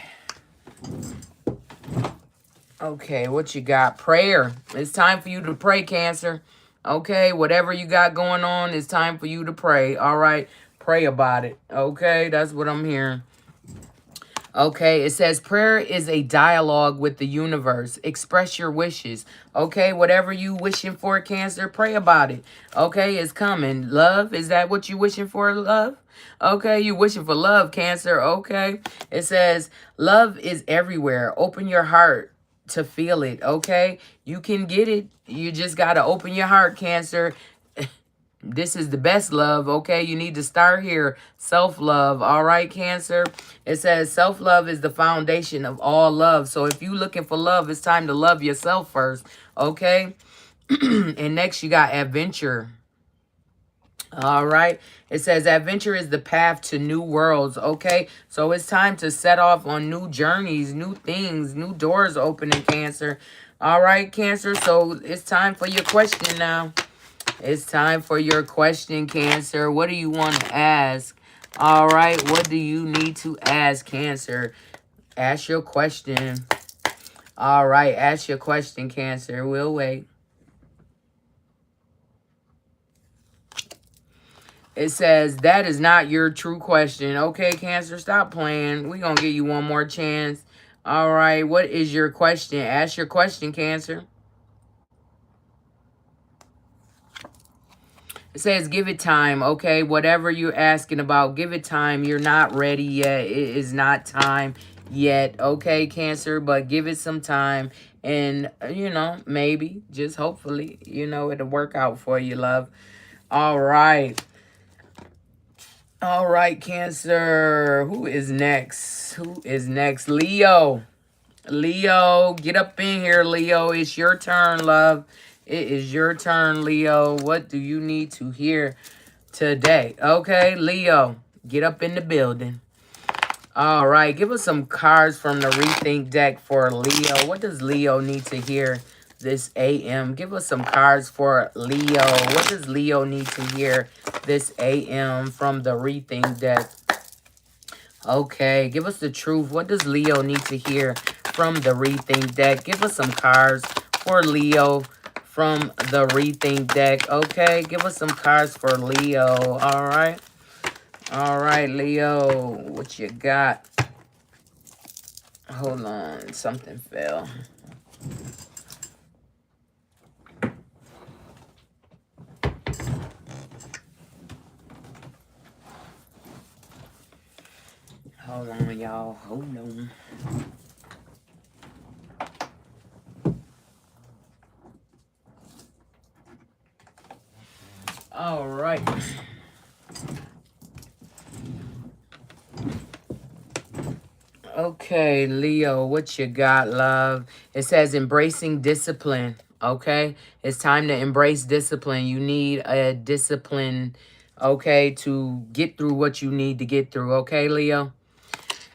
Okay, what you got? Prayer. It's time for you to pray, Cancer. Okay, whatever you got going on, it's time for you to pray. All right, pray about it. Okay, that's what I'm hearing. Okay, it says prayer is a dialogue with the universe. Express your wishes. Okay, whatever you wishing for, Cancer, pray about it. Okay, it's coming. Love, is that what you wishing for, love? Okay, you wishing for love, Cancer. Okay, it says love is everywhere. Open your heart to feel it. Okay, you can get it. You just got to open your heart, Cancer. This is the best love, okay? You need to start here. Self-love, all right, Cancer? It says self-love is the foundation of all love. So if you're looking for love, it's time to love yourself first, okay? And next, you got adventure. All right. It says adventure is the path to new worlds, okay? So it's time to set off on new journeys, new things, new doors opening, Cancer. All right, Cancer? So it's time for your question now. It's time for your question, Cancer. What do you want to ask? All right. What do you need to ask, Cancer? Ask your question. All right. Ask your question, Cancer. We'll wait. It says, that is not your true question. Okay, Cancer, stop playing. We're going to give you one more chance. All right. What is your question? Ask your question, Cancer. It says, give it time, okay? Whatever you're asking about, give it time. You're not ready yet. It is not time yet, okay, Cancer? But give it some time. And, you know, maybe, just hopefully, you know, it'll work out for you, love. All right. All right, Cancer. Who is next? Who is next? Leo. Leo, get up in here, Leo. It's your turn, love. It is your turn, Leo. What do you need to hear today? Okay, Leo, get up in the building. All right, give us some cards from the Rethink deck for Leo. What does Leo need to hear this AM? Give us some cards for Leo. What does Leo need to hear this AM from the Rethink deck? Okay, give us the truth. What does Leo need to hear from the Rethink deck? Give us some cards for Leo from the Rethink deck. Okay, give us some cards for Leo. All right. All right, Leo. What you got? Hold on. Something fell. Hold on, y'all. Hold on. All right. Okay, Leo, what you got, love? It says embracing discipline, okay? It's time to embrace discipline. You need a discipline okay, to get through what you need to get through, okay, Leo?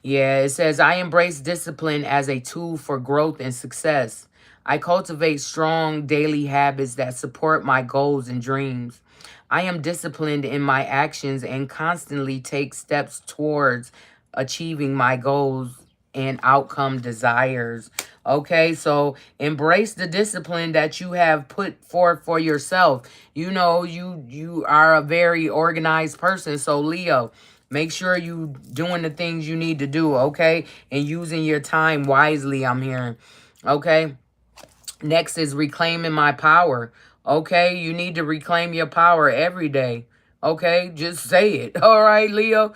Yeah, it says, I embrace discipline as a tool for growth and success. I cultivate strong daily habits that support my goals and dreams. I am disciplined in my actions and constantly take steps towards achieving my goals and outcome desires. Okay, so embrace the discipline that you have put forth for yourself. You know, you are a very organized person. So Leo, make sure you doing the things you need to do, okay? And using your time wisely, I'm hearing. Okay? Next is reclaiming my power. Okay? You need to reclaim your power every day. Okay? Just say it. All right, Leo?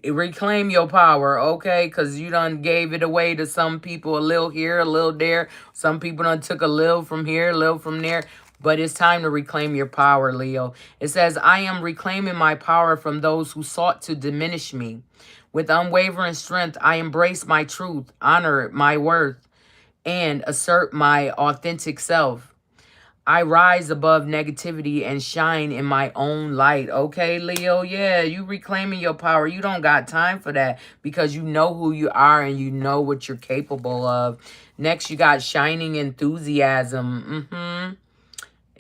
Reclaim your power, okay? Because you done gave it away to some people, a little here, a little there. Some people done took a little from here, a little from there. But it's time to reclaim your power, Leo. It says, I am reclaiming my power from those who sought to diminish me. With unwavering strength, I embrace my truth, honor my worth, and assert my authentic self. I rise above negativity and shine in my own light. Okay, Leo? Yeah, you reclaiming your power. You don't got time for that because you know who you are and you know what you're capable of. Next, you got shining enthusiasm.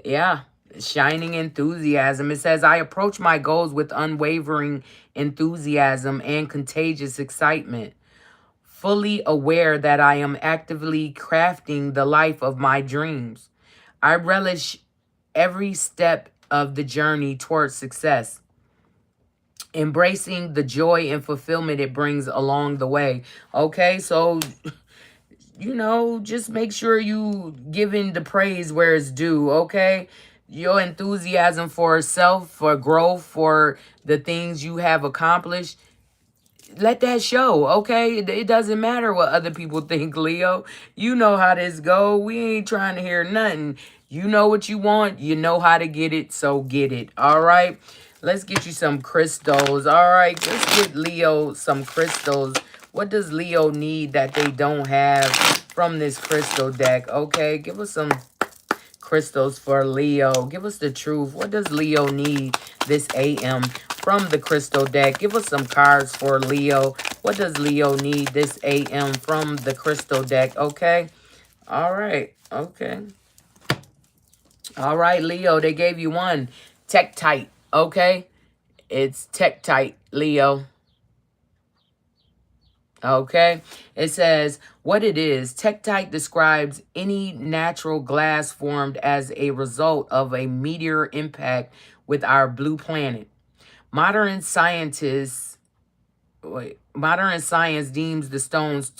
Yeah, shining enthusiasm. It says, I approach my goals with unwavering enthusiasm and contagious excitement, fully aware that I am actively crafting the life of my dreams. I relish every step of the journey towards success, embracing the joy and fulfillment it brings along the way. Okay, so you know, just make sure you giving the praise where it's due, okay? Your enthusiasm for self, for growth, for the things you have accomplished, let that show, okay? It doesn't matter what other people think, Leo. You know how this go. We ain't trying to hear nothing. You know what you want. You know how to get it, so get it, all right? Let's get you some crystals, all right? Let's get Leo some crystals. What does Leo need that they don't have from this crystal deck, okay? Give us some crystals for Leo. Give us the truth. What does Leo need this AM from the crystal deck? Give us some cards for Leo. What does Leo need this AM from the crystal deck? Okay. All right. Okay. All right, Leo. They gave you one. Tech tight. Okay. It's tech tight, Leo. Okay, it says what it is. Tektite describes any natural glass formed as a result of a meteor impact with our blue planet. Modern scientists, modern science deems the stones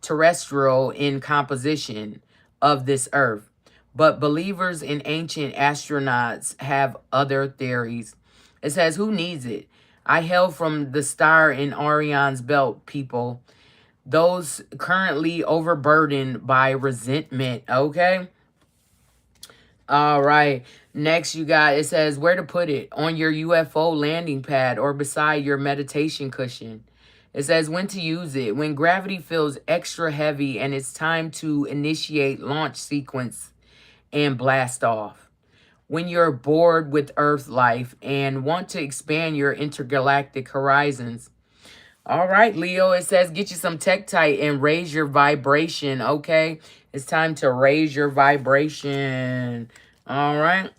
terrestrial in composition of this Earth, but believers in ancient astronauts have other theories. It says, who needs it? I hail from the star in Orion's belt, people. Those currently overburdened by resentment, okay? All right. Next, you got, it says, where to put it? On your UFO landing pad or beside your meditation cushion. It says when to use it. When gravity feels extra heavy and it's time to initiate launch sequence and blast off. When you're bored with Earth life and want to expand your intergalactic horizons. All right, Leo, it says get you some Tektite and raise your vibration, okay? It's time to raise your vibration. All right.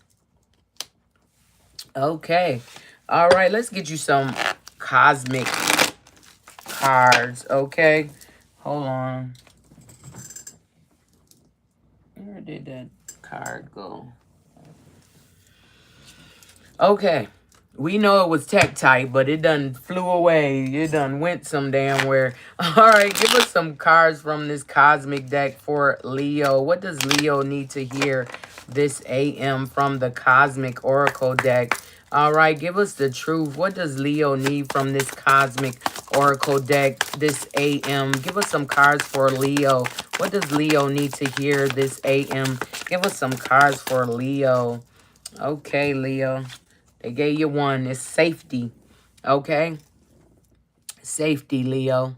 Okay. All right, let's get you some cosmic cards, okay? Hold on. Where did that card go? Okay. We know it was Tektite, but it done flew away. It done went some damn where. All right, give us some cards from this cosmic deck for Leo. What does Leo need to hear this AM from the cosmic oracle deck? All right, give us the truth. What does Leo need from this cosmic oracle deck this AM? Give us some cards for Leo. What does Leo need to hear this AM? Give us some cards for Leo. Okay, Leo. They gave you one. It's safety. Okay? Safety, Leo.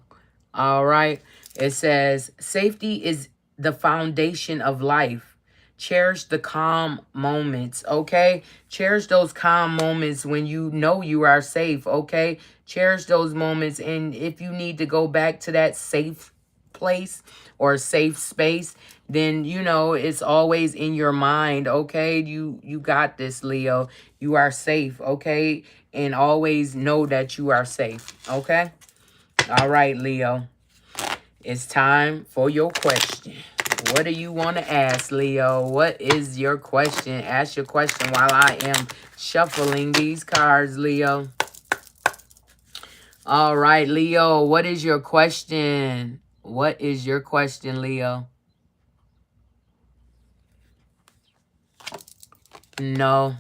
All right? It says, safety is the foundation of life. Cherish the calm moments, okay? Cherish those calm moments when you know you are safe, okay? Cherish those moments, and if you need to go back to that safe place or safe space, then you know it's always in your mind, okay? You got this, Leo. You are safe, okay? And always know that you are safe, okay? All right, Leo. It's time for your question. What do you want to ask, Leo? What is your question? Ask your question while I am shuffling these cards, Leo. All right, Leo. What is your question? What is your question, Leo? No.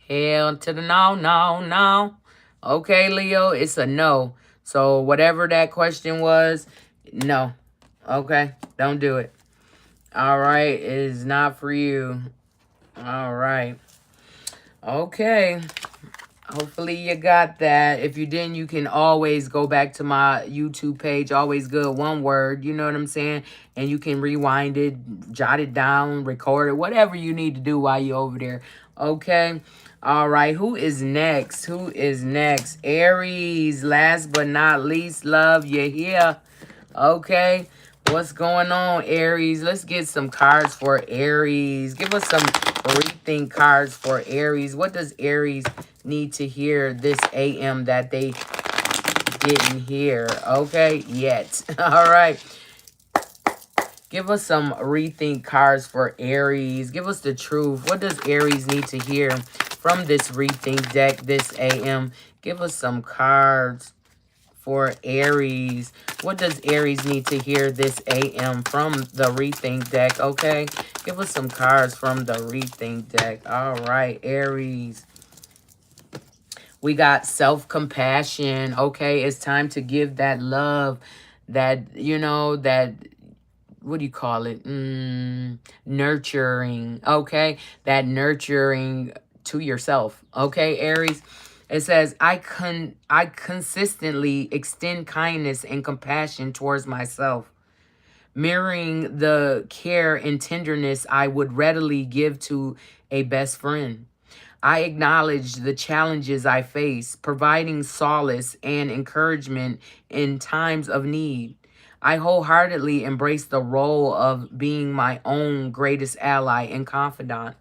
Hell to the no, no, no. Okay, Leo, it's a no. So whatever that question was, no. Okay, don't do it. All right, it is not for you. All right. Okay. Hopefully you got that. If you didn't, you can always go back to my YouTube page. Always Good, one word. You know what I'm saying? And you can rewind it, jot it down, record it, whatever you need to do while you're over there. Okay? All right. Who is next? Who is next? Aries. Last but not least, love, you're here. Okay? What's going on, Aries? Let's get some cards for Aries. Give us some rethink cards for Aries. What does Aries need to hear this AM that they didn't hear? Okay, yet. All right. Give us some rethink cards for Aries. Give us the truth. What does Aries need to hear from this rethink deck this AM? Give us some cards for Aries. What does Aries need to hear this AM from the rethink deck? Okay, give us some cards from the rethink deck. All right, Aries. We got self-compassion. Okay, it's time to give that love, that, you know, that, what do you call it? Nurturing. Okay, that nurturing to yourself. Okay, Aries. It says, I consistently extend kindness and compassion towards myself, mirroring the care and tenderness I would readily give to a best friend. I acknowledge the challenges I face, providing solace and encouragement in times of need. I wholeheartedly embrace the role of being my own greatest ally and confidant.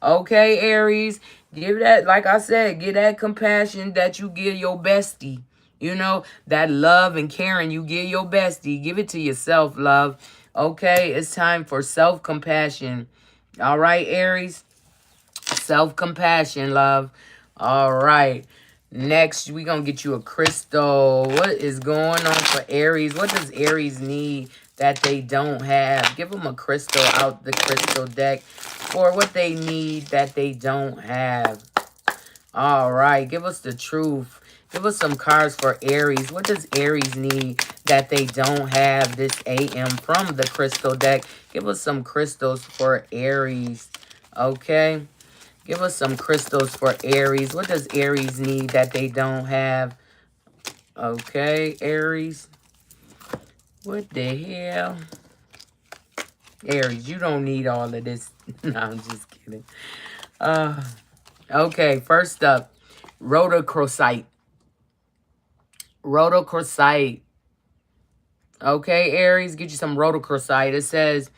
Okay, Aries, give that, like I said, give that compassion that you give your bestie. You know, that love and caring you give your bestie. Give it to yourself, love. Okay, it's time for self-compassion. All right, Aries? Self-compassion, love. All right. Next, we're going to get you a crystal. What is going on for Aries? What does Aries need that they don't have? Give them a crystal out the crystal deck for what they need that they don't have. All right. Give us the truth. Give us some cards for Aries. What does Aries need that they don't have this AM from the crystal deck? Give us some crystals for Aries. Okay. Give us some crystals for Aries. What does Aries need that they don't have? Okay, Aries. What the hell? Aries, you don't need all of this. No, I'm just kidding. Okay, first up, rhodochrosite. Rhodochrosite. Okay, Aries, get you some rhodochrosite. It says,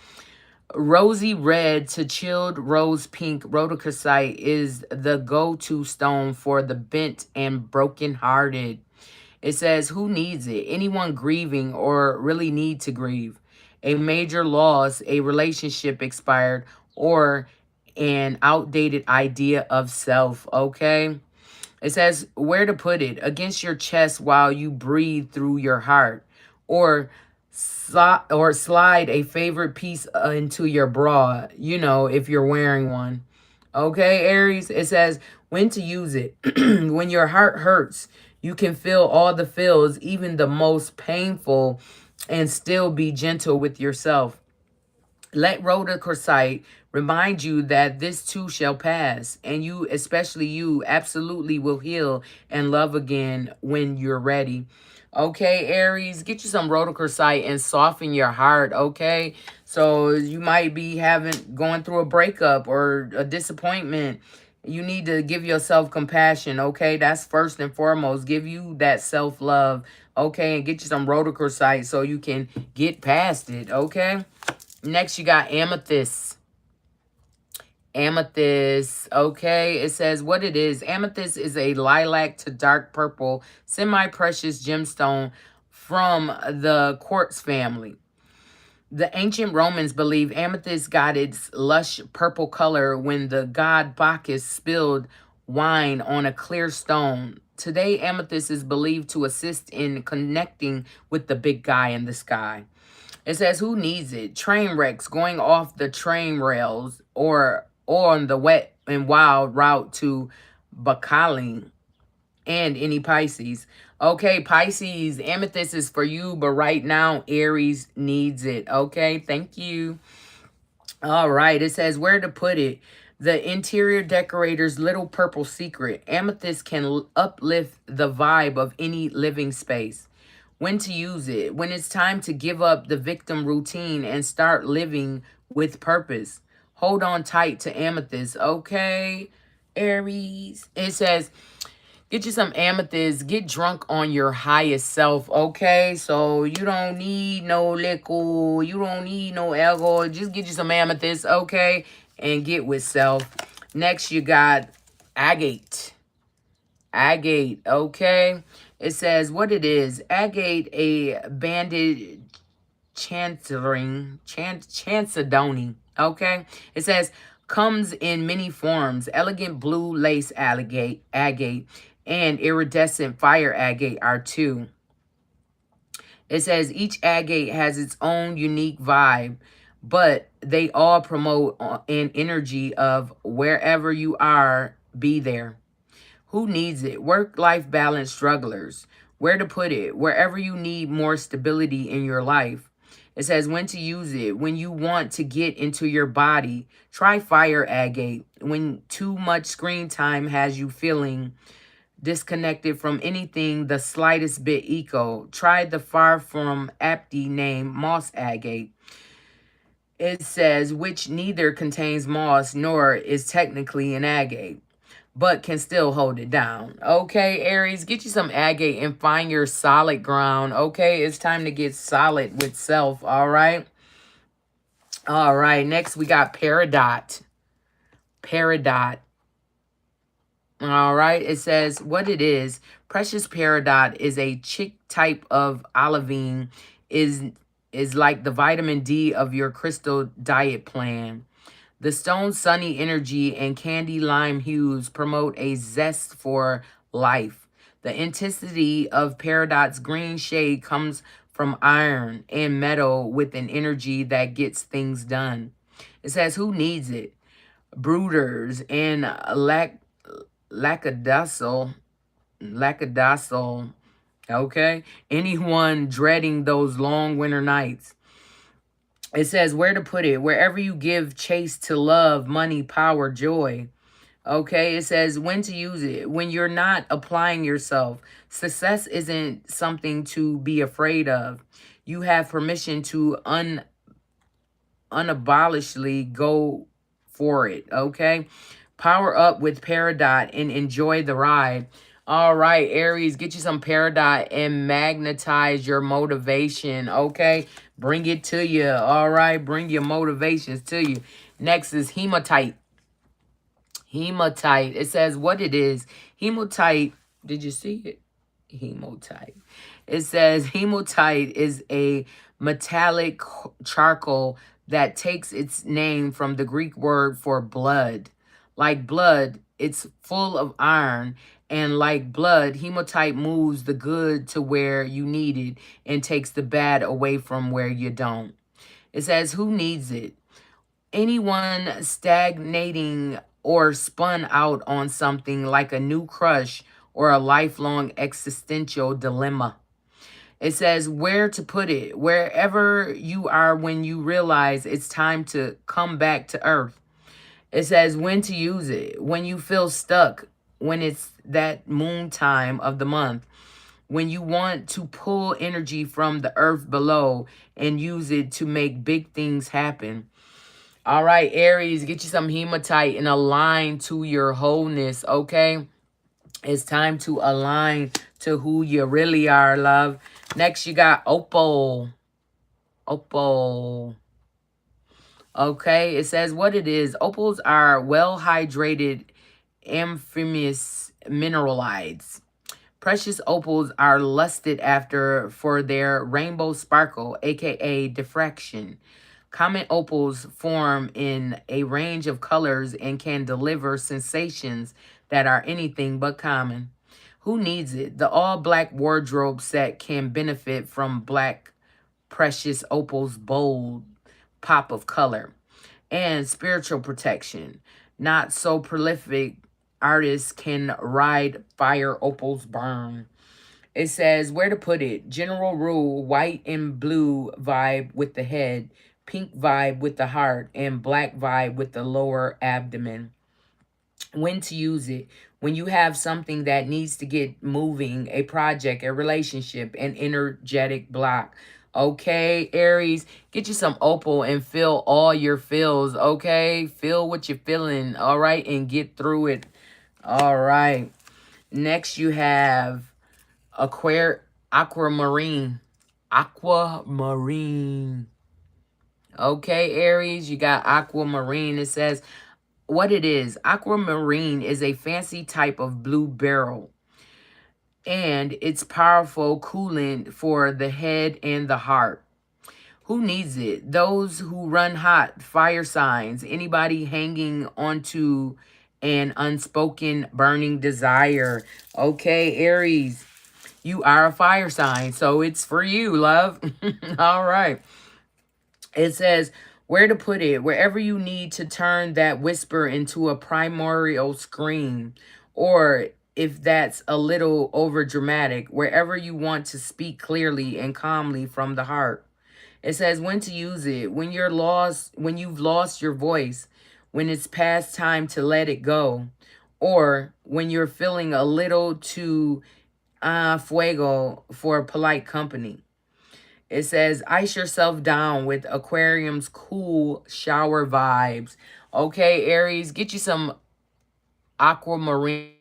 rosy red to chilled rose pink, rhodochrosite is the go-to stone for the bent and broken-hearted. It says, who needs it? Anyone grieving or really need to grieve. A major loss, a relationship expired, or an outdated idea of self, okay? It says, where to put it? Against your chest while you breathe through your heart. Or slide a favorite piece into your bra, you know, if you're wearing one. Okay, Aries, it says when to use it. When your heart hurts, you can feel all the feels, even the most painful, and still be gentle with yourself. Let rhodochrosite remind you that this too shall pass, and you, especially you, absolutely will heal and love again when you're ready. Okay, Aries, get you some rhodochrosite and soften your heart, okay? So you might be going through a breakup or a disappointment. You need to give yourself compassion, okay? That's first and foremost. Give you that self-love, okay? And get you some rhodochrosite so you can get past it, okay? Next, you got amethyst. Amethyst, okay? It says what it is. Amethyst is a lilac to dark purple semi-precious gemstone from the quartz family. The ancient Romans believed amethyst got its lush purple color when the god Bacchus spilled wine on a clear stone. Today, amethyst is believed to assist in connecting with the big guy in the sky. It says, who needs it? Train wrecks going off the train rails or on the wet and wild route to Bacali and any Pisces. Okay, Pisces, amethyst is for you, but right now, Aries needs it. Okay, thank you. All right, it says where to put it. The interior decorator's little purple secret. Amethyst can uplift the vibe of any living space. When to use it. When it's time to give up the victim routine and start living with purpose. Hold on tight to amethyst. Okay, Aries. It says, get you some amethyst. Get drunk on your highest self, okay? So you don't need no liquor. You don't need no alcohol. Just get you some amethyst, okay? And get with self. Next, you got agate. Agate, okay? It says what it is. Agate, a banded Chalcedony, okay? It says, comes in many forms. Elegant blue lace agate, and iridescent fire agate are two. It says each agate has its own unique vibe, but they all promote an energy of wherever you are, be there. Who needs it? Work-life balance strugglers. Where to put it? Wherever you need more stability in your life. It says when to use it. When you want to get into your body, try fire agate. When too much screen time has you feeling disconnected from anything the slightest bit eco, try the far from aptly named moss agate. It says which neither contains moss nor is technically an agate, but can still hold it down. Okay, Aries, get you some agate and find your solid ground. Okay, it's time to get solid with self, all right? All right, next we got peridot. Peridot. All right, it says what it is. Precious peridot is a chick type of olivine, is like the vitamin D of your crystal diet plan. The stone's sunny energy and candy lime hues promote a zest for life. The intensity of peridot's green shade comes from iron and metal with an energy that gets things done. It says who needs it? Brooders and lackadaisical, okay? Anyone dreading those long winter nights. It says where to put it. Wherever you give chase to love, money, power, joy. Okay, it says when to use it. When you're not applying yourself. Success isn't something to be afraid of. You have permission to unabolishedly go for it, okay? Power up with Peridot and enjoy the ride. All right, Aries, get you some Peridot and magnetize your motivation, okay? Bring it to you, all right? Bring your motivations to you. Next is hematite. Hematite. It says what it is. Hematite, did you see it? Hematite. It says hematite is a metallic charcoal that takes its name from the Greek word for blood. Like blood, it's full of iron. And like blood, hematite moves the good to where you need it and takes the bad away from where you don't. It says, who needs it? Anyone stagnating or spun out on something like a new crush or a lifelong existential dilemma. It says where to put it. Wherever you are when you realize it's time to come back to earth. It says when to use it. When you feel stuck. When it's that moon time of the month. when you want to pull energy from the earth below and use it to make big things happen. All right, Aries, get you some hematite and align to your wholeness, okay? It's time to align to who you really are, love. Next, you got Opal. Opal. Okay, it says what it is. Opals are well-hydrated amphibious mineralites. Precious opals are lusted after for their rainbow sparkle, aka diffraction. Common opals form in a range of colors and can deliver sensations that are anything but common. Who needs it? The all-black wardrobe set can benefit from black precious opals' bold pop of color and spiritual protection. Not so prolific artists can ride fire opals burn. It says where to put it. General rule, white and blue vibe with the head, pink vibe with the heart, and black vibe with the lower abdomen. When to use it. When you have something that needs to get moving, a project, a relationship, an energetic block. Okay, Aries, get you some opal and feel all your feels, okay? Feel what you're feeling, all right? And get through it. All right. Next, you have aquamarine. Aquamarine. Okay, Aries, you got aquamarine. It says what it is. Aquamarine is a fancy type of blue beryl, and it's powerful coolant for the head and the heart. Who needs it? Those who run hot, fire signs, anybody hanging onto an unspoken burning desire. Okay, Aries, you are a fire sign, so it's for you, love. All right. It says where to put it, wherever you need to turn that whisper into a primordial scream, or if that's a little over dramatic, wherever you want to speak clearly and calmly from the heart. It says when to use it, when you're lost, when you've lost your voice, when it's past time to let it go, or when you're feeling a little too fuego for polite company. It says, ice yourself down with Aquarium's cool shower vibes. Okay, Aries, get you some aquamarine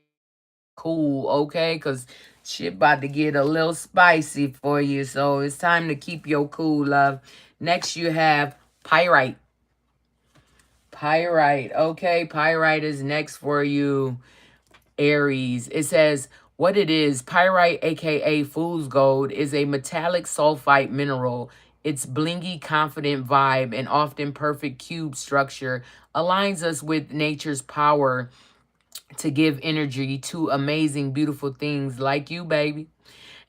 cool, okay? Because shit about to get a little spicy for you. So it's time to keep your cool, love. Next, you have pyrite. Pyrite, okay? Pyrite is next for you, Aries. It says what it is. Pyrite, aka fool's gold, is a metallic sulfite mineral. Its blingy, confident vibe and often perfect cube structure aligns us with nature's power to give energy to amazing, beautiful things like you, baby.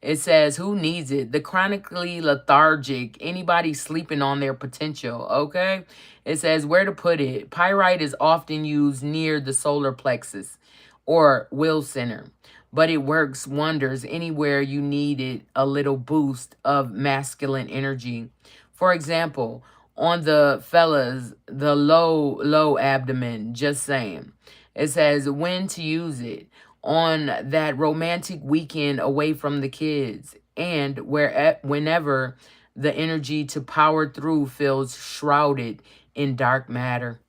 It says, who needs it? The chronically lethargic, anybody sleeping on their potential, okay? It says where to put it. Pyrite is often used near the solar plexus or will center, but it works wonders anywhere you needed a little boost of masculine energy. For example, on the fellas, the low abdomen, just saying. It says when to use it on that romantic weekend away from the kids and whenever the energy to power through feels shrouded in dark matter.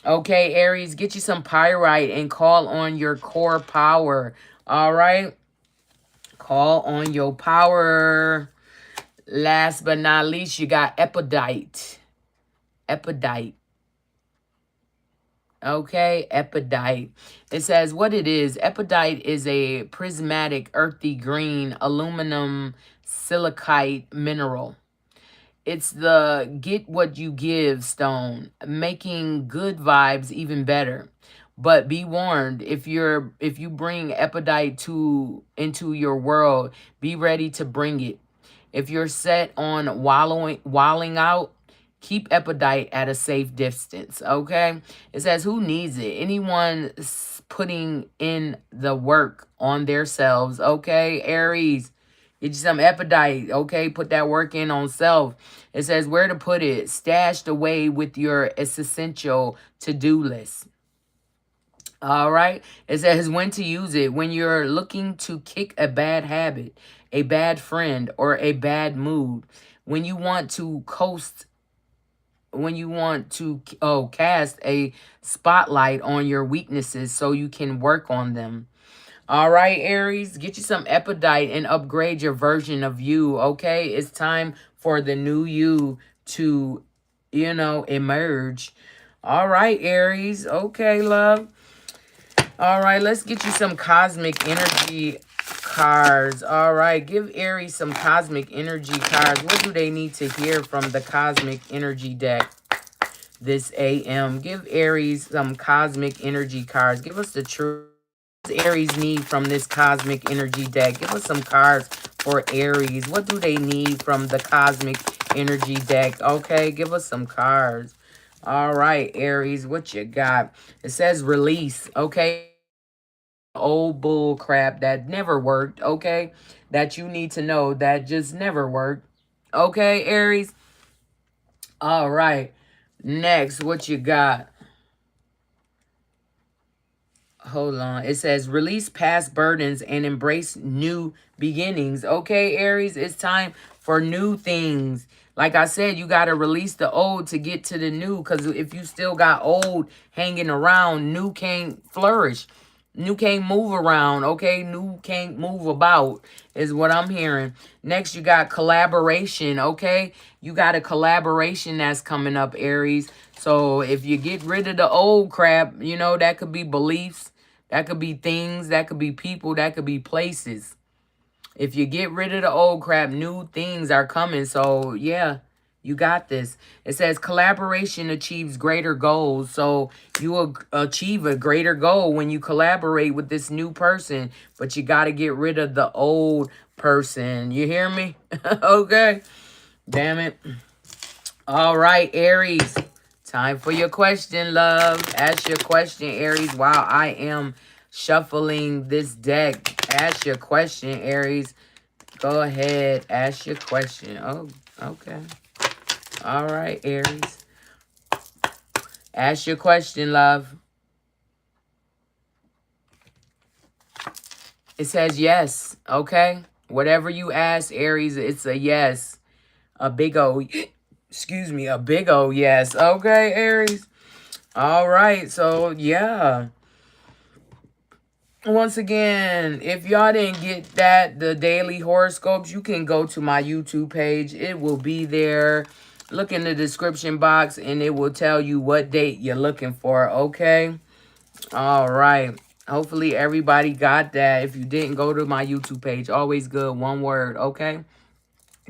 Okay, Aries, get you some pyrite and call on your core power. All right? Call on your power. Last but not least, you got epidite. Epidite. Okay, epidite. It says what it is. Epidite is a prismatic, earthy green aluminum silicate mineral. It's the get what you give stone, making good vibes even better. But be warned, if you bring epidite into your world, be ready to bring it. If you're set on walling out, keep epidite at a safe distance, okay? It says who needs it? Anyone putting in the work on themselves, okay? Aries, get you some epidite, okay? Put that work in on self. It says where to put it. Stashed away with your essential to-do list. All right. It says when to use it. When you're looking to kick a bad habit, a bad friend, or a bad mood. When you want to coast, when you want to cast a spotlight on your weaknesses so you can work on them. All right, Aries, get you some epidite and upgrade your version of you, okay? It's time for the new you to, emerge. All right, Aries. Okay, love. All right, let's get you some cosmic energy cards. All right, give Aries some cosmic energy cards. What do they need to hear from the cosmic energy deck this AM? Give Aries some cosmic energy cards. Give us the truth. What does Aries need from this cosmic energy deck? Give us some cards for Aries. What do they need from the cosmic energy deck? Okay, give us some cards. All right, Aries, what you got? It says release, okay? Old bull crap that never worked, okay? That you need to know that just never worked. Okay, Aries? All right. Next, what you got? Hold on. It says release past burdens and embrace new beginnings. Okay, Aries, it's time for new things. Like I said, you got to release the old to get to the new, because if you still got old hanging around, new can't flourish. New can't move around, okay? New can't move about is what I'm hearing. Next, you got collaboration, okay? You got a collaboration that's coming up, Aries. So if you get rid of the old crap, that could be beliefs, that could be things, that could be people, that could be places. If you get rid of the old crap, new things are coming. So, yeah, you got this. It says collaboration achieves greater goals. So you will achieve a greater goal when you collaborate with this new person. But you got to get rid of the old person. You hear me? Okay. Damn it. All right, Aries. Time for your question, love. Ask your question, Aries, while I am shuffling this deck. Ask your question, Aries. Go ahead. Ask your question. Oh, okay. All right, Aries. Ask your question, love. It says yes, okay? Whatever you ask, Aries, it's a yes. A big O, excuse me, a big O yes. Okay, Aries? All right, so yeah. Once again, if y'all didn't get the daily horoscopes, you can go to my YouTube page. It will be there. Look in the description box and it will tell you what date you're looking for, okay? All right. Hopefully everybody got that. If you didn't, go to my YouTube page. Always good, one word, okay?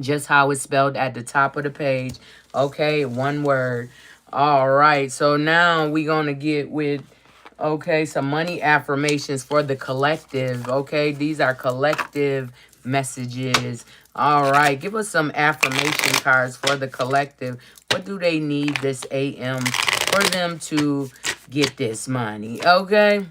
Just how it's spelled at the top of the page, okay? One word. All right. So now we're going to get with... okay, some money affirmations for the collective. Okay, these are collective messages. All right, give us some affirmation cards for the collective. What do they need this AM for them to get this money? Okay.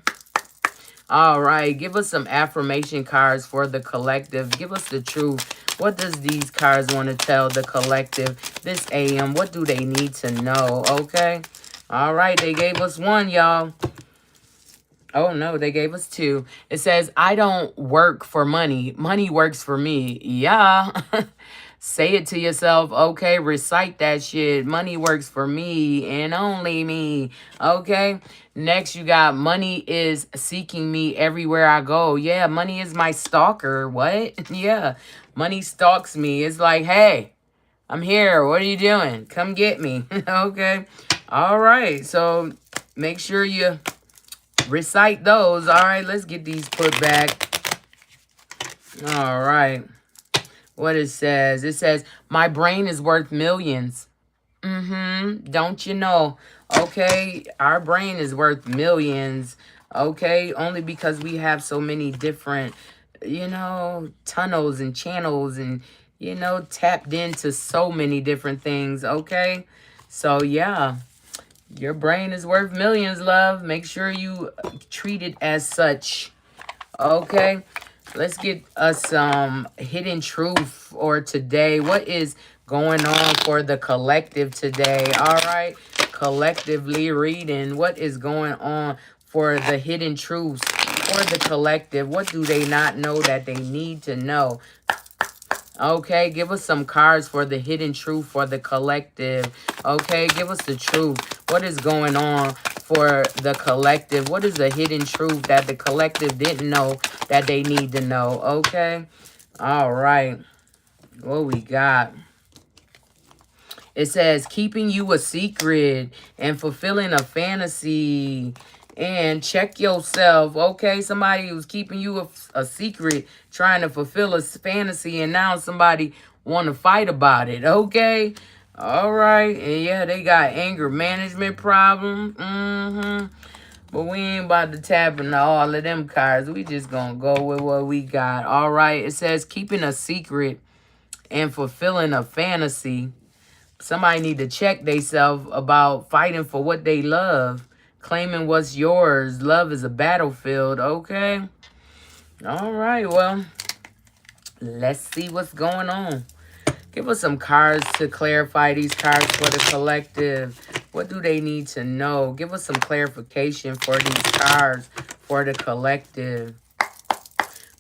All right, give us some affirmation cards for the collective. Give us the truth. What does these cards want to tell the collective this AM? What do they need to know? Okay. All right, they gave us one, y'all. Oh, no, they gave us two. It says, I don't work for money. Money works for me. Yeah. Say it to yourself. Okay, recite that shit. Money works for me and only me. Okay. Next, you got money is seeking me everywhere I go. Yeah, money is my stalker. What? Yeah, money stalks me. It's like, hey, I'm here. What are you doing? Come get me. Okay. All right. So make sure you... recite those. All right, let's get these put back. All right. What it says. It says, my brain is worth millions. Don't you know? Okay, our brain is worth millions. Okay, only because we have so many different, tunnels and channels and, tapped into so many different things. Okay, so yeah. Your brain is worth millions, love. Make sure you treat it as such. Okay. Let's get us some hidden truth or today. What is going on for the collective today? All right. Collectively reading. What is going on for the hidden truths for the collective. What do they not know that they need to know? Okay, give us some cards for the hidden truth for the collective. Okay, give us the truth. What is going on for the collective? What is the hidden truth that the collective didn't know that they need to know? Okay, all right. What we got? It says keeping you a secret and fulfilling a fantasy. And check yourself, okay? Somebody who's keeping you a secret, trying to fulfill a fantasy, and now somebody want to fight about it, okay? All right. And yeah, they got anger management problem. But we ain't about to tap into all of them cards. We just gonna go with what we got. All right. It says keeping a secret and fulfilling a fantasy. Somebody need to check themselves about fighting for what they love. Claiming what's yours. Love is a battlefield. Okay. All right. Well, let's see what's going on. Give us some cards to clarify these cards for the collective. What do they need to know? Give us some clarification for these cards for the collective.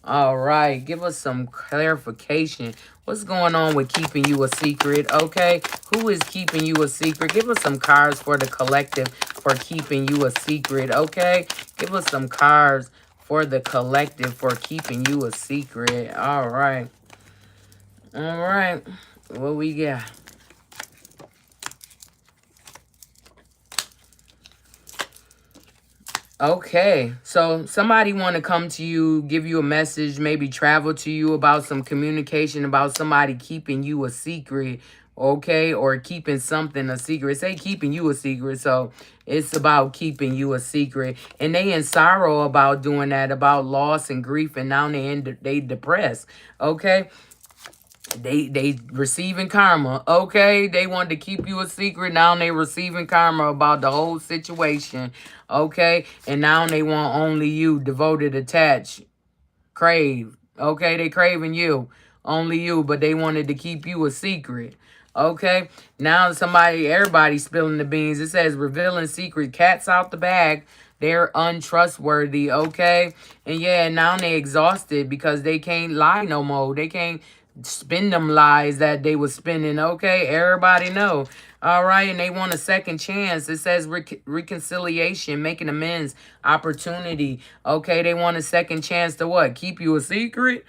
All right. Give us some clarification. What's going on with keeping you a secret? Okay. Who is keeping you a secret? Give us some cards for the collective for keeping you a secret. Okay. Give us some cards for the collective for keeping you a secret. All right. All right. What we got? Okay, so somebody want to come to you, give you a message, maybe travel to you about some communication, about somebody keeping you a secret, okay, or keeping something a secret. Say keeping you a secret, so it's about keeping you a secret. And they in sorrow about doing that, about loss and grief, and now they depressed, okay? They receiving karma, okay? They wanted to keep you a secret. Now they receiving karma about the whole situation, okay? And now they want only you, devoted, attached, crave, okay? They craving you, only you, but they wanted to keep you a secret, okay? Now everybody spilling the beans. It says revealing secret, cats out the bag. They're untrustworthy, okay? And yeah, now they exhausted because they can't lie no more. They can't spin them lies that they was spinning, okay? Everybody know. All right, and they want a second chance. It says reconciliation, making amends, opportunity. Okay, they want a second chance to what? Keep you a secret?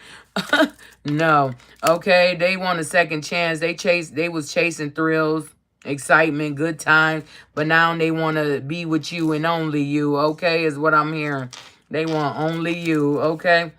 No. Okay, they want a second chance. They was chasing thrills, excitement, good times, but now they want to be with you and only you, okay? Is what I'm hearing. They want only you, okay?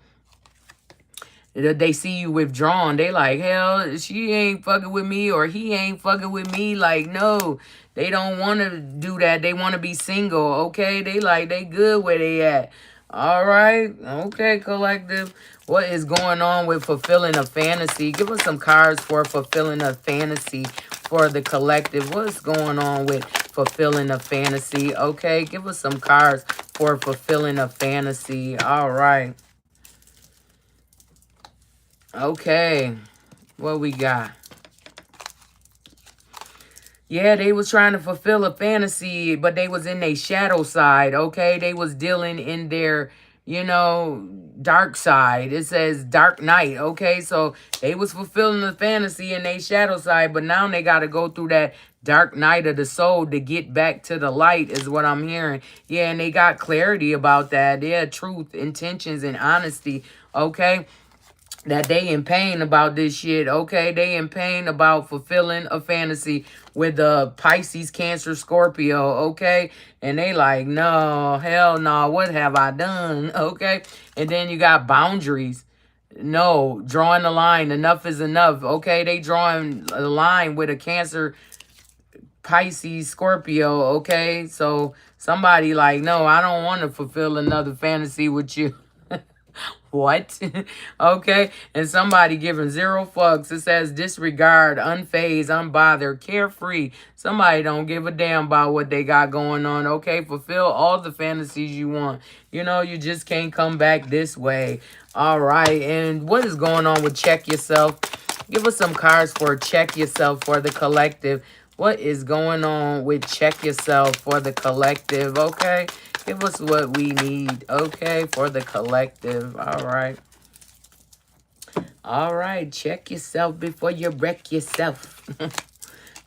They see you withdrawn. They like, hell, she ain't fucking with me or he ain't fucking with me. Like, no, they don't want to do that. They want to be single, okay? They good where they at. All right. Okay, collective. What is going on with fulfilling a fantasy? Give us some cards for fulfilling a fantasy for the collective. What's going on with fulfilling a fantasy? Okay, give us some cards for fulfilling a fantasy. All right. Okay, what we got? Yeah, they was trying to fulfill a fantasy, but they was in their shadow side, okay? They was dealing in their, dark side. It says dark night, okay? So they was fulfilling the fantasy in their shadow side, but now they got to go through that dark night of the soul to get back to the light is what I'm hearing. Yeah, and they got clarity about that. Yeah, truth, intentions, and honesty, okay? That they in pain about this shit, okay? They in pain about fulfilling a fantasy with a Pisces, Cancer, Scorpio, okay? And they like, no, hell no, what have I done, okay? And then you got boundaries. No, drawing the line, enough is enough, okay? They drawing a line with a Cancer, Pisces, Scorpio, okay? So somebody like, no, I don't want to fulfill another fantasy with you. What? Okay. And somebody giving 0 fucks. It says disregard, unfazed, unbothered, carefree. Somebody don't give a damn about what they got going on. Okay. Fulfill all the fantasies you want. You just can't come back this way. All right. And what is going on with check yourself? Give us some cards for check yourself for the collective. What is going on with check yourself for the collective? Okay. Give us what we need, okay, for the collective. All right. All right. Check yourself before you wreck yourself.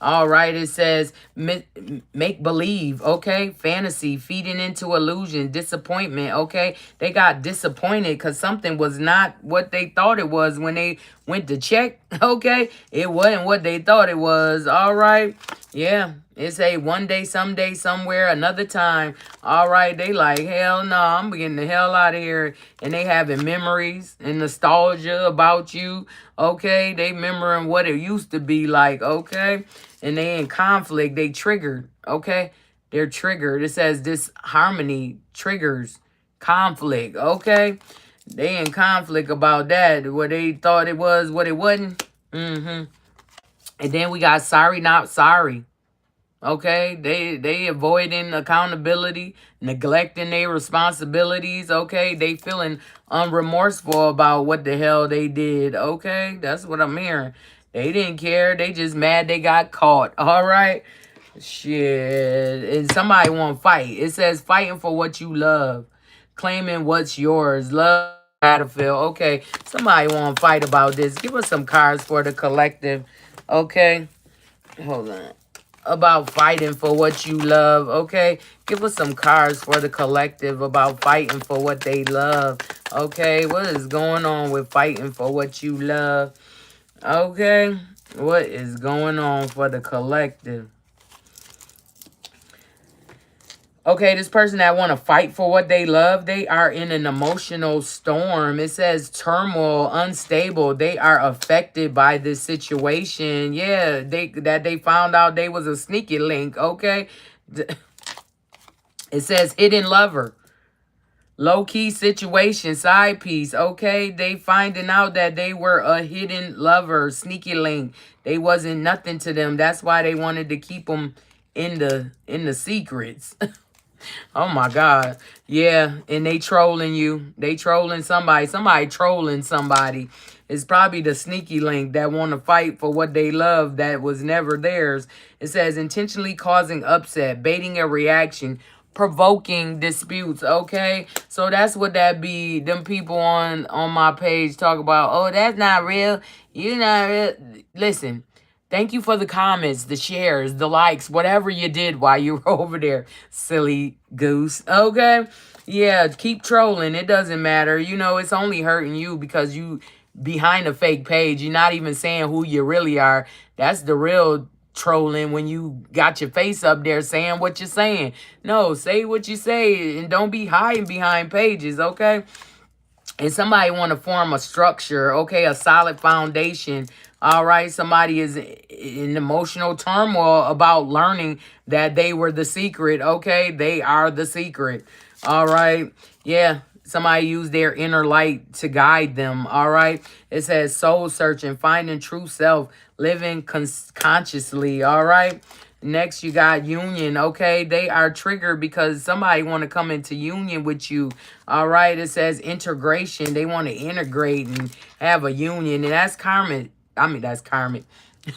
All right, it says make believe, okay? Fantasy, feeding into illusion, disappointment, okay? They got disappointed because something was not what they thought it was when they went to check, okay? It wasn't what they thought it was, all right? Yeah, it's a one day, someday, somewhere, another time. All right, they like, hell no, I'm getting the hell out of here. And they having memories and nostalgia about you, okay? They remembering what it used to be like, okay? And they in conflict, they triggered, okay? They're triggered. It says this harmony triggers conflict, okay? They in conflict about that, what they thought it was, what it wasn't. And then we got sorry, not sorry. Okay, they avoiding accountability, neglecting their responsibilities. Okay, they feeling unremorseful about what the hell they did. Okay, that's what I'm hearing. They didn't care. They just mad they got caught. All right, shit. And somebody want to fight. It says fighting for what you love, claiming what's yours. Love battlefield. Okay, somebody want to fight about this. Give us some cards for the collective. Okay, hold on. About fighting for what you love, okay? Give us some cards for the collective about fighting for what they love, okay? What is going on with fighting for what you love, okay? What is going on for the collective? Okay, this person that want to fight for what they love, they are in an emotional storm. It says turmoil, unstable. They are affected by this situation. Yeah, they found out they was a sneaky link, okay? It says hidden lover. Low-key situation, side piece, okay? They finding out that they were a hidden lover, sneaky link. They wasn't nothing to them. That's why they wanted to keep them in the secrets. Oh my God. Yeah. And they trolling you. They trolling somebody. Somebody trolling somebody. It's probably the sneaky link that want to fight for what they love that was never theirs. It says intentionally causing upset, baiting a reaction, provoking disputes. Okay. So that's what that be. Them people on my page talk about, oh, that's not real. You're not real. Listen. Thank you for the comments, the shares, the likes, whatever you did while you were over there, silly goose. Okay? Yeah, keep trolling. It doesn't matter. You know, it's only hurting you because you behind a fake page. You're not even saying who you really are. That's the real trolling when you got your face up there saying what you're saying. No, say what you say and don't be hiding behind pages, okay? And somebody want to form a structure, okay, a solid foundation. All right, somebody is in emotional turmoil about learning that they were the secret, okay? They are the secret. All right, yeah. Somebody used their inner light to guide them, all right? It says soul searching, finding true self, living consciously, all right? Next, you got union, okay? They are triggered because somebody want to come into union with you, all right? It says integration. They want to integrate and have a union, and that's karmic. I mean, that's karmic.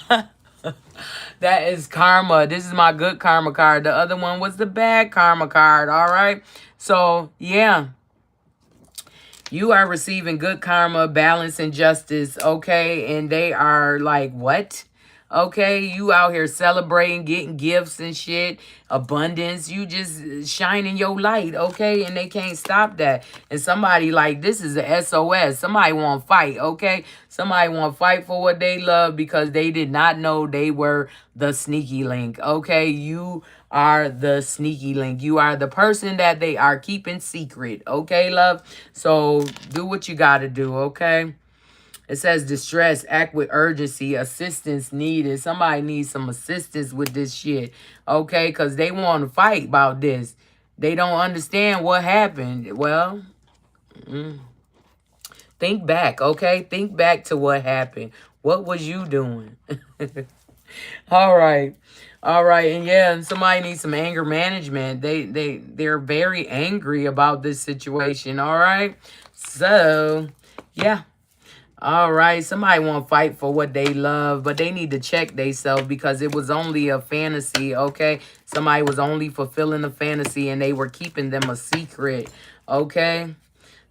That is karma. This is my good karma card. The other one was the bad karma card, all right? So, yeah. You are receiving good karma, balance, and justice, okay? And they are like, what? Okay, you out here celebrating, getting gifts and shit, abundance. You just shining your light, okay? And they can't stop that. And somebody like, this is a SOS. Somebody want to fight, okay? Somebody want to fight for what they love because they did not know they were the sneaky link, okay? You are the sneaky link. You are the person that they are keeping secret, okay, love? So do what you got to do, okay? It says distress, act with urgency, assistance needed. Somebody needs some assistance with this shit, okay? Because they want to fight about this. They don't understand what happened. Well, think back, okay? Think back to what happened. What was you doing? All right. All right. And yeah, somebody needs some anger management. They're very angry about this situation, all right? So, yeah. All right, somebody want to fight for what they love, but they need to check themselves because it was only a fantasy, okay? Somebody was only fulfilling a fantasy and they were keeping them a secret, okay?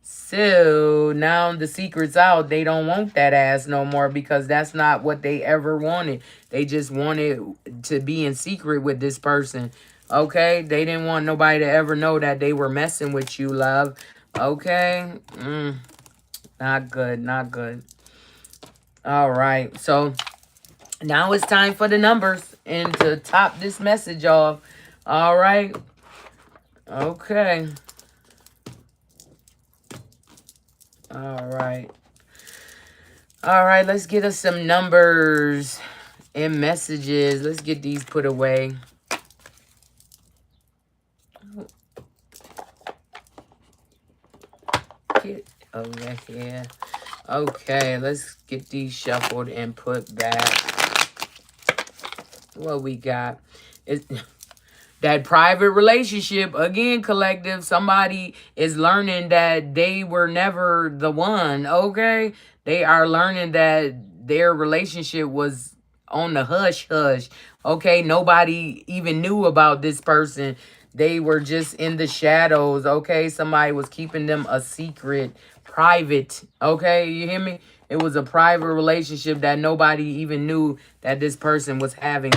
So now the secret's out. They don't want that ass no more because that's not what they ever wanted. They just wanted to be in secret with this person, okay? They didn't want nobody to ever know that they were messing with you, love, okay? Not good, not good. All right, so now it's time for the numbers and to top this message off. All right, okay. All right. All right, let's get us some numbers and messages. Let's get these put away. Get over here. Okay, let's get these shuffled and put back. What we got is that private relationship. Again, collective, somebody is learning that they were never the one, okay? They are learning that their relationship was on the hush hush, okay? Nobody even knew about this person. They were just in the shadows, okay? Somebody was keeping them a secret, private, okay? You hear me? It was a private relationship that nobody even knew that this person was having,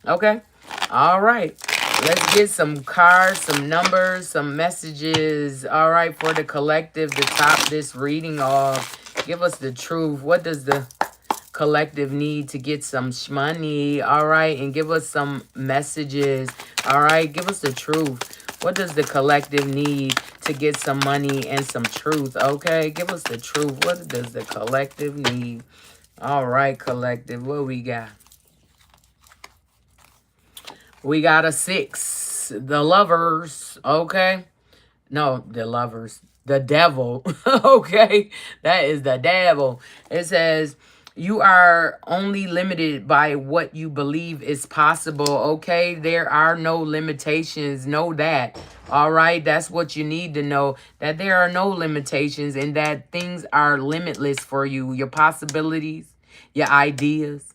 okay? All right. Let's get some cards, some numbers, some messages. All right, for the collective to top this reading off. Give us the truth. What does the collective need to get some money? All right, and give us some messages. All right, give us the truth. What does the collective need to get some money and some truth? Okay, give us the truth. What does the collective need? All right, collective, what we got? We got a 6. The lovers, okay? No, the lovers. The devil, okay? That is the devil. It says, you are only limited by what you believe is possible, okay? There are no limitations. Know that, all right? That's what you need to know, that there are no limitations and that things are limitless for you. Your possibilities, your ideas.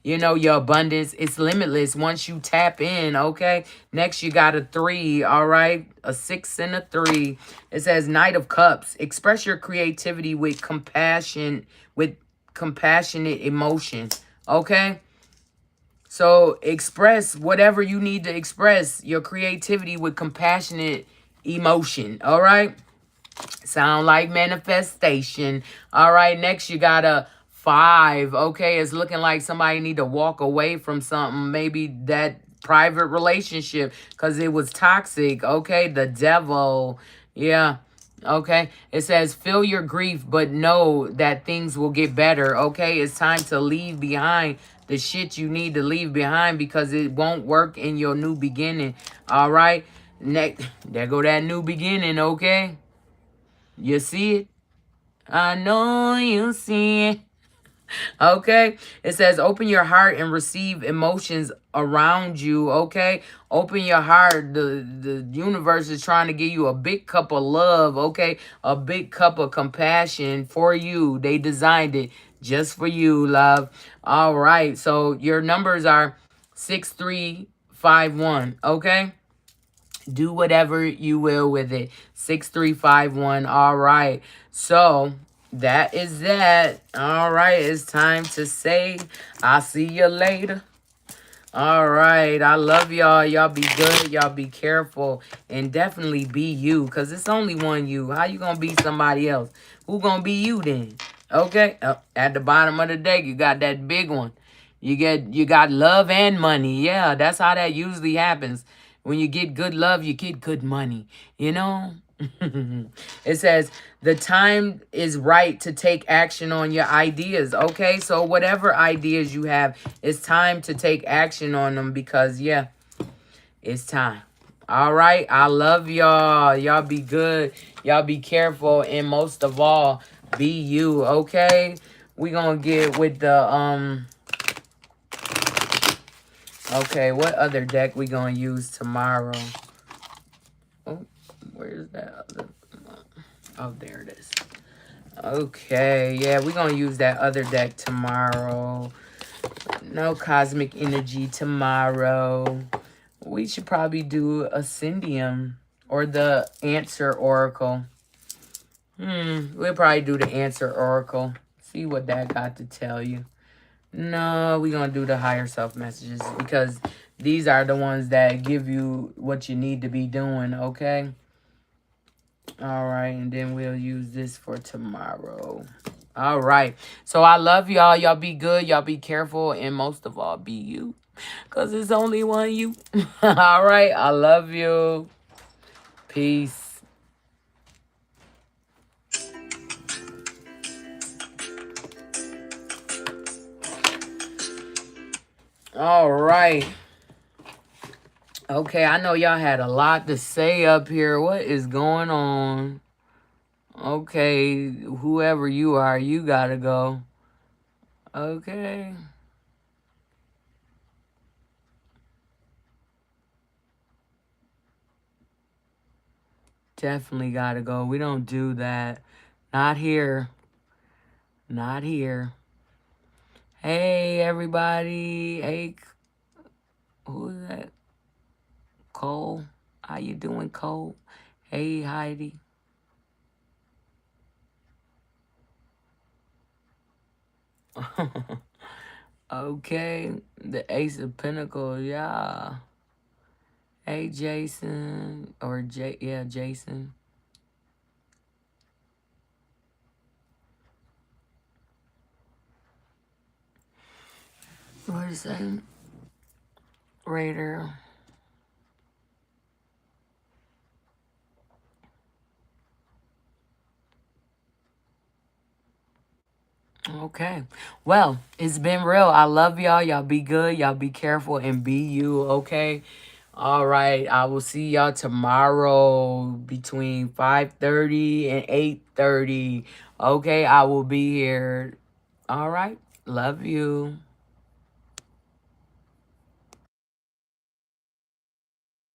You know, your abundance, it's limitless once you tap in, okay? Next, you got a 3, all right? A 6 and a 3. It says Knight of Cups. Express your creativity with compassion, with compassionate emotion, okay? So express whatever you need to express, your creativity with compassionate emotion, all right? Sound like manifestation. All right, next you got a 5. Okay, it's looking like somebody need to walk away from something. Maybe that private relationship because it was toxic. Okay, the devil. Yeah. Okay, it says feel your grief, but know that things will get better. Okay, it's time to leave behind the shit you need to leave behind because it won't work in your new beginning. All right, next, there go that new beginning. Okay. You see it? I know you see it. Okay. It says open your heart and receive emotions around you. Okay. Open your heart. The universe is trying to give you a big cup of love. Okay. A big cup of compassion for you. They designed it just for you, love. All right. So your numbers are 6351. Okay. Do whatever you will with it. 6351. All right. So that is that. All right. It's time to say I'll see you later. All right. I love y'all. Y'all be good. Y'all be careful. And definitely be you. Because it's only one you. How you going to be somebody else? Who going to be you then? Okay. At the bottom of the deck, you got that big one. You got love and money. Yeah, that's how that usually happens. When you get good love, you get good money. You know? It says the time is right to take action on your ideas. Okay, so whatever ideas you have, it's time to take action on them because, yeah, it's time. All right, I love y'all. Y'all be good. Y'all be careful. And most of all, be you. Okay, we gonna get with the okay, what other deck we gonna use tomorrow? Oh, where's that other? Oh, there it is. Okay, yeah, we're going to use that other deck tomorrow. No cosmic energy tomorrow. We should probably do Ascendium or the Answer Oracle. We'll probably do the Answer Oracle. See what that got to tell you. No, we're going to do the higher self messages because these are the ones that give you what you need to be doing, okay? All right, and then we'll use this for tomorrow. All right. So I love y'all. Y'all be good. Y'all be careful. And most of all, be you. Because it's only one you. All right. I love you. Peace. All right. Okay, I know y'all had a lot to say up here. What is going on? Okay, whoever you are, you gotta go. Okay. Definitely gotta go. We don't do that. Not here. Not here. Hey, everybody. Hey, who is that? Cole. How you doing, Cole? Hey, Heidi. Okay. The Ace of Pentacles. Yeah. Hey, Jason. Or, yeah, Jason. What is that? Raider. Okay. Well, it's been real. I love y'all. Y'all be good. Y'all be careful and be you, okay? All right. I will see y'all tomorrow between 5:30 and 8:30. Okay, I will be here. All right. Love you.